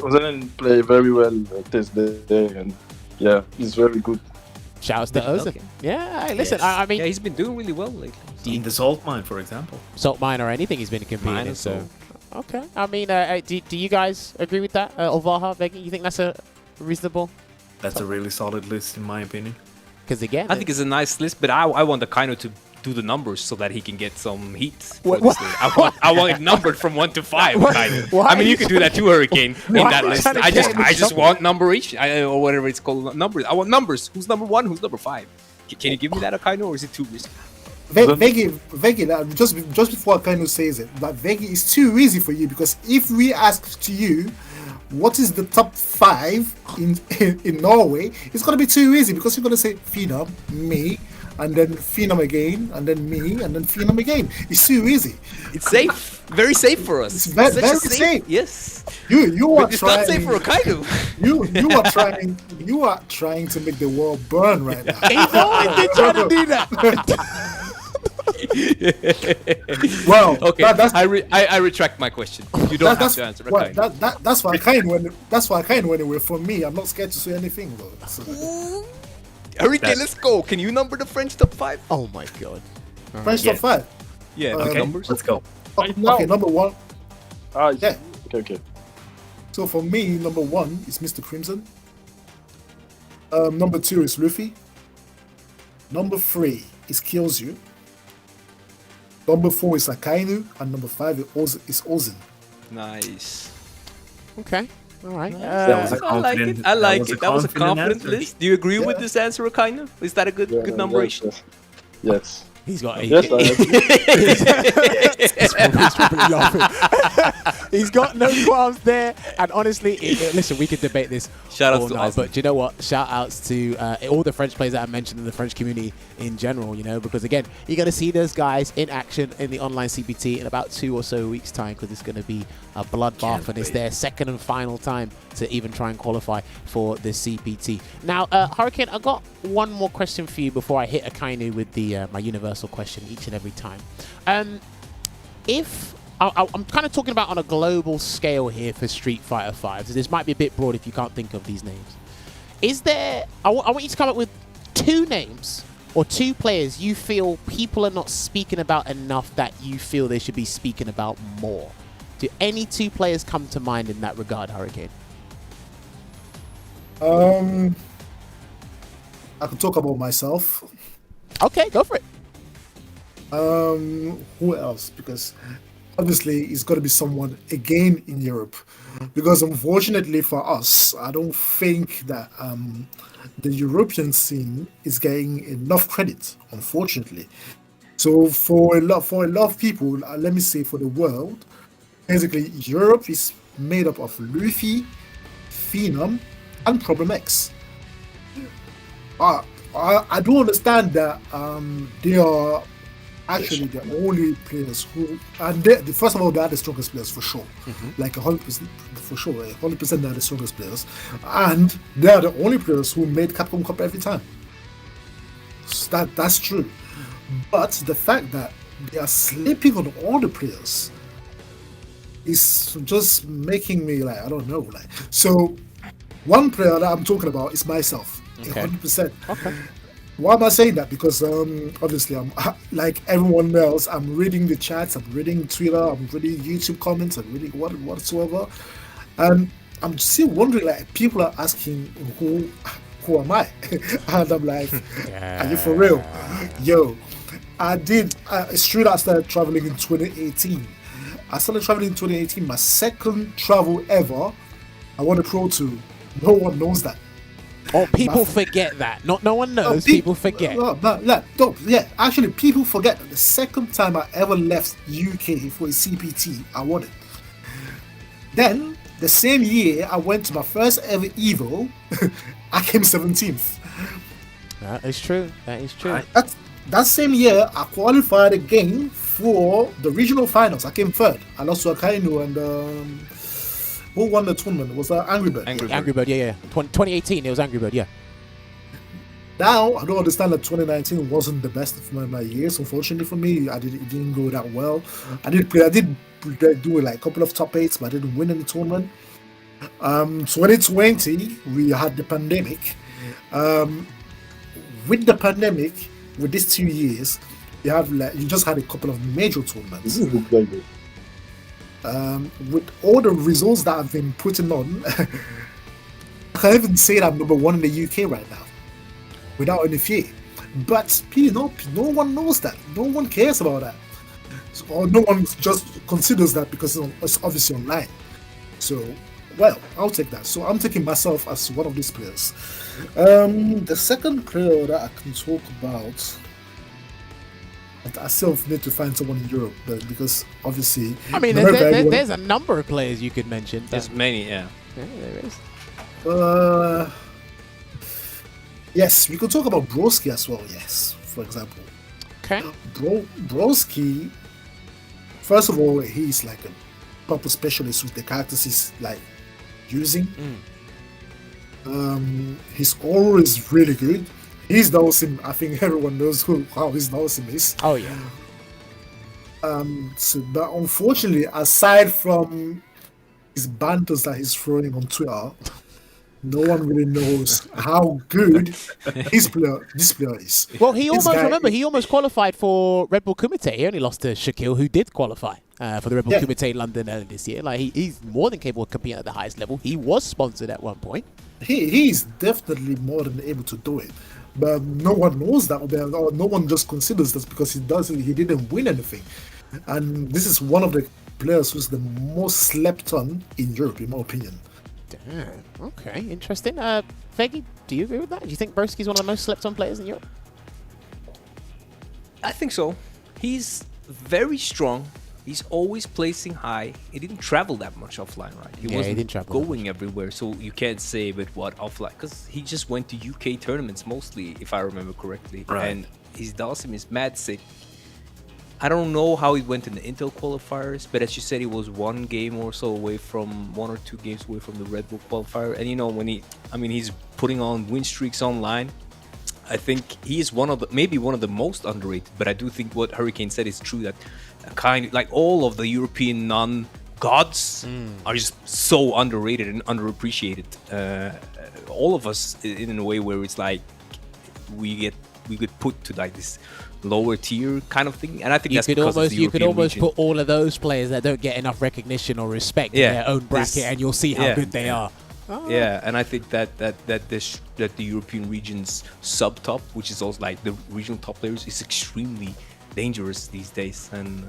Ozden play very well test day, and yeah, he's very good. Shouts to Ozden. Okay. Yeah, listen, I mean, he's been doing really well lately. In the salt mine, for example. Salt mine or anything he's been competing in. So. Okay. I mean, do you guys agree with that? Olvaha, Veggey, you think that's a reasonable? That's a really solid list, in my opinion. Because again, I think it's a nice list, but I want Akainu to do the numbers so that he can get some heat. For this list. I want it numbered from 1 to 5. I mean, you can do that too, Hurricane, in that list. I just want numberation or whatever it's called. Numbers. I want numbers. Who's number 1? Who's number 5? Can you give me that, Akainu, or is it too risky? Veggey, just before Akainu says it, but Veggey is too easy for you because if we ask to you, what is the top 5 in Norway, it's gonna be too easy because you're gonna say Phenom, me, and then Phenom again, and then me, and then Phenom again. It's too easy. It's safe, very safe for us. It's very safe. Yes. You are it's trying. It's not safe for Akainu. You are trying to make the world burn right now. He's always been trying to do that. Well, okay. I retract my question. You don't have to answer. Well, that's why Akainu anyway. For me, I'm not scared to say anything though. So. Hurricane, let's go. Can you number the French top 5? Oh my god. French top 5. Yeah. Okay. Numbers. Let's go. Okay, number 1. Yeah. Okay. So for me, number 1 is Mr. Crimson. Number 2 is Luffy. Number 3 is Kills You. Number 4 is Akainu, and number 5 is Ozin. Nice. Okay. All right. I like it. That was a confident list. Do you agree with this answer, Akainu? Is that a good numberation? Yes. He's got Yes, He's got no qualms there. And honestly, listen, we could debate this. Shout out to us. But do you know what? Shout outs to all the French players that I mentioned in the French community in general, because again, you're going to see those guys in action in the online CPT in about 2 or so weeks' time because it's going to be a bloodbath and it's their second and final time to even try and qualify for the CPT. Now, Hurricane, I got one more question for you before I hit Akainu with the my universal question each and every time. If I'm kind of talking about on a global scale here for Street Fighter 5, so this might be a bit broad if you can't think of these names. Is there, I want you to come up with 2 names or 2 players you feel people are not speaking about enough that you feel they should be speaking about more. Do any 2 players come to mind in that regard, Hurricane? I could talk about myself. Okay, go for it. Who else? Because obviously it's got to be someone again in Europe. Because unfortunately for us, I don't think that the European scene is getting enough credit. Unfortunately, so for a lot of people, let me say for the world, basically Europe is made up of Luffy, Phenom, and Problem X. I do understand that they are actually the only players who, and first of all, they are the strongest players for sure, like 100% for sure, 100% they are the strongest players, and they are the only players who made Capcom Cup every time. So that's true, but the fact that they are sleeping on all the players is just making me like, I don't know, like, so one player that I'm talking about is myself. Okay. 100%. Okay. Why am I saying that? Because obviously I'm like everyone else. I'm reading the chats. I'm reading Twitter. I'm reading YouTube comments. I'm reading whatsoever, and I'm still wondering. Like people are asking, who am I? And I'm like, are you for real? Yo, it's true that I started traveling in 2018. I started traveling in 2018. My second travel ever. I won a Pro 2. No one knows that. Oh, people forget that. Not no one knows. People forget. Actually, people forget that the second time I ever left UK for a CPT, I won it. Then, the same year, I went to my first ever Evo. I came 17th. That is true. That is true. That same year, I qualified again for the regional finals. I came third. I lost to Akainu and who won the tournament? Was that Angry Bird? Angry Bird, yeah. 2018, it was Angry Bird, yeah. Now, I don't understand that 2019 wasn't the best of my years. Unfortunately for me, it didn't go that well. I did do like a couple of top 8s, but I didn't win any tournament. 2020, we had the pandemic. With the pandemic, with these 2 years, you just had a couple of major tournaments. With all the results that I've been putting on, I can't even say that I'm number 1 in the UK right now, without any fear. But no one knows that. No one cares about that. Or no one just considers that because it's obviously online. So, well, I'll take that. So I'm taking myself as one of these players. The second player that I can talk about, I still need to find someone in Europe, but because obviously, I mean, there's a number of players you could mention. There's many, yeah. Yeah, there is. Yes, we could talk about Broski as well. Yes, for example. Okay. Broski. First of all, he's like a proper specialist with the characters he's like using. His aura is really good. His Dawson, I think everyone knows how his Dawson is. Oh yeah. But unfortunately, aside from his banters that he's throwing on Twitter, no one really knows how good this player is. Well, he almost qualified for Red Bull Kumite. He only lost to Shaquille, who did qualify for the Red Bull Kumite London earlier this year. Like he's more than capable of competing at the highest level. He was sponsored at one point. He's definitely more than able to do it. But no one knows that, or no one just considers this because he didn't win anything. And this is one of the players who's the most slept on in Europe, in my opinion. Damn. Okay, interesting. Veggey, do you agree with that? Do you think Broski's one of the most slept on players in Europe? I think so. He's very strong. He's always placing high. He didn't travel that much offline, right? He wasn't going everywhere, so you can't say with what offline, because he just went to UK tournaments mostly, if I remember correctly. Right. And his Dawson is mad sick. I don't know how he went in the Intel qualifiers, but as you said, he was 1 game or so away from 1 or 2 games away from the Red Bull qualifier. And you know, he's putting on win streaks online. I think he is maybe one of the most underrated, but I do think what Hurricane said is true, that like all of the European non-gods are just so underrated and underappreciated. All of us in a way where it's like we get put to like this lower tier kind of thing, and I think that's because of the you could European almost region. put all of those players that don't get enough recognition or respect in their own bracket, and you'll see how good they are. Oh. Yeah, and I think that the European region's sub top, which is also like the regional top players, is extremely dangerous these days, and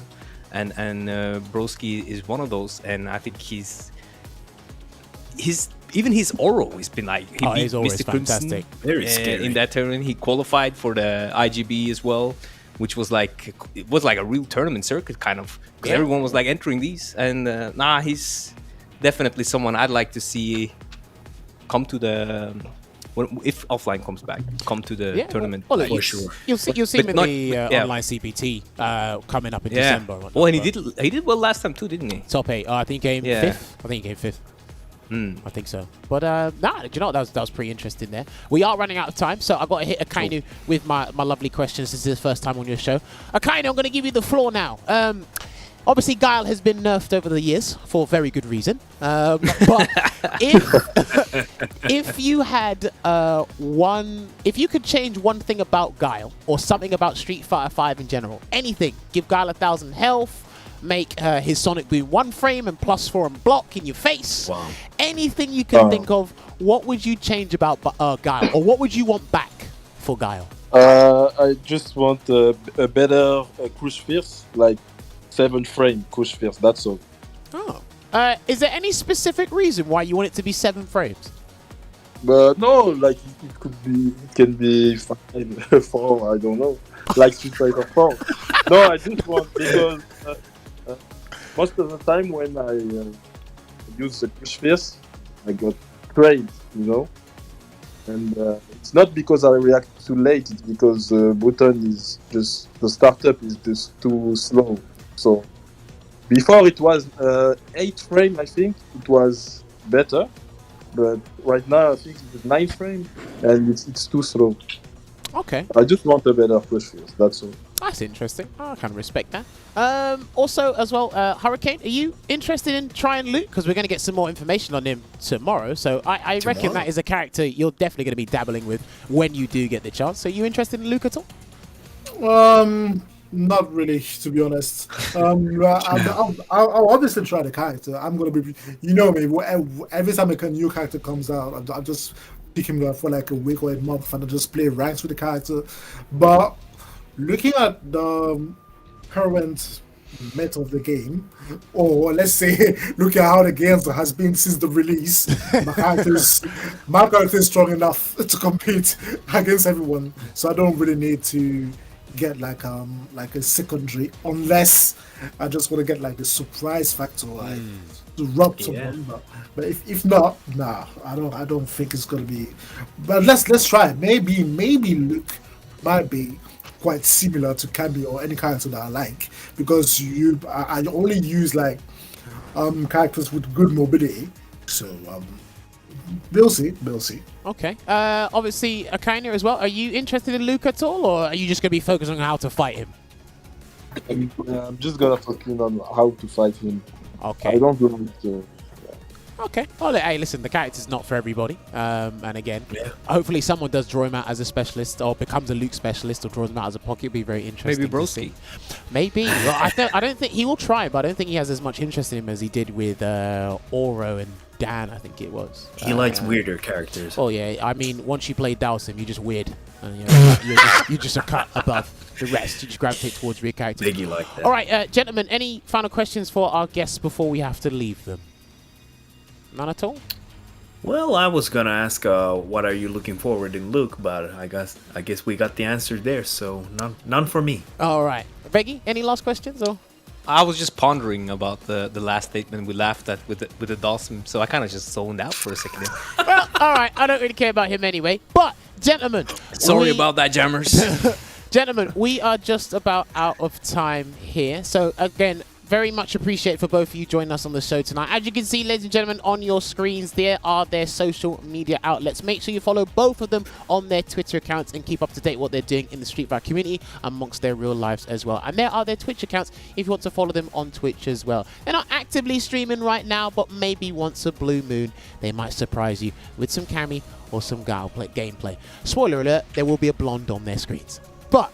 Broski is one of those, and I think even his Oro has been like he beat his Oro is Mr. Crimson fantastic. Very scary. in that tournament. He qualified for the IGB as well, which was like a real tournament circuit kind of, because everyone was like entering these, and he's definitely someone I'd like to see come to the if offline comes back, come to the tournament. Well, for sure. You'll see him in the online CPT coming up in December. Oh, and he did well last time too, didn't he? Top 8. I think he came 5th. I think he came 5th. I think so. But do you know what? That was pretty interesting there. We are running out of time, so I've got to hit Akainu with my lovely questions. This is the first time on your show. Akainu, I'm going to give you the floor now. Obviously, Guile has been nerfed over the years for very good reason. But if you had if you could change one thing about Guile or something about Street Fighter 5 in general, anything, give Guile 1,000 health, make his Sonic Boom 1 frame and +4 and block in your face. Wow. Anything you can think of, what would you change about Guile, or what would you want back for Guile? I just want a better Crush Fierce, like 7 frame Crush Fierce. That's all. Oh. Is there any specific reason why you want it to be 7 frames? But no, like it can be 5, 4. I don't know. Like Street Fighter 4. No, I just want, because most of the time when I use the Crush Fierce, I got trained, and it's not because I react too late, it's because the button is just, the startup is just too slow. So before it was 8 frame, I think it was better, but right now I think it's 9 frame and it's too slow. Okay. I just want a better Crush Fierce, that's all. That's interesting. I kind of respect that. Also, as well, Hurricane, are you interested in trying Luke? Because we're going to get some more information on him tomorrow. So I reckon that is a character you're definitely going to be dabbling with when you do get the chance. So are you interested in Luke at all? Not really, to be honest. I'll obviously try the character. I'm going to be, me, every time a new character comes out, I'll just pick him up for like a week or a month and I'll just play ranks with the character. But looking at the current meta of the game, or let's say, look at how the game has been since the release, my character is strong enough to compete against everyone, so I don't really need to get like a secondary, unless I just want to get like the surprise factor, like to rub someone. But if not, nah, I don't think it's gonna be. But let's try it. Maybe Luke might be quite similar to Cambi or any character that I like, because I only use like characters with good mobility, so we'll see. Okay. Obviously, Akainu as well. Are you interested in Luke at all, or are you just going to be focused on how to fight him? I'm just gonna focus on how to fight him. Okay. I don't want to. Okay. Well, hey, listen, the character's not for everybody. And again, hopefully someone does draw him out as a specialist, or becomes a Luke specialist, or draws him out as a pocket. It'd be very interesting. Maybe Broski. Maybe. Well, I don't think he will try, but I don't think he has as much interest in him as he did with Oro and Dan, I think it was. He likes weirder characters. Oh yeah, I mean, once you play Dowsim, you're just weird. And, you're just a cut above the rest. You just gravitate towards weird characters. Veggey like that. All right, gentlemen, any final questions for our guests before we have to leave them? None at all? Well, I was gonna ask what are you looking forward in Luke, but I guess we got the answer there, so none for me. All right. Veggey, any last questions? Or I was just pondering about the last statement we laughed at with the Dawson, so I kind of just zoned out for a second. Well, all right. I don't really care about him anyway. But, gentlemen. Sorry about that, Jammerz. Gentlemen, we are just about out of time here. So, again, very much appreciate for both of you joining us on the show tonight. As you can see, ladies and gentlemen, on your screens, there are their social media outlets. Make sure you follow both of them on their Twitter accounts and keep up to date what they're doing in the Street Fighter community amongst their real lives as well. And there are their Twitch accounts if you want to follow them on Twitch as well. They're not actively streaming right now, but maybe once a blue moon, they might surprise you with some Cammy or some gameplay. Spoiler alert, there will be a blonde on their screens. But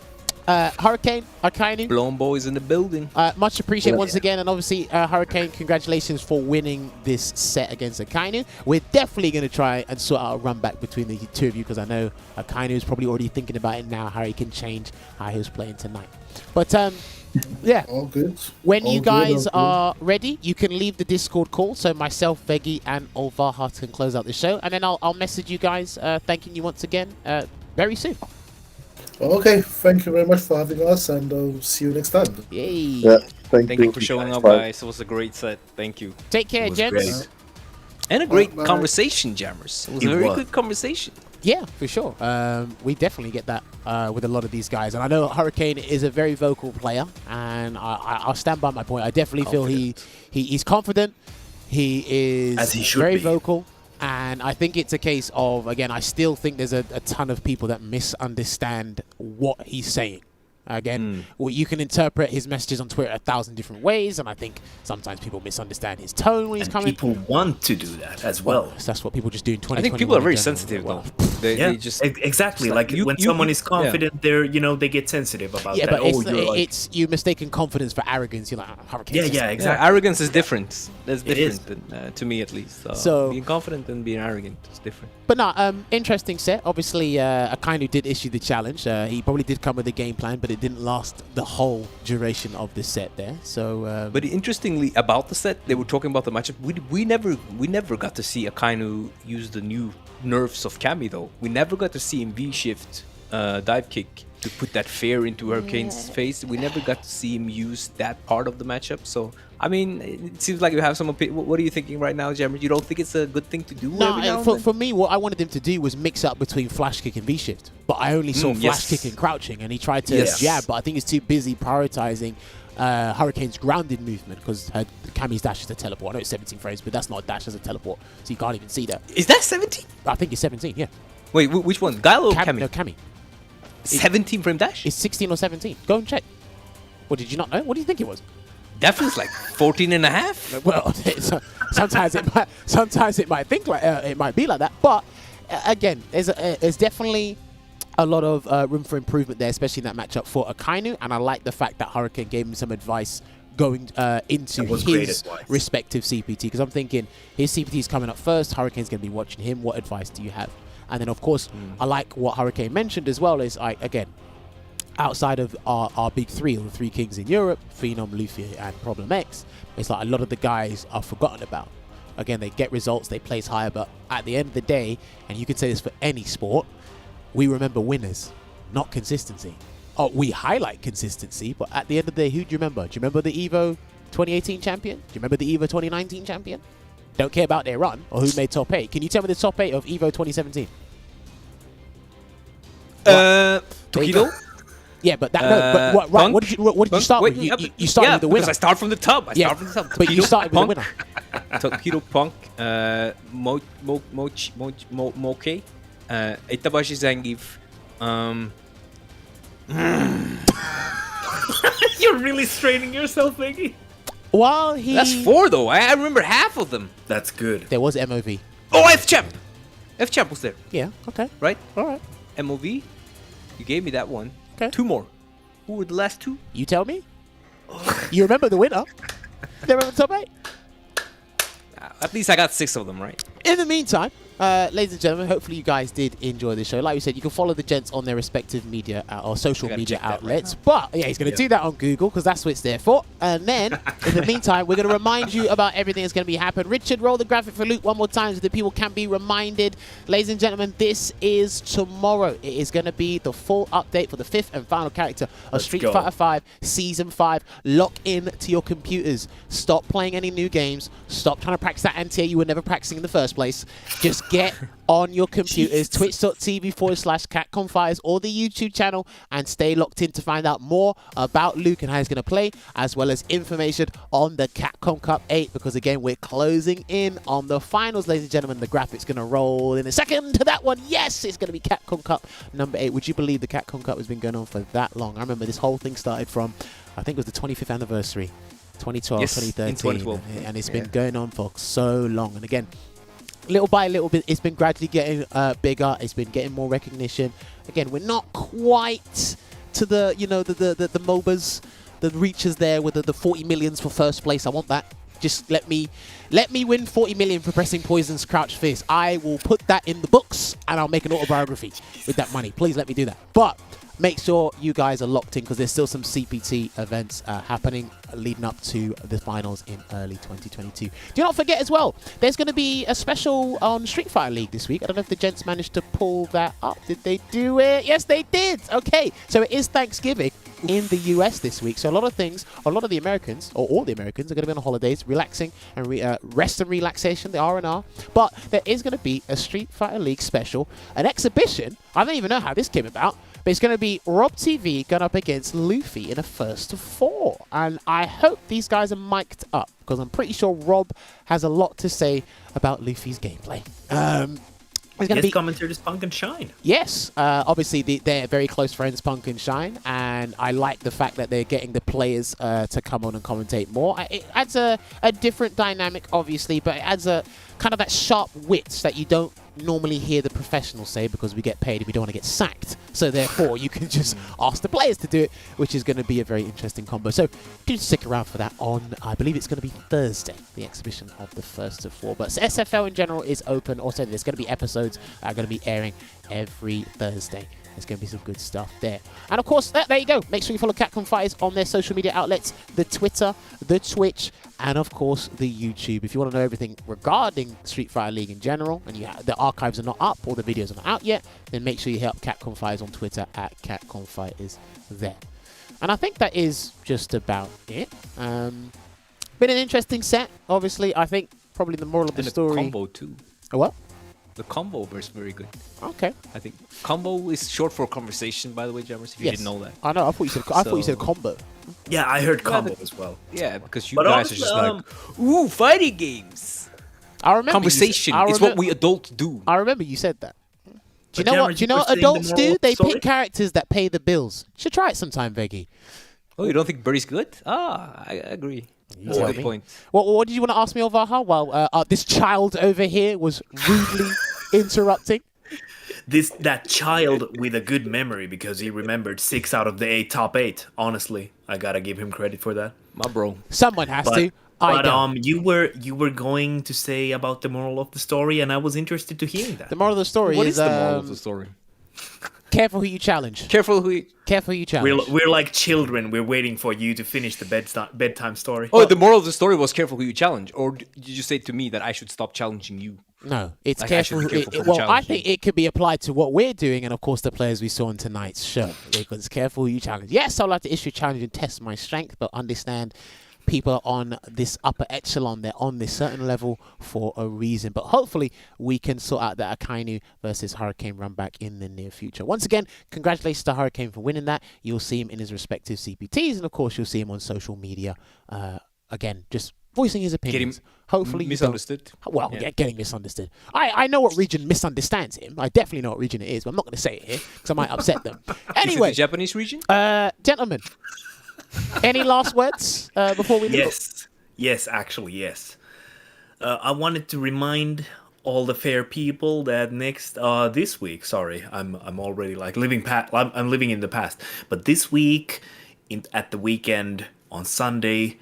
Hurricane, Akainu. Blown boys in the building. Much appreciated once again, and obviously, Hurricane, congratulations for winning this set against Akainu. We're definitely going to try and sort out a run back between the two of you, because I know Akainu is probably already thinking about it now, how he can change how he was playing tonight. But yeah, all good. When all you guys good, are ready, you can leave the Discord call, so myself, Veggey, and Olvaha can close out the show, and then I'll message you guys thanking you once again very soon. Okay, thank you very much for having us, and see you next time. Yay! Yeah, thank you for showing up, guys. It was a great set. Thank you. Take care, gents. And a great conversation, Jammerz. It was a very good conversation. Yeah, for sure. We definitely get that with a lot of these guys. And I know Hurricane is a very vocal player, and I'll stand by my point. I definitely feel he's confident. He is As he should very be. vocal. And I think it's a case of, again, I still think there's a ton of people that misunderstand what he's saying. Again, well, you can interpret his messages on Twitter 1,000 different ways, and I think sometimes people misunderstand his tone when he's coming. People want to do that as well. So that's what people just do in 2021. I think people are very sensitive, though. They just exactly like when someone is confident, they're they get sensitive about that. But it's you mistaken confidence for arrogance. You're like, Hurricane. Yeah, exactly. Arrogance is different. That's different than, to me, at least. So being confident and being arrogant is different. But no, interesting set. Obviously, Akainu did issue the challenge. He probably did come with a game plan, but it didn't last the whole duration of the set there. So, but interestingly about the set, they were talking about the matchup. We never got to see Akainu use the new nerfs of Cammy though. We never got to see him V-shift dive kick to put that fear into Hurricane's face. We never got to see him use that part of the matchup. So I mean, it seems like you have some opinion. What are you thinking right now, Jammerz? You don't think it's a good thing to do? No, for me, what I wanted him to do was mix up between flash kick and V-shift. But I only saw flash kick and crouching, and he tried to jab, but I think he's too busy prioritizing Hurricane's grounded movement, because Cammy's dash is a teleport. I know it's 17 frames, but that's not a dash, as a teleport, so you can't even see that. Is that 17? I think it's 17, yeah. Wait, which one? Guile or Cammy? No, Cammy. 17 frame dash? It's 16 or 17. Go and check. What, did you not know? What do you think it was? That feels like 14 and a half. Well, sometimes it might think like it might be like that, but again, there's definitely a lot of room for improvement there, especially in that matchup for Akainu, and I like the fact that Hurricane gave him some advice going into his respective CPT, because I'm thinking his CPT is coming up first, Hurricane's going to be watching him. What advice do you have? And then, of course, I like what Hurricane mentioned as well, is again, outside of our big three, or the three kings in Europe, Phenom, Luffy, and Problem X, it's like a lot of the guys are forgotten about. Again, they get results, they place higher, but at the end of the day, and you can say this for any sport, we remember winners, not consistency. Oh, we highlight consistency, but at the end of the day, who do you remember? Do you remember the EVO 2018 champion? Do you remember the EVO 2019 champion? Don't care about their run or who made top 8. Can you tell me the top 8 of EVO 2017? Tokido? Yeah, but that what did you start with? You started with the winner. Because I start from the top. I start from the top. But you started with the winner. Tokido, Punk, Moke, Itabashi Zangief. You're really straining yourself, Veggey. Well, That's 4 though. I remember half of them. That's good. There was MOV. Oh, F-Champ! F-Champ was there. Yeah, okay. Right? Alright. MOV. You gave me that one. Okay. 2 more. Who were the last 2? You tell me. You remember the winner. You remember the top 8? At least I got 6 of them, right? In the meantime, ladies and gentlemen, hopefully you guys did enjoy the show. Like we said, you can follow the gents on their respective media or social media outlets. But yeah, he's going to do that on Google, because that's what it's there for. And then, in the meantime, we're going to remind you about everything that's going to be happening. Richard, roll the graphic for Luke one more time so that people can be reminded. Ladies and gentlemen, this is tomorrow. It is going to be the full update for the 5th and final character of Street Fighter 5 Season 5. Lock in to your computers. Stop playing any new games. Stop trying to practice that anti-air you were never practicing in the first place. Just get on your computers, twitch.tv/Capcom Fires or the YouTube channel, and stay locked in to find out more about Luke and how he's going to play, as well as information on the Capcom Cup 8, because again, we're closing in on the finals, ladies and gentlemen. The graphic's going to roll in a second to that one. Yes, it's going to be Capcom Cup number 8. Would you believe the Capcom Cup has been going on for that long? I remember this whole thing started from, I think it was the 25th anniversary, 2012, yes, 2013, in 2012. and it's been going on for so long. And again, little by little bit, it's been gradually getting bigger. It's been getting more recognition. Again, we're not quite to the the MOBAs, the reaches there with the 40 millions for first place. I want that. Just let me win 40 million for pressing Poison's Crouch Fist. I will put that in the books and I'll make an autobiography with that money. Please let me do that. But make sure you guys are locked in because there's still some CPT events happening leading up to the finals in early 2022. Do not forget as well, there's going to be a special on Street Fighter League this week. I don't know if the gents managed to pull that up. Did they do it? Yes, they did. Okay, so it is Thanksgiving in the US this week. So a lot of the Americans, or all the Americans, are going to be on holidays, relaxing and rest and relaxation, the R&R. But there is going to be a Street Fighter League special, an exhibition. I don't even know how this came about. But it's going to be Rob TV going up against Luffy in a first to 4. And I hope these guys are mic'd up because I'm pretty sure Rob has a lot to say about Luffy's gameplay. His commentator is Punk and Shine. Yes, obviously they're very close friends, Punk and Shine, and I like the fact that they're getting the players to come on and commentate more. It adds a different dynamic, obviously, but it adds a kind of that sharp wit that you don't normally hear the professionals say because we get paid and we don't want to get sacked. So therefore, you can just ask the players to do it, which is going to be a very interesting combo. So do stick around for that on, I believe it's going to be Thursday, the exhibition of the first to 4. But SFL in general is open. Also, there's going to be episodes that are going to be airing every Thursday. There's going to be some good stuff there. And of course, there you go. Make sure you follow Capcom Fighters on their social media outlets, the Twitter, the Twitch, and of course, the YouTube. If you want to know everything regarding Street Fighter League in general, and the archives are not up or the videos are not out yet, then make sure you hit up Capcom Fighters on Twitter at Capcom Fighters there. And I think that is just about it. Been an interesting set, obviously. I think probably the moral of the story... And a combo, too. A what? The combo was very good. Okay. I think combo is short for conversation, by the way, Jammerz, if you didn't know that. I know. I thought you said combo. Yeah, I heard combo as well. Yeah, because you guys are just like, ooh, fighting games. I remember conversation. It's what we adults do. I remember you said that. Do you know what? Do you know what adults do? They pick characters that pay the bills. You should try it sometime, Veggey. Oh, you don't think Birdie's good? I agree. That's a good point. What did you want to ask me, Olvaha, while this child over here was rudely interrupting? That child with a good memory because he remembered 6 out of the top 8. Honestly, I gotta give him credit for that. My bro. Someone has to. You were going to say about the moral of the story, and I was interested to hear that. The moral of the story What is the moral of the story? Careful who you challenge. Careful who you challenge. We're like children. We're waiting for you to finish the bedtime story. Oh, the moral of the story was careful who you challenge, or did you say to me that I should stop challenging you? No, it's like careful. I think it could be applied to what we're doing, and of course the players we saw in tonight's show. Because careful who you challenge. Yes, I'd like to issue a challenge and test my strength, but understand people are on this upper echelon. They're on this certain level for a reason. But hopefully we can sort out the Akainu versus Hurricane run back in the near future. Once again, congratulations to Hurricane for winning that. You'll see him in his respective CPTs, and of course you'll see him on social media. Again, just voicing his opinions. Hopefully misunderstood. Getting misunderstood. I know what region misunderstands him. I definitely know what region it is, but I'm not going to say it here because I might upset them. Anyway, is it the Japanese region? Gentlemen, any last words before we leave? Yes, actually, yes. I wanted to remind all the fair people that this week. Sorry, I'm already like I'm living in the past. But this week, at the weekend on Sunday,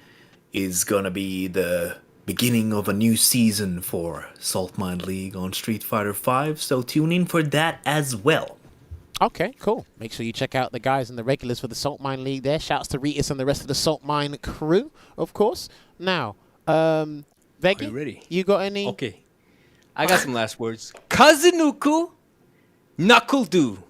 is gonna be the beginning of a new season for Salt Mine League on Street Fighter V. So tune in for that as well. Okay, cool. Make sure you check out the guys and the regulars for the Salt Mine League there. Shouts to Ritus and the rest of the Salt Mine crew, of course. Now, Veggey, are you ready? You got any? Okay. I got some last words. Kazunuku Knuckle Do.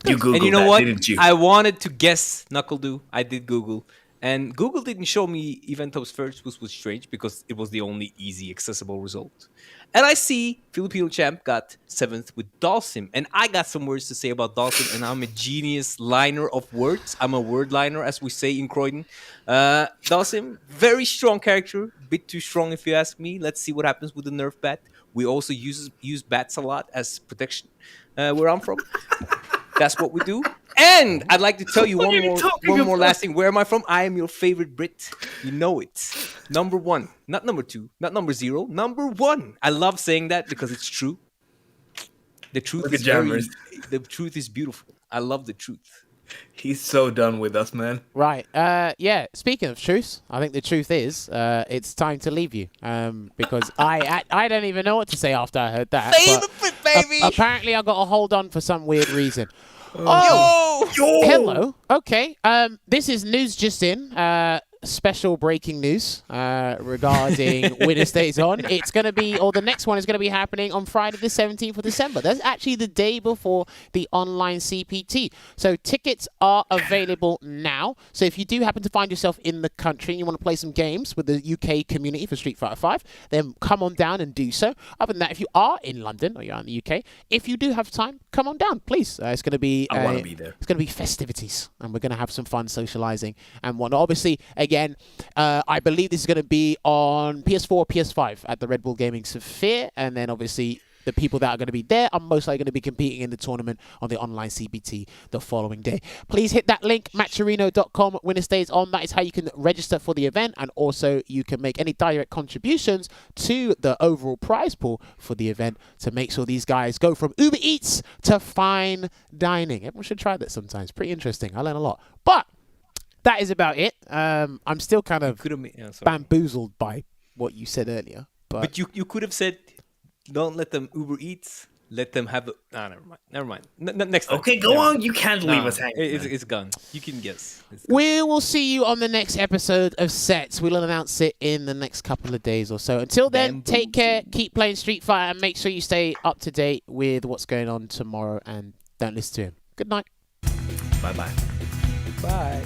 You Googled and you know that, what? Didn't you? I wanted to guess Knuckle Do. I did Google. And Google didn't show me Evento's first, which was strange because it was the only easy, accessible result. And I see Filipino Champ got 7th with Dalsim. And I got some words to say about Dalsim, and I'm a genius liner of words. I'm a word liner, as we say in Croydon. Dalsim, very strong character. Bit too strong if you ask me. Let's see what happens with the Nerf bat. We also use bats a lot as protection where I'm from. That's what we do. And I'd like to tell you one more last thing. Where am I from? I am your favorite Brit. You know it. Number 1. Not number 2. Not number 0. Number 1. I love saying that because it's true. The truth is the truth is beautiful. I love the truth. He's so done with us, man. Right. Yeah. Speaking of truth, I think the truth is, it's time to leave you. Because I don't even know what to say after I heard that. Baby. Apparently, I got to hold on for some weird reason. Yo! Hello. Okay. This is news just in. Special breaking news regarding Winner Stays On. It's going to be, or the next one is going to be happening on Friday the 17th of December. That's actually the day before the online CPT. So tickets are available now. So if you do happen to find yourself in the country and you want to play some games with the UK community for Street Fighter 5, then come on down and do so. Other than that, if you are in London or you're in the UK, if you do have time, come on down, please. It's going to be I want to be there. It's going to be festivities, and we're going to have some fun socializing and whatnot. Obviously, again, I believe this is going to be on PS4 or PS5 at the Red Bull Gaming Sphere, and then obviously the people that are going to be there are most likely going to be competing in the tournament on the online CBT the following day. Please hit that link, matcherino.com, Winner Stays On. That is how you can register for the event, and also you can make any direct contributions to the overall prize pool for the event to make sure these guys go from Uber Eats to fine dining. Everyone should try that sometimes. Pretty interesting. I learn a lot. But that is about it. I'm still kind of bamboozled by what you said earlier. But you could have said, don't let them Uber Eats. Let them have. Never mind. Next time. Okay, go on. You can't leave us hanging. It's gone. You can guess. We will see you on the next episode of Sets. We'll announce it in the next couple of days or so. Until then, take care. Keep playing Street Fighter, and make sure you stay up to date with what's going on tomorrow. And don't listen to him. Good night. Bye-bye. Bye.